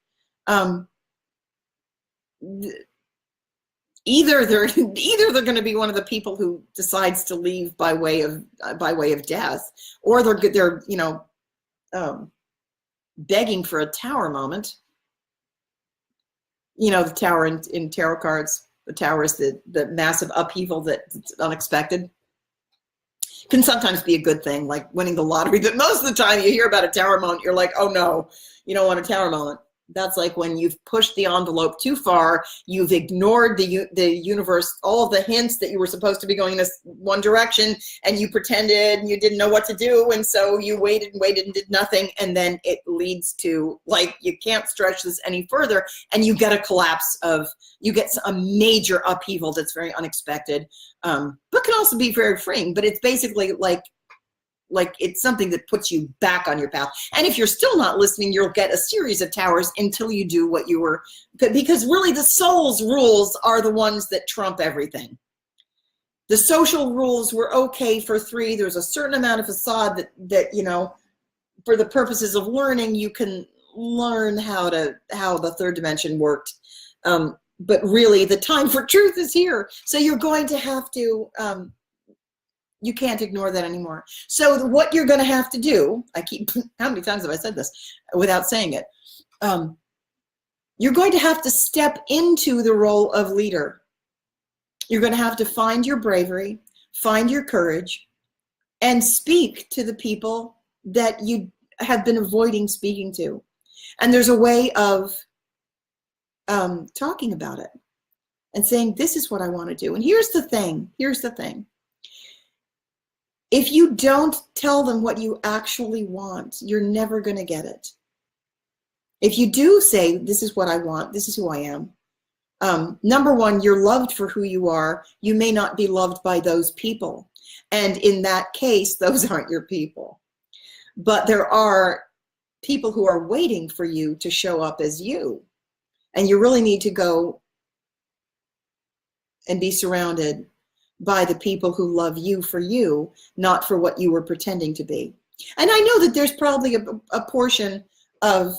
either they're going to be one of the people who decides to leave by way of death, or they're begging for a tower moment. You know, the tower in tarot cards, the tower is the massive upheaval that's unexpected. Can sometimes be a good thing, like winning the lottery, but most of the time you hear about a tower moment, you're like, oh no, you don't want a tower moment. That's like when you've pushed the envelope too far, you've ignored the universe, all of the hints that you were supposed to be going in this one direction, and you pretended and you didn't know what to do, and so you waited and did nothing, and then it leads to, like, you can't stretch this any further, and you get a collapse you get a major upheaval that's very unexpected, but can also be very freeing. But it's basically like it's something that puts you back on your path. And if you're still not listening, you'll get a series of towers until you do what you were, because really the soul's rules are the ones that trump everything. The social rules were okay for 3. There's a certain amount of facade that you know, for the purposes of learning, you can learn how the third dimension worked. But really the time for truth is here. So you're going to have to, you can't ignore that anymore. So what you're going to have to do, how many times have I said this without saying it? You're going to have to step into the role of leader. You're going to have to find your bravery, find your courage, and speak to the people that you have been avoiding speaking to. And there's a way of talking about it and saying, this is what I want to do. And here's the thing. If you don't tell them what you actually want, you're never going to get it. If you do say, this is what I want, this is who I am, number one, you're loved for who you are. You may not be loved by those people. And in that case, those aren't your people. But there are people who are waiting for you to show up as you. And you really need to go and be surrounded by the people who love you for you, not for what you were pretending to be. And I know that there's probably a portion of,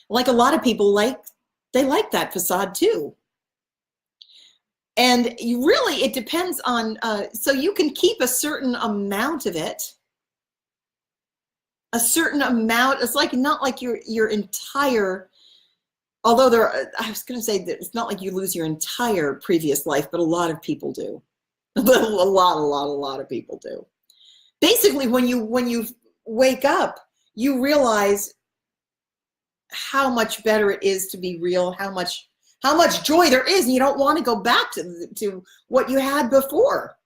like a lot of people they like that facade too. And you really, it depends on, so you can keep a certain amount of it, a certain amount. It's like, not like your entire, although I was going to say that it's not like you lose your entire previous life, but a lot of people do. A lot of people do. Basically, when you wake up, you realize how much better it is to be real, how much joy there is, and you don't want to go back to what you had before,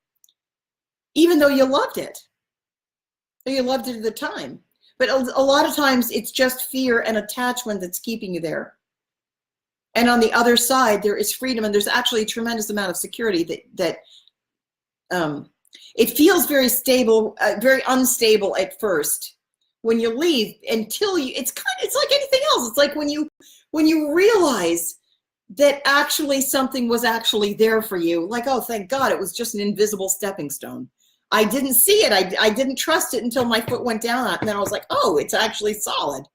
even though you loved it. You loved it at the time. But a lot of times it's just fear and attachment that's keeping you there. And on the other side, there is freedom, and there's actually a tremendous amount of security that it feels very stable, very unstable at first when you leave, until it's like anything else. It's like when you realize that actually something was actually there for you, like, oh, thank God, it was just an invisible stepping stone. I didn't see it. I didn't trust it until my foot went down on it, and then I was like, oh, it's actually solid.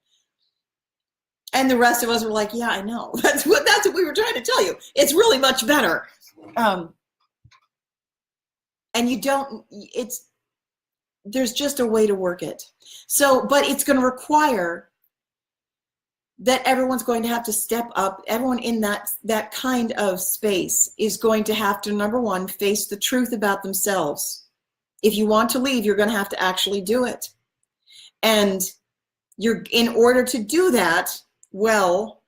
And the rest of us were like, yeah, I know. That's what we were trying to tell you. It's really much better. And there's just a way to work it. So, but it's going to require that everyone's going to have to step up. Everyone in that kind of space is going to have to, number one, face the truth about themselves. If you want to leave, you're going to have to actually do it. And in order to do that well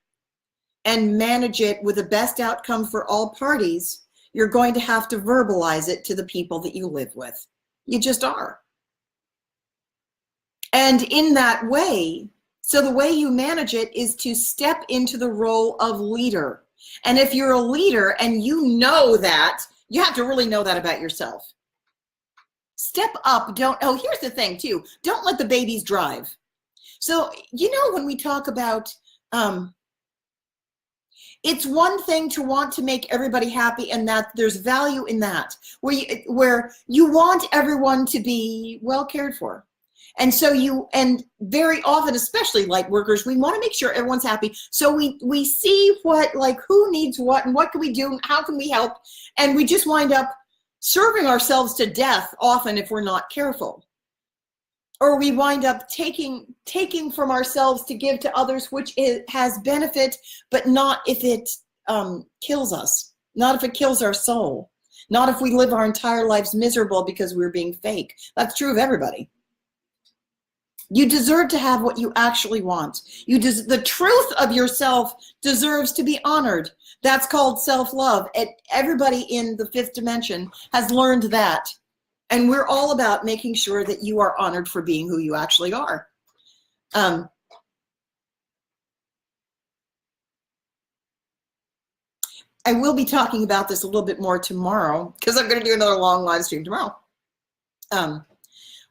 and manage it with the best outcome for all parties, you're going to have to verbalize it to the people that you live with. You just are. And in that way, so the way you manage it is to step into the role of leader. And if you're a leader and you know that, you have to really know that about yourself. Step up. Here's the thing too. Don't let the babies drive. So, when we talk about, it's one thing to want to make everybody happy, and that there's value in that, where you want everyone to be well cared for. And so and very often, especially light workers, we want to make sure everyone's happy. So we see who needs what and what can we do and how can we help. And we just wind up serving ourselves to death often if we're not careful. Or we wind up taking from ourselves to give to others, which has benefit, but not if it kills us, not if it kills our soul, not if we live our entire lives miserable because we're being fake. That's true of everybody. You deserve to have what you actually want. The truth of yourself deserves to be honored. That's called self-love. And everybody in the fifth dimension has learned that. And we're all about making sure that you are honored for being who you actually are. I will be talking about this a little bit more tomorrow, because I'm going to do another long live stream tomorrow.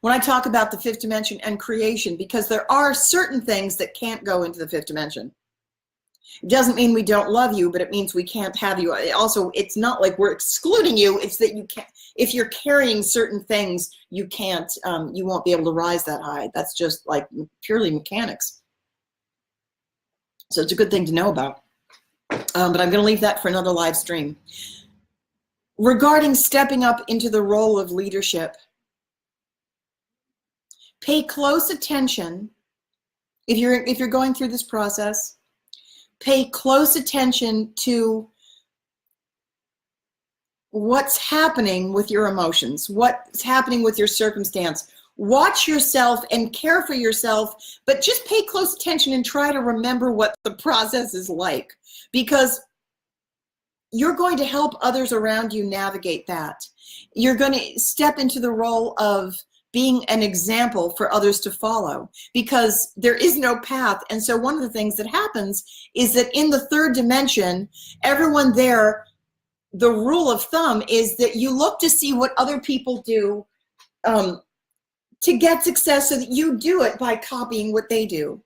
When I talk about the fifth dimension and creation, because there are certain things that can't go into the fifth dimension. It doesn't mean we don't love you, but it means we can't have you. Also, it's not like we're excluding you. It's that you can't, if you're carrying certain things, you can't, you won't be able to rise that high. That's just like purely mechanics. So it's a good thing to know about. But I'm going to leave that for another live stream. Regarding stepping up into the role of leadership, pay close attention. If you're going through this process, pay close attention to what's happening with your emotions, what's happening with your circumstance. Watch yourself and care for yourself, but just pay close attention and try to remember what the process is like, because you're going to help others around you navigate that. You're going to step into the role of being an example for others to follow, because there is no path. And so one of the things that happens is that in the third dimension, everyone there the rule of thumb is that you look to see what other people do to get success, so that you do it by copying what they do.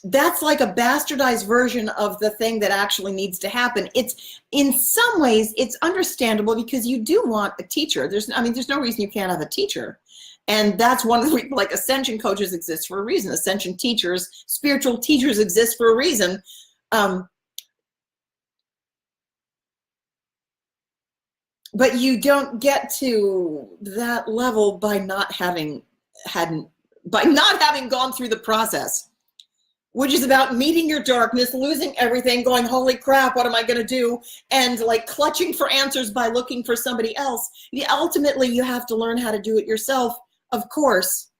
That's like a bastardized version of the thing that actually needs to happen. It's, in some ways, it's understandable, because you do want a teacher. There's no reason you can't have a teacher. And that's one of the, like, Ascension coaches exist for a reason. Ascension teachers, spiritual teachers exist for a reason. But you don't get to that level by not having gone through the process, which is about meeting your darkness, losing everything, going, holy crap, what am I going to do? And like clutching for answers by looking for somebody else. Ultimately, you have to learn how to do it yourself, of course.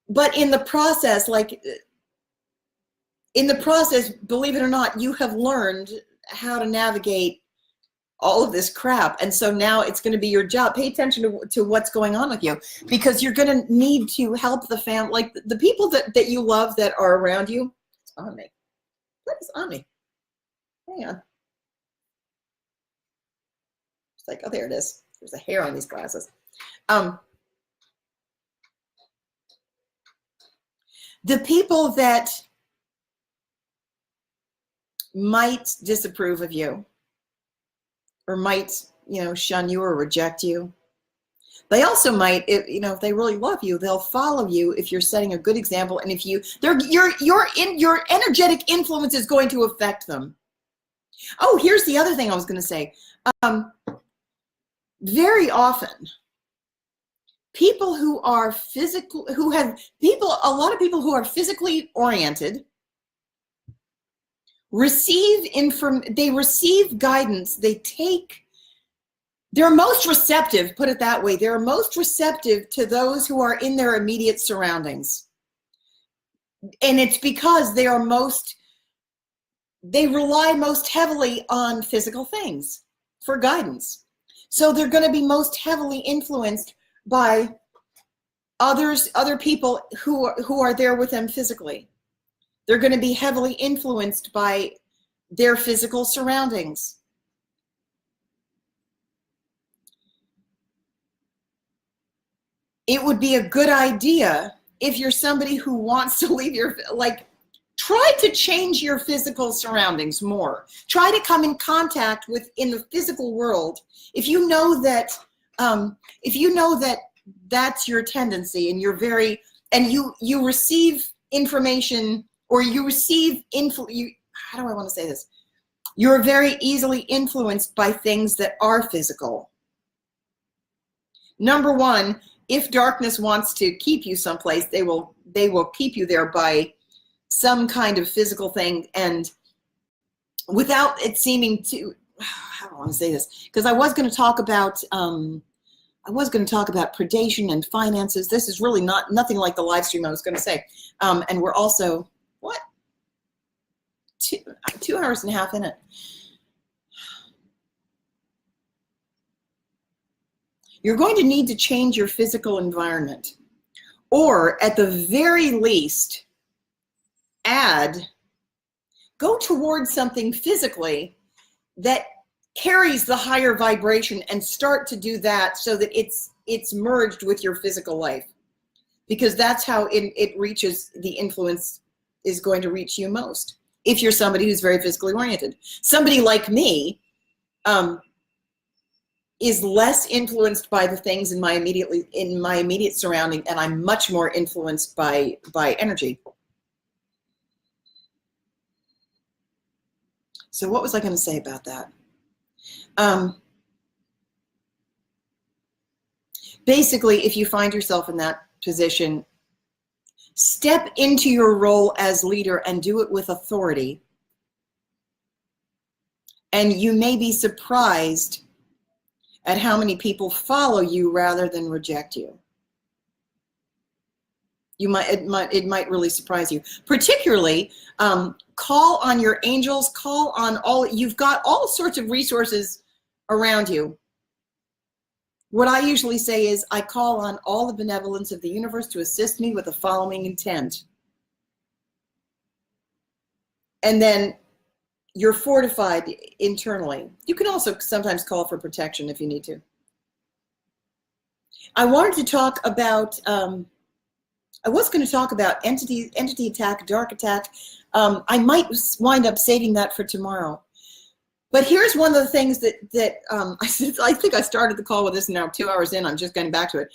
But in the process, believe it or not, you have learned how to navigate all of this crap. And so now it's going to be your job. Pay attention to what's going on with you, because you're going to need to help the family, like the people that you love that are around you. It's on me. What is on me? Hang on. It's like, oh, there it is. There's a hair on these glasses. The people that might disapprove of you, or might, shun you or reject you. They also might, if they really love you, they'll follow you if you're setting a good example, and if your energetic influence is going to affect them. Oh, here's the other thing I was going to say. Very often, a lot of people who are physically oriented receive guidance. They're most receptive, put it that way. They're most receptive to those who are in their immediate surroundings. And it's because they rely most heavily on physical things for guidance. So they're going to be most heavily influenced by other people who are there with them physically. They're going to be heavily influenced by their physical surroundings. It would be a good idea, if you're somebody who wants to leave try to change your physical surroundings more. Try to come in contact in the physical world. If you know that that's your tendency, and you receive information, or you receive how do I want to say this? You're very easily influenced by things that are physical. Number one, if darkness wants to keep you someplace, they will keep you there by some kind of physical thing, and without it seeming to, how do I want to say this? Because I was going to talk about predation and finances. This is really nothing like the live stream I was going to say. And we're also, 2 hours and a half in it. You're going to need to change your physical environment, or at the very least, go towards something physically that carries the higher vibration, and start to do that so that it's merged with your physical life, because that's how it reaches, the influence is going to reach you most. If you're somebody who's very physically oriented, somebody like me is less influenced by the things in my immediate surrounding, and I'm much more influenced by energy. So what was I going to say about that? Basically, if you find yourself in that position, step into your role as leader and do it with authority. And you may be surprised at how many people follow you rather than reject you. It might really surprise you. Particularly, call on your angels, you've got all sorts of resources around you. What I usually say is, I call on all the benevolence of the universe to assist me with the following intent. And then you're fortified internally. You can also sometimes call for protection if you need to. I wanted to talk about, I was going to talk about entity attack, dark attack. I might wind up saving that for tomorrow. But here's one of the things that I think I started the call with this, and now 2 hours in, I'm just getting back to it.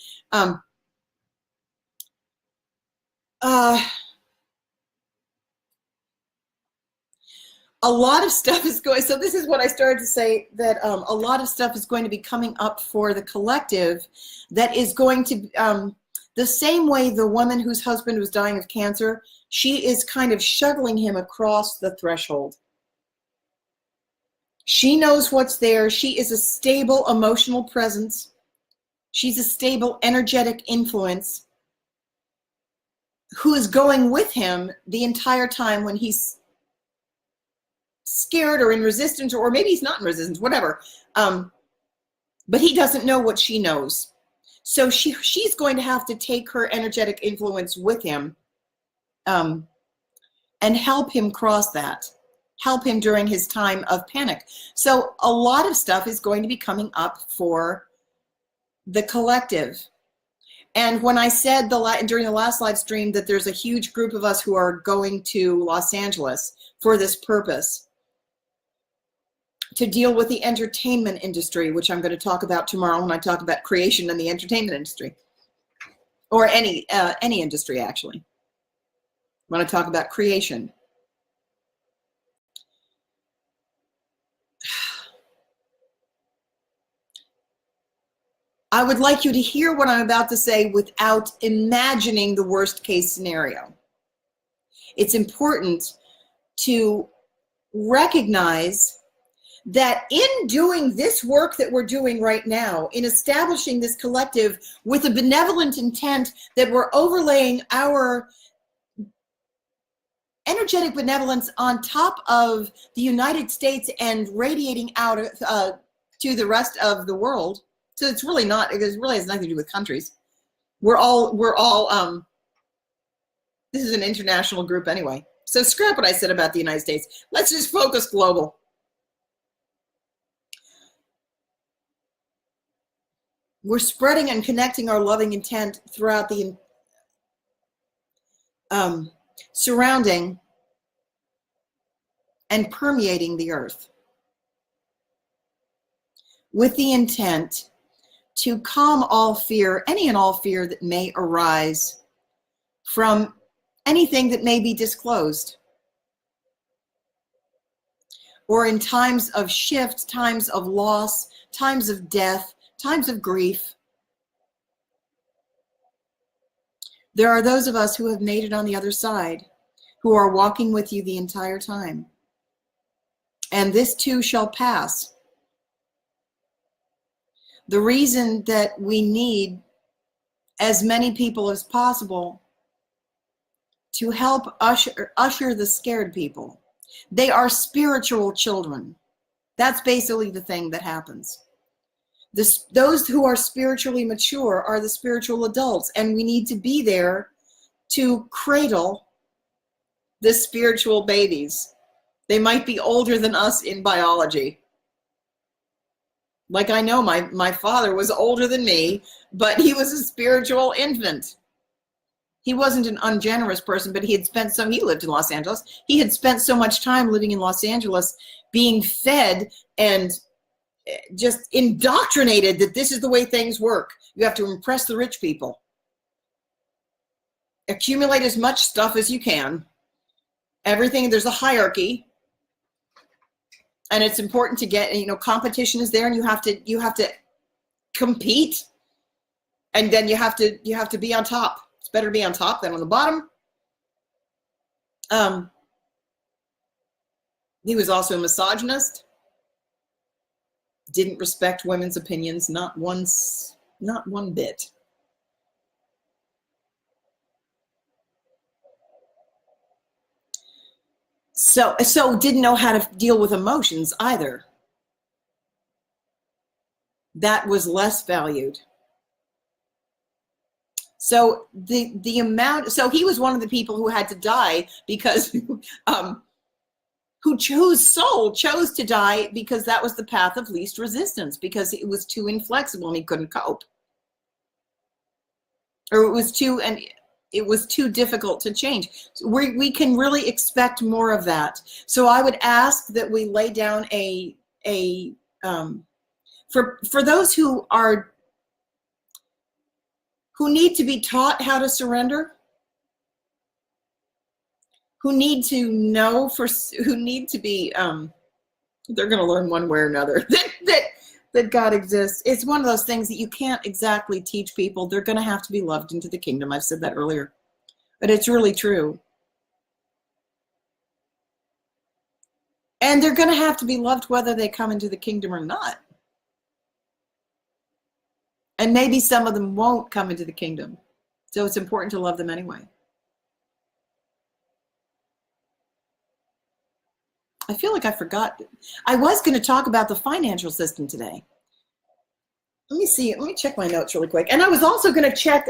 A lot of stuff is going, so this is what I started to say, that a lot of stuff is going to be coming up for the collective that is going to, the same way the woman whose husband was dying of cancer, she is kind of shuttling him across the threshold. She knows what's there. She is a stable emotional presence. She's a stable energetic influence who is going with him the entire time when he's scared or in resistance, or maybe he's not in resistance, whatever. But he doesn't know what she knows. So she's going to have to take her energetic influence with him and help him cross that, help him during his time of panic. So a lot of stuff is going to be coming up for the collective. And when I said during the last live stream that there's a huge group of us who are going to Los Angeles for this purpose, to deal with the entertainment industry, which I'm going to talk about tomorrow when I talk about creation and the entertainment industry, or any industry, actually, when I talk about creation. I would like you to hear what I'm about to say without imagining the worst case scenario. It's important to recognize that in doing this work that we're doing right now, in establishing this collective with a benevolent intent, that we're overlaying our energetic benevolence on top of the United States and radiating out to the rest of the world. So it's really not, it really has nothing to do with countries. We're all, this is an international group anyway. So scrap what I said about the United States. Let's just focus global. We're spreading and connecting our loving intent throughout the surrounding and permeating the earth with the intent to calm all fear, any and all fear that may arise from anything that may be disclosed, or in times of shift, times of loss, times of death, times of grief. There are those of us who have made it on the other side, who are walking with you the entire time. And this too shall pass. The reason that we need as many people as possible to help usher the scared people. They are spiritual children. That's basically the thing that happens. Those who are spiritually mature are the spiritual adults, and we need to be there to cradle the spiritual babies. They might be older than us in biology. Like I know my father was older than me, but he was a spiritual infant. He wasn't an ungenerous person, but he lived in Los Angeles. He had spent so much time living in Los Angeles being fed and just indoctrinated that this is the way things work. You have to impress the rich people. Accumulate as much stuff as you can. Everything, there's a hierarchy. And it's important to get, competition is there, and you have to compete. And then you have to be on top. It's better to be on top than on the bottom. He was also a misogynist. Didn't respect women's opinions, not one bit. So didn't know how to deal with emotions either. That was less valued. So the amount, so he was one of the people who had to die because whose soul chose to die because that was the path of least resistance, because it was too inflexible and he couldn't cope. Or it was too difficult to change. So we can really expect more of that. So I would ask that we lay down for those who need to be taught how to surrender, who need to know, who need to be, they're going to learn one way or another that God exists. It's one of those things that you can't exactly teach people. They're going to have to be loved into the kingdom. I've said that earlier, but it's really true. And they're going to have to be loved whether they come into the kingdom or not. And maybe some of them won't come into the kingdom. So it's important to love them anyway. I feel like I forgot. I was going to talk about the financial system today. Let me see. Let me check my notes really quick. And I was also going to check,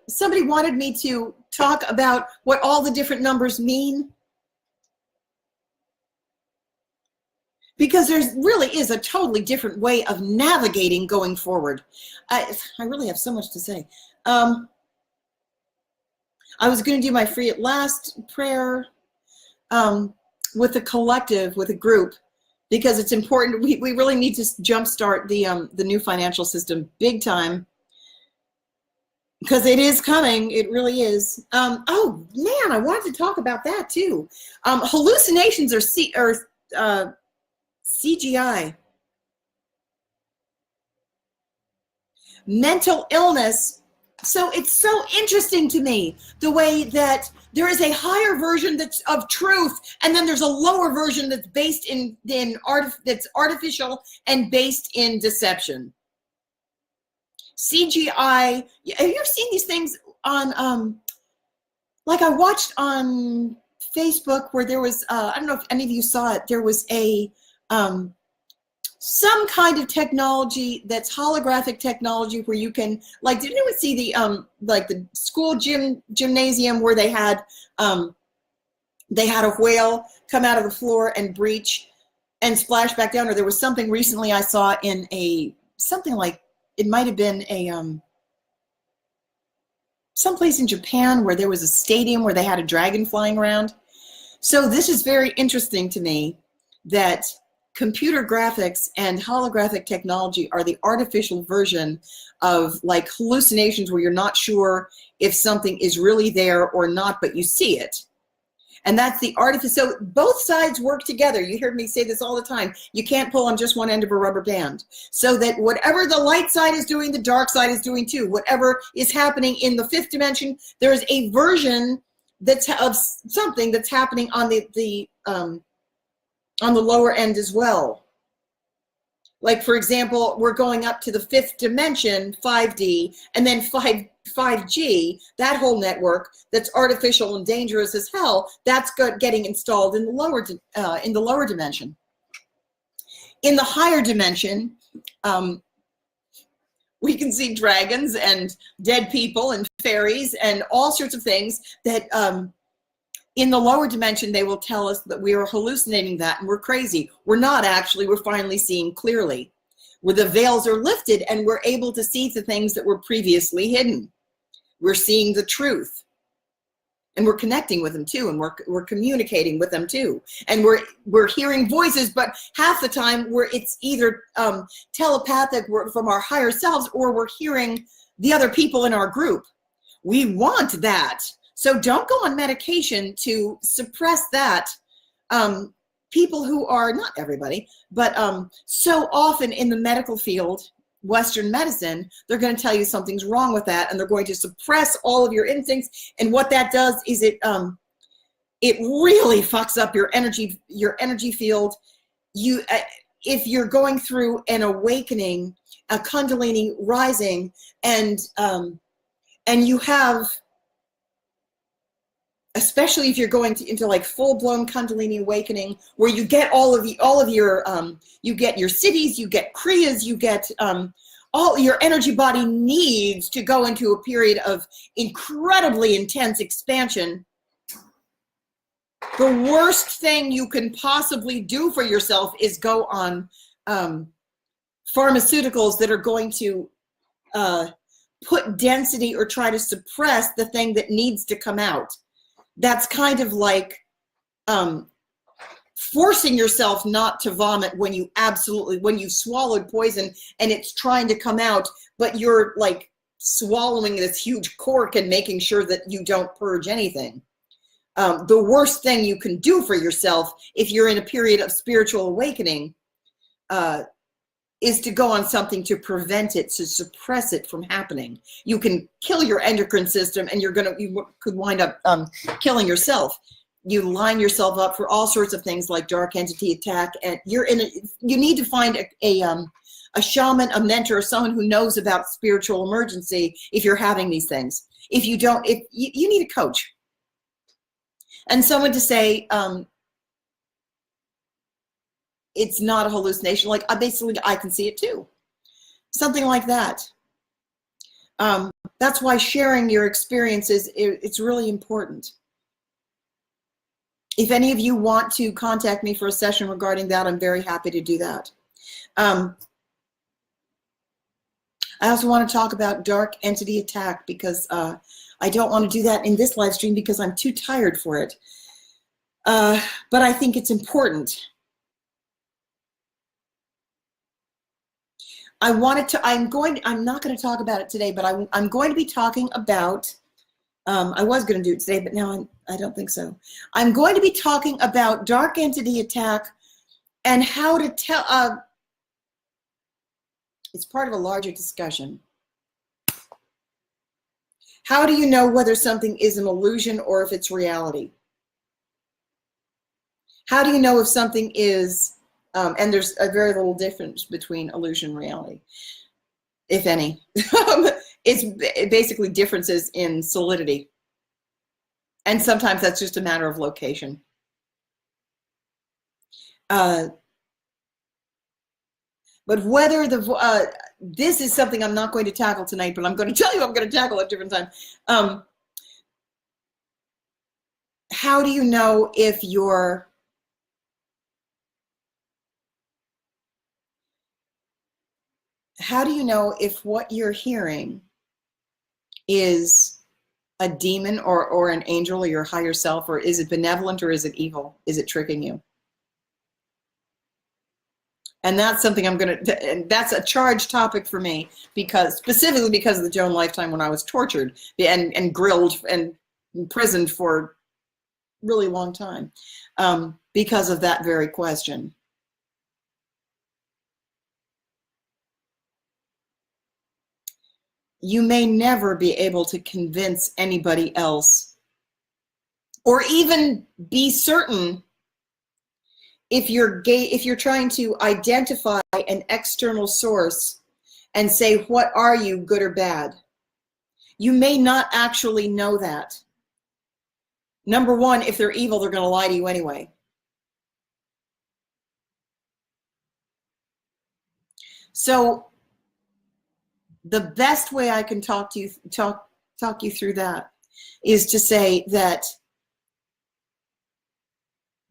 somebody wanted me to talk about what all the different numbers mean. Because there really is a totally different way of navigating going forward. I really have so much to say. I was going to do my free at last prayer with a collective, with a group, because it's important. We really need to jumpstart the new financial system big time, because it is coming. It really is. Oh man, I wanted to talk about that too. Hallucinations are CGI. Mental illness. So it's so interesting to me the way that there is a higher version that's of truth, and then there's a lower version that's based that's artificial and based in deception. CGI. Have you ever seen these things on like I watched on Facebook where there was I don't know if any of you saw it, there was a some kind of technology that's holographic technology where you can, like, did anyone see the like the school gymnasium where they had a whale come out of the floor and breach and splash back down? Or there was something recently I saw in something like, it might have been someplace in Japan where there was a stadium where they had a dragon flying around. So this is very interesting to me that computer graphics and holographic technology are the artificial version of like hallucinations where you're not sure if something is really there or not, but you see it. And that's the artifice. So both sides work together. You hear me say this all the time. You can't pull on just one end of a rubber band. So that whatever the light side is doing, the dark side is doing too. Whatever is happening in the fifth dimension, there is a version that's of something that's happening on the lower end as well. Like, for example, we're going up to the fifth dimension, 5D, and then 5G, that whole network that's artificial and dangerous as hell, that's getting installed in the lower dimension. In the higher dimension, we can see dragons and dead people and fairies and all sorts of things that in the lower dimension, they will tell us that we are hallucinating that and we're crazy. We're not actually, we're finally seeing clearly. Where the veils are lifted and we're able to see the things that were previously hidden. We're seeing the truth. And we're connecting with them too, and we're communicating with them too. And we're hearing voices, but half the time it's either telepathic from our higher selves, or we're hearing the other people in our group. We want that. So don't go on medication to suppress that. People who are, not everybody, but so often in the medical field, Western medicine, they're going to tell you something's wrong with that, and they're going to suppress all of your instincts. And what that does is it really fucks up your energy field. If you're going through an awakening, a Kundalini rising, and you have, especially if you're going into like full-blown Kundalini awakening, where you get all of your, you get your cities, you get kriyas, you get all your energy body needs to go into a period of incredibly intense expansion. The worst thing you can possibly do for yourself is go on pharmaceuticals that are going to put density or try to suppress the thing that needs to come out. That's kind of like forcing yourself not to vomit when you swallowed poison and it's trying to come out, but you're like swallowing this huge cork and making sure that you don't purge anything. The worst thing you can do for yourself if you're in a period of spiritual awakening is to go on something to prevent it, to suppress it from happening. You can kill your endocrine system and you could wind up killing yourself. You line yourself up for all sorts of things like dark entity attack, and you need to find a shaman, a mentor, someone who knows about spiritual emergency if you're having these things. If you don't, you need a coach. And someone to say, it's not a hallucination. Like, I can see it too. Something like that. That's why sharing your experiences, it's really important. If any of you want to contact me for a session regarding that, I'm very happy to do that. I also want to talk about dark entity attack because I don't want to do that in this live stream because I'm too tired for it. But I think it's important. I'm not going to talk about it today, but I'm going to be talking about, I was going to do it today, but now I don't think so. I'm going to be talking about dark entity attack and how to tell, it's part of a larger discussion. How do you know whether something is an illusion or if it's reality? How do you know if something is, and there's a very little difference between illusion and reality, if any. It's basically differences in solidity. And sometimes that's just a matter of location. But whether this is something I'm not going to tackle tonight, but I'm going to tell you I'm going to tackle at a different time. How do you know if you're what you're hearing is a demon or an angel or your higher self, or is it benevolent or is it evil? Is it tricking you? And that's something and that's a charged topic for me, specifically because of the Joan lifetime when I was tortured and grilled and imprisoned for a really long time because of that very question. You may never be able to convince anybody else or even be certain if you're trying to identify an external source and say, what are you, good or bad? You may not actually know that. Number one, if they're evil, they're going to lie to you anyway. So the best way I can talk you through that is to say that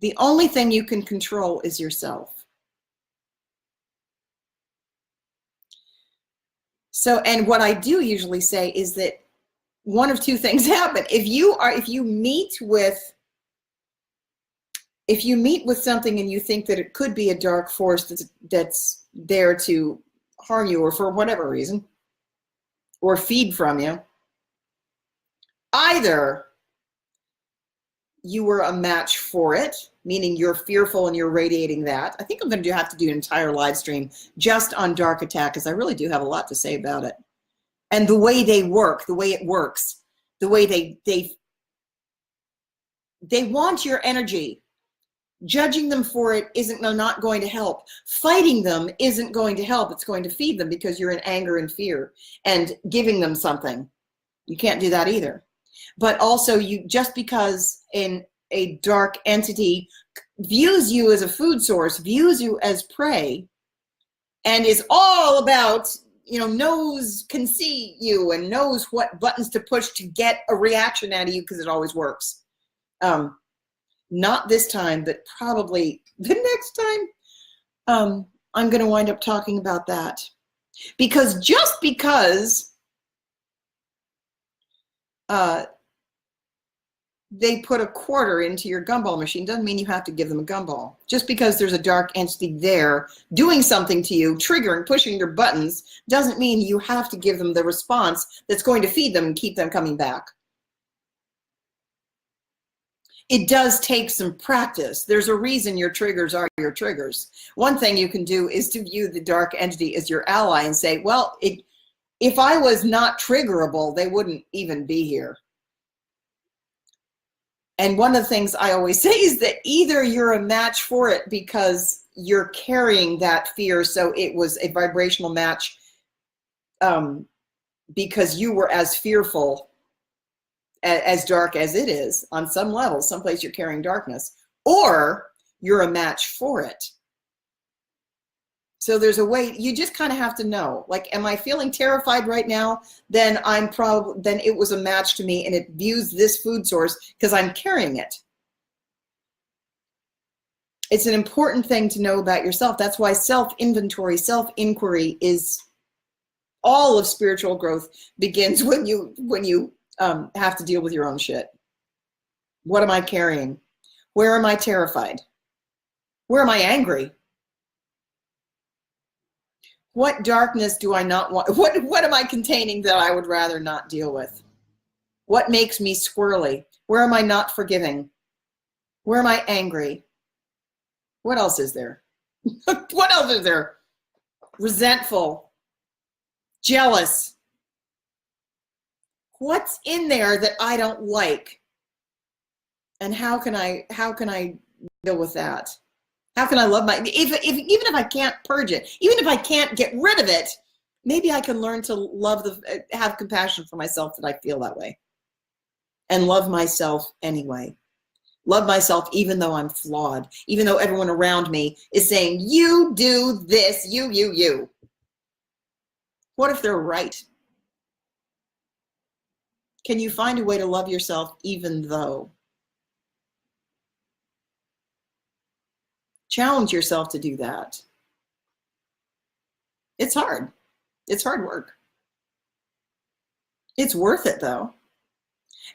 the only thing you can control is yourself. So, and what I do usually say is that one of two things happen. If you meet with something and you think that it could be a dark force that's there to harm you or for whatever reason, or feed from you, either you were a match for it, meaning you're fearful and you're radiating that. I think I'm going to have to do an entire live stream just on dark attack because I really do have a lot to say about it. And the way they work, the way it works, the way they want your energy. Judging them for it not going to help. Fighting them isn't going to help. It's going to feed them because you're in anger and fear. And giving them something, you can't do that either. But also, just because a dark entity views you as a food source, views you as prey, and is all about, can see you and knows what buttons to push to get a reaction out of you because it always works. Not this time, but probably the next time, I'm going to wind up talking about that. Because just because they put a quarter into your gumball machine doesn't mean you have to give them a gumball. Just because there's a dark entity there doing something to you, triggering, pushing your buttons, doesn't mean you have to give them the response that's going to feed them and keep them coming back. It does take some practice. There's a reason your triggers are your triggers. One thing you can do is to view the dark entity as your ally and say, well, if I was not triggerable, they wouldn't even be here. And one of the things I always say is that either you're a match for it because you're carrying that fear, so it was a vibrational match because you were as fearful, as dark as it is on some level, someplace you're carrying darkness, or you're a match for it. So there's a way, you just kind of have to know, like, am I feeling terrified right now? Then then it was a match to me and it views this food source because I'm carrying it. It's an important thing to know about yourself. That's why self-inventory, self-inquiry is all of spiritual growth begins when you have to deal with your own shit. What am I carrying? Where am I terrified? Where am I angry? What darkness do I not want? What am I containing that I would rather not deal with? What makes me squirrely? Where am I not forgiving? Where am I angry? What else is there? What else is there? Resentful, jealous. What's in there that I don't like? And how can I deal with that? How can I love even if I can't purge it, even if I can't get rid of it, maybe I can learn to have compassion for myself that I feel that way. And love myself anyway. Love myself even though I'm flawed, even though everyone around me is saying, you do this, you. What if they're right? Can you find a way to love yourself even though? Challenge yourself to do that. It's hard. It's hard work. It's worth it though.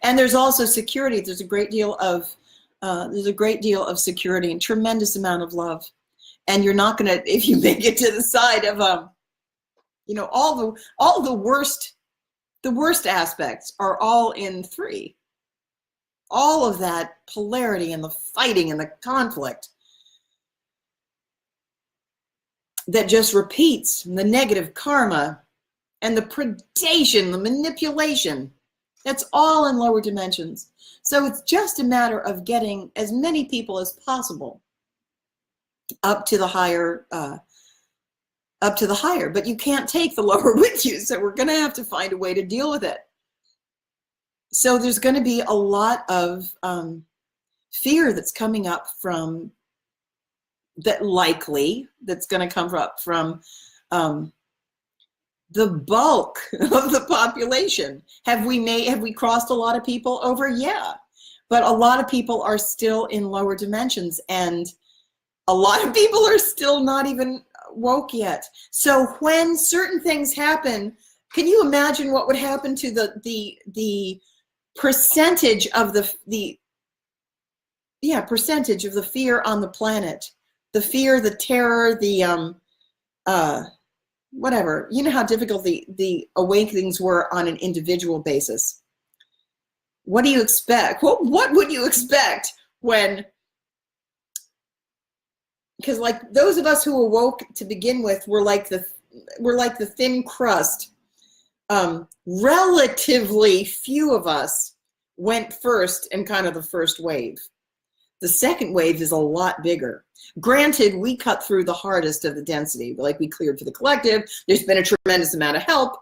And there's also security. There's a great deal of security and tremendous amount of love. And you're not gonna, if you make it to the side of all the worst aspects are all in 3. All of that polarity and the fighting and the conflict that just repeats, and the negative karma and the predation, the manipulation, that's all in lower dimensions. So it's just a matter of getting as many people as possible up to the higher, but you can't take the lower with you. So we're going to have to find a way to deal with it. So there's going to be a lot of fear that's coming up from that's going to come up from the bulk of the population. Have we crossed a lot of people over? Yeah. But a lot of people are still in lower dimensions, and a lot of people are still not even woke yet. So when certain things happen, can you imagine what would happen to the percentage of the percentage of the fear on the planet? The fear, the terror, the whatever. You know how difficult the awakenings were on an individual basis. What do you expect? What would you expect when? Because like those of us who awoke to begin with were like the thin crust. Relatively few of us went first in kind of the first wave. The second wave is a lot bigger. Granted, we cut through the hardest of the density, like we cleared for the collective. There's been a tremendous amount of help,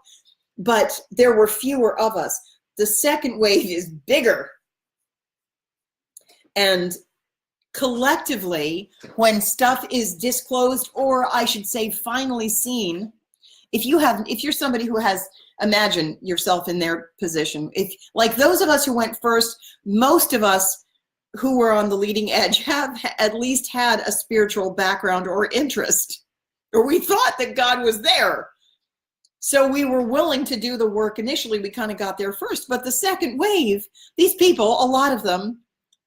but there were fewer of us. The second wave is bigger. And collectively, when stuff is disclosed, or I should say finally seen, if you're somebody who has, imagine yourself in their position. If like those of us who went first, most of us who were on the leading edge have at least had a spiritual background or interest, or we thought that God was there. So we were willing to do the work initially. We kind of got there first. But the second wave, these people, a lot of them,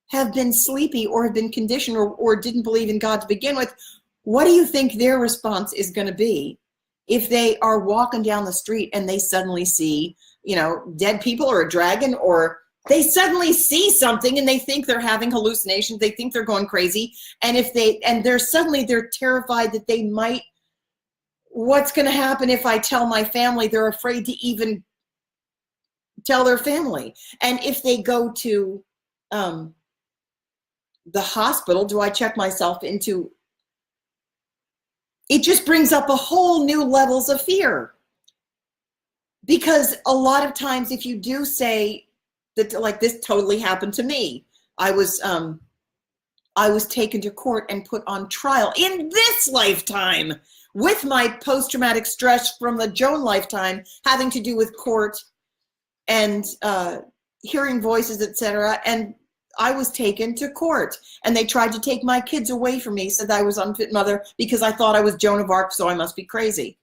have been sleepy or have been conditioned or didn't believe in God to begin with. What do you think their response is going to be if they are walking down the street and they suddenly see, dead people or a dragon, or they suddenly see something and they think they're having hallucinations, they think they're going crazy, and they're terrified that they might, what's going to happen if I tell my family? They're afraid to even tell their family. And if they go to the hospital, do I check myself into? It just brings up a whole new levels of fear. Because a lot of times if you do say that, like this totally happened to me, I was taken to court and put on trial in this lifetime with my post-traumatic stress from the Joan lifetime, having to do with court and hearing voices, etc. And I was taken to court, and they tried to take my kids away from me, said I was unfit mother because I thought I was Joan of Arc, so I must be crazy.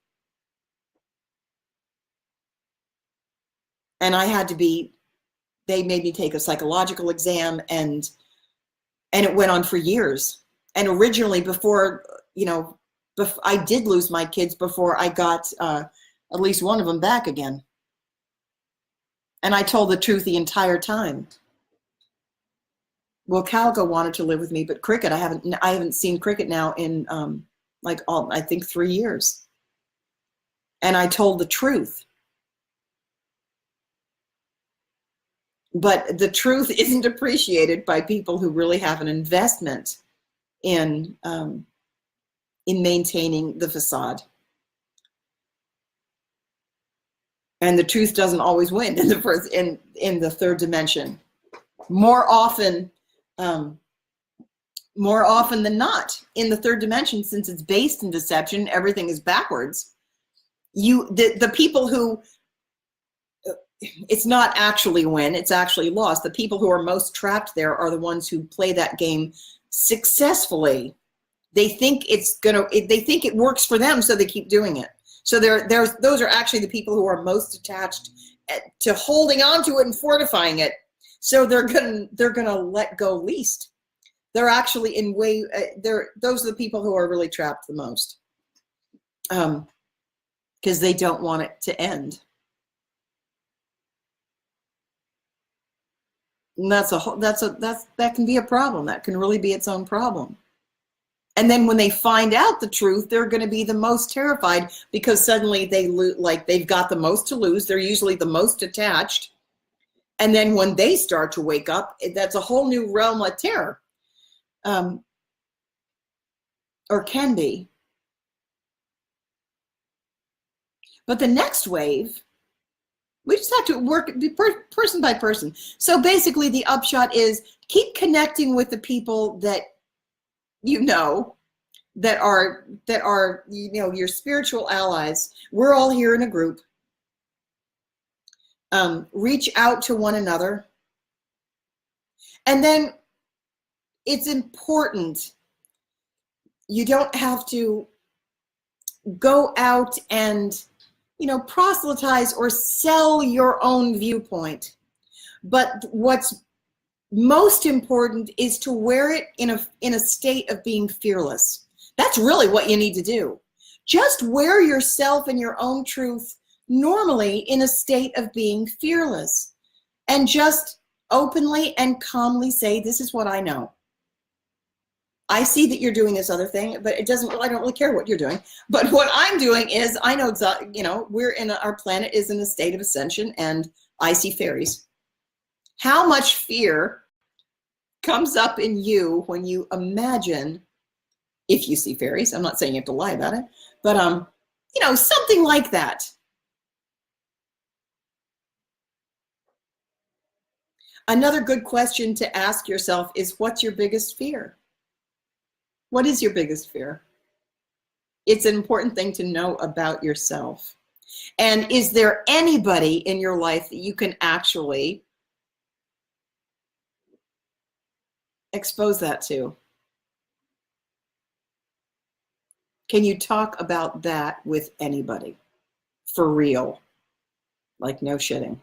And I had to be, they made me take a psychological exam, and it went on for years. And originally, before I did lose my kids before I got at least one of them back again. And I told the truth the entire time. Well, Calico wanted to live with me, but Cricket, I haven't seen Cricket now in I think 3 years. And I told the truth. But the truth isn't appreciated by people who really have an investment in maintaining the facade. And the truth doesn't always win in the third dimension. More often than not, in the third dimension, since it's based in deception, everything is backwards. The people who, it's not actually win, it's actually lost. The people who are most trapped there are the ones who play that game successfully. They think it works for them, so they keep doing it. So those are actually the people who are most attached to holding on to it and fortifying it. So they're gonna let go least. They're actually those are the people who are really trapped the most, because they don't want it to end. And that can be a problem. That can really be its own problem. And then when they find out the truth, they're going to be the most terrified, because suddenly they've got the most to lose. They're usually the most attached. And then when they start to wake up, that's a whole new realm of terror, or can be. But the next wave, we just have to work person by person. So basically the upshot is keep connecting with the people that that are your spiritual allies. We're all here in a group. Reach out to one another. And then it's important, you don't have to go out and proselytize or sell your own viewpoint. But what's most important is to wear it in a state of being fearless. That's really what you need to do. Just wear yourself and your own truth normally in a state of being fearless, and just openly and calmly say, this is what I know. I see that you're doing this other thing, but I don't really care what you're doing. But what I'm doing is, I know exactly, our planet is in a state of ascension, and I see fairies. How much fear comes up in you when you imagine, if you see fairies? I'm not saying you have to lie about it, but something like that. Another good question to ask yourself is, what's your biggest fear? What is your biggest fear? It's an important thing to know about yourself. And is there anybody in your life that you can actually expose that to? Can you talk about that with anybody? For real? Like, no shitting.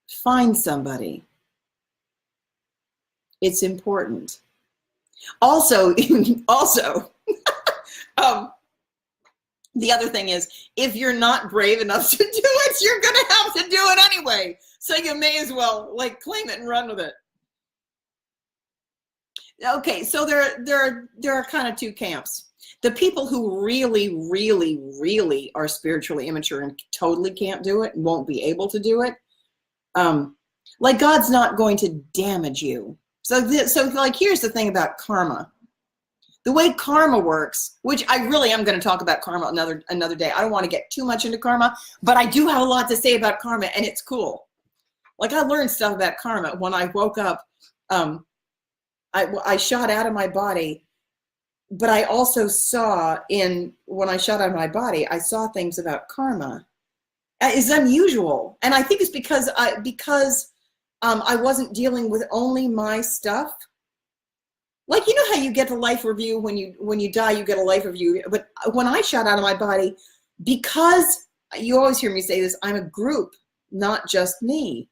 Find somebody. It's important. Also, the other thing is, if you're not brave enough to do it, you're going to have to do it anyway. So you may as well like claim it and run with it. Okay, so there are kind of two camps. The people who really, really, really are spiritually immature and totally can't do it, and won't be able to do it. Like, God's not going to damage you. So like, here's the thing about karma. The way karma works, which I really am going to talk about karma another day. I don't want to get too much into karma, but I do have a lot to say about karma, and it's cool. Like, I learned stuff about karma when I woke up. I shot out of my body, but I also saw when I shot out of my body, I saw things about karma. It's unusual, and I think it's because I wasn't dealing with only my stuff. Like, you know how you get the life review when you die, you get a life review. But when I shot out of my body, because you always hear me say this, I'm a group, not just me.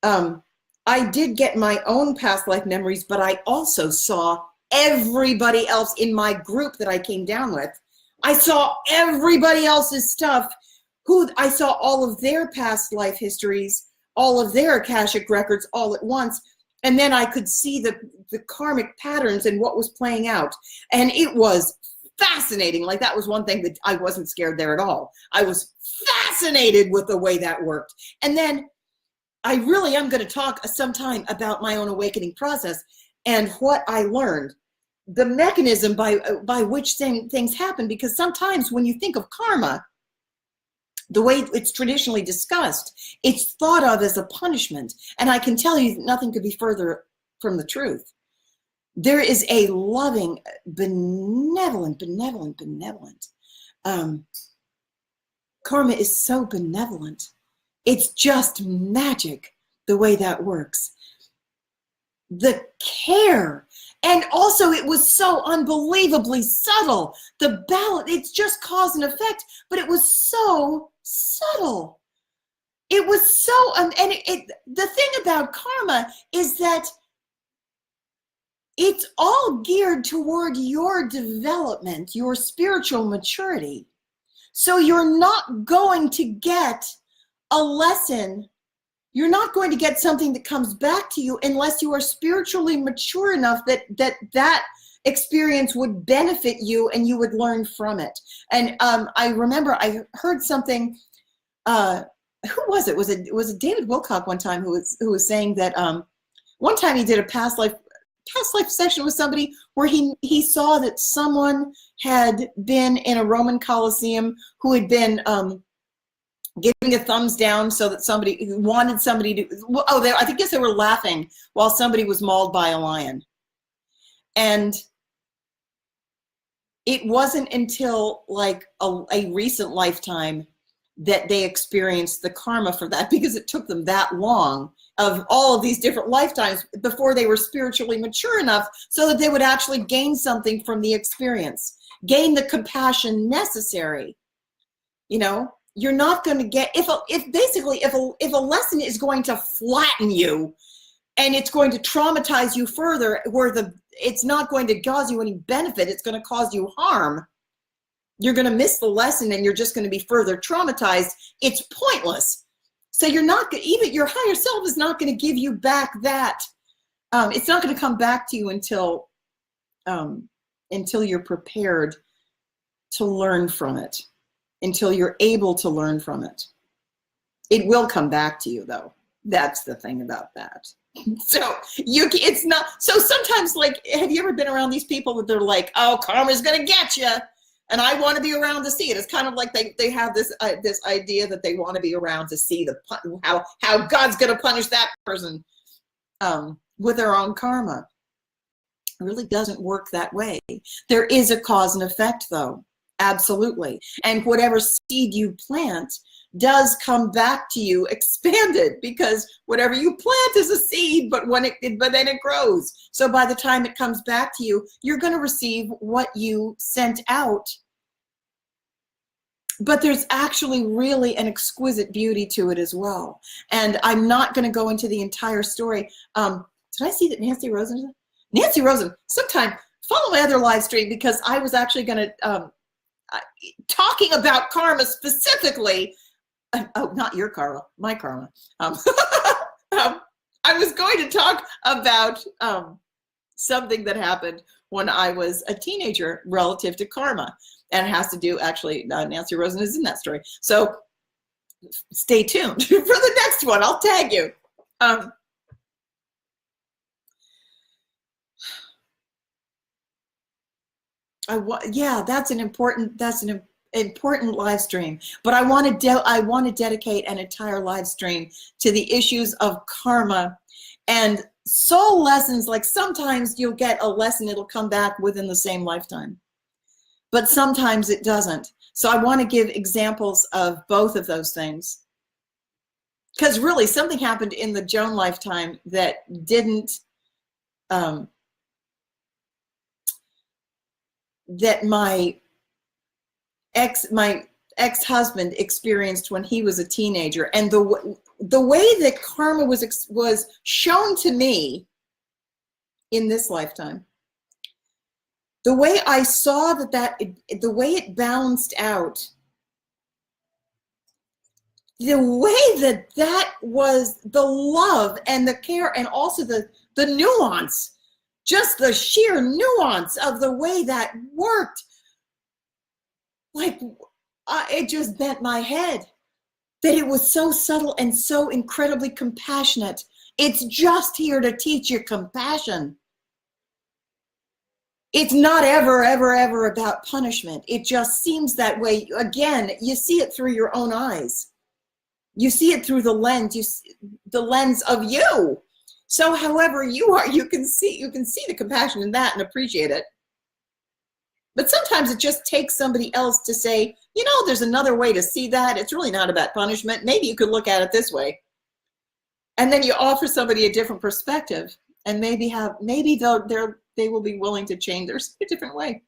I did get my own past life memories, but I also saw everybody else in my group that I came down with. I saw everybody else's stuff. I saw all of their past life histories, all of their Akashic records all at once. And then I could see the karmic patterns and what was playing out. And it was fascinating. Like, that was one thing that I wasn't scared there at all. I was fascinated with the way that worked. And then I really am going to talk sometime about my own awakening process and what I learned, the mechanism by which things happen. Because sometimes when you think of karma, the way it's traditionally discussed, it's thought of as a punishment. And I can tell you nothing could be further from the truth. There is a loving, benevolent. Karma is so benevolent. It's just magic the way that works. The care. And also, it was so unbelievably subtle. The balance, it's just cause and effect, but it was so subtle. It was so, the thing about karma is that it's all geared toward your development, your spiritual maturity. So you're not going to get a lesson. You're not going to get something that comes back to you unless you are spiritually mature enough that experience would benefit you and you would learn from it. And I remember I heard something. Who was it? Was it David Wilcock one time who was saying that one time he did a past life session with somebody where he saw that someone had been in a Roman Colosseum who had been giving a thumbs down so that somebody who wanted somebody to, I guess they were laughing while somebody was mauled by a lion. And it wasn't until like a recent lifetime that they experienced the karma for that, because it took them that long of all of these different lifetimes before they were spiritually mature enough so that they would actually gain something from the experience, gain the compassion necessary. You know, you're not going to get, if a lesson is going to flatten you and it's going to traumatize you further, where it's not going to cause you any benefit, it's going to cause you harm, you're going to miss the lesson and you're just going to be further traumatized. It's pointless. So you're not, even your higher self is not going to give you back that. It's not going to come back to you until you're prepared to learn from it, until you're able to learn from it. It will come back to you, though. That's the thing about that. So it's not, so sometimes, like, have you ever been around these people that they're like, oh, karma's going to get you? And I want to be around to see it. It's kind of like they have this idea that they want to be around to see how God's going to punish that person with their own karma. It really doesn't work that way. There is a cause and effect, though. Absolutely. And whatever seed you plant, does come back to you expanded, because whatever you plant is a seed, but then it grows. So by the time it comes back to you, you're going to receive what you sent out. But there's actually really an exquisite beauty to it as well. And I'm not going to go into the entire story. Did I see that Nancy Rosen, sometime follow my other live stream, because I was actually going to, talking about karma specifically. Oh, not your karma, my karma. I was going to talk about something that happened when I was a teenager relative to karma. And it has to do, actually, Nancy Rosen is in that story. So stay tuned for the next one. I'll tag you. Yeah, that's an important live stream. But I want to dedicate an entire live stream to the issues of karma and soul lessons. Like sometimes you'll get a lesson, it'll come back within the same lifetime, but sometimes it doesn't. So I want to give examples of both of those things, because really something happened in the Joan lifetime that didn't, that my ex-husband experienced when he was a teenager. And the way that karma was shown to me in this lifetime, the way I saw the way it balanced out, the way that was the love and the care, and also the nuance, just the sheer nuance of the way that worked. Like, it just bent my head that it was so subtle and so incredibly compassionate. It's just here to teach you compassion. It's not ever, ever, ever about punishment. It just seems that way. Again, you see it through your own eyes. You see it through the lens, the lens of you. So however you are, you can see the compassion in that and appreciate it. But sometimes it just takes somebody else to say, you know, there's another way to see that. It's really not about punishment. Maybe you could look at it this way. And then you offer somebody a different perspective, and maybe they will be willing to change theirs a different way.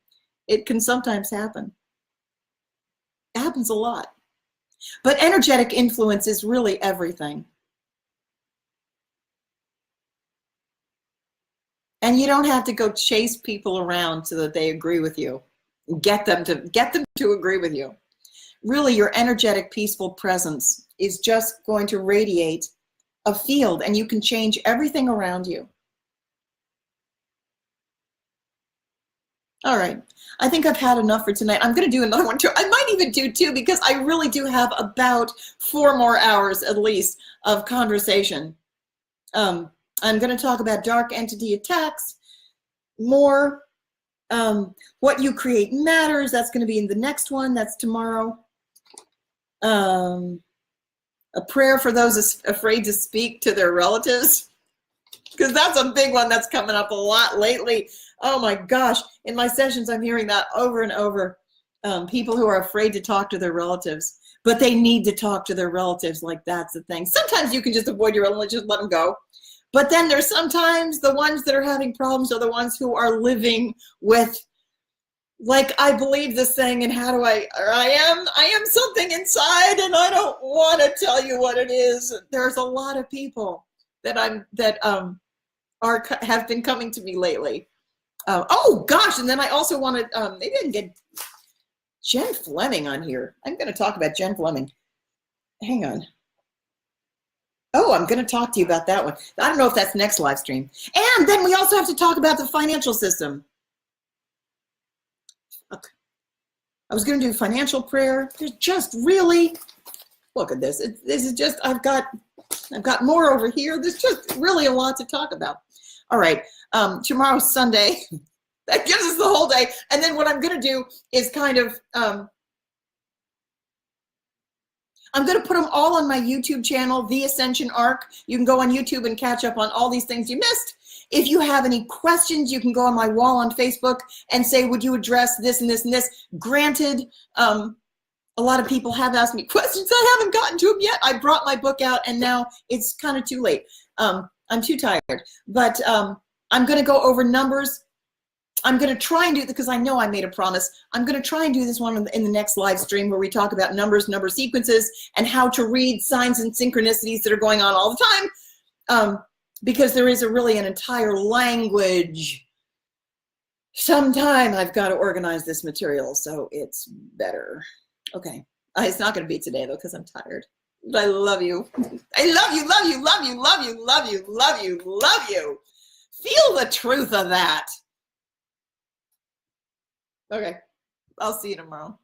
It can sometimes happen. It happens a lot. But energetic influence is really everything. And you don't have to go chase people around so that they agree with you. Get them to agree with you. Really, your energetic, peaceful presence is just going to radiate a field, and you can change everything around you. All right. I think I've had enough for tonight. I'm going to do another one too. I might even do two, because I really do have about 4 more hours at least of conversation. I'm going to talk about dark entity attacks more. What you create matters. That's going to be in the next one. That's tomorrow. A prayer for those afraid to speak to their relatives, because that's a big one that's coming up a lot lately. Oh my gosh. In my sessions, I'm hearing that over and over. People who are afraid to talk to their relatives, but they need to talk to their relatives. Like, that's the thing. Sometimes you can just avoid your relatives, just let them go. But then there's sometimes the ones that are having problems are the ones who are living with, like, I believe this thing, and how do I am something inside, and I don't want to tell you what it is. There's a lot of people that have been coming to me lately. Oh gosh, and then I also want to, maybe I can get Jen Fleming on here. I'm going to talk about Jen Fleming. Hang on. Oh, I'm going to talk to you about that one. I don't know if that's next live stream. And then we also have to talk about the financial system. Okay. I was going to do financial prayer. There's just really, look at this. This is just, I've got more over here. There's just really a lot to talk about. All right. Tomorrow's Sunday. That gives us the whole day. And then what I'm going to do is kind of, I'm going to put them all on my YouTube channel, The Ascension Arc. You can go on YouTube and catch up on all these things you missed. If you have any questions, you can go on my wall on Facebook and say, would you address this and this and this? Granted, A lot of people have asked me questions. I haven't gotten to them yet. I brought my book out and now it's kind of too late. I'm too tired, but I'm going to go over numbers. I'm going to try and do it because I know I made a promise. I'm going to try and do this one in the next live stream where we talk about numbers, number sequences, and how to read signs and synchronicities that are going on all the time. Because there is really an entire language. Sometime I've got to organize this material so it's better. Okay. It's not going to be today though because I'm tired. But I love you. I love you, love you, love you, love you, love you, love you, love you. Feel the truth of that. Okay. I'll see you tomorrow.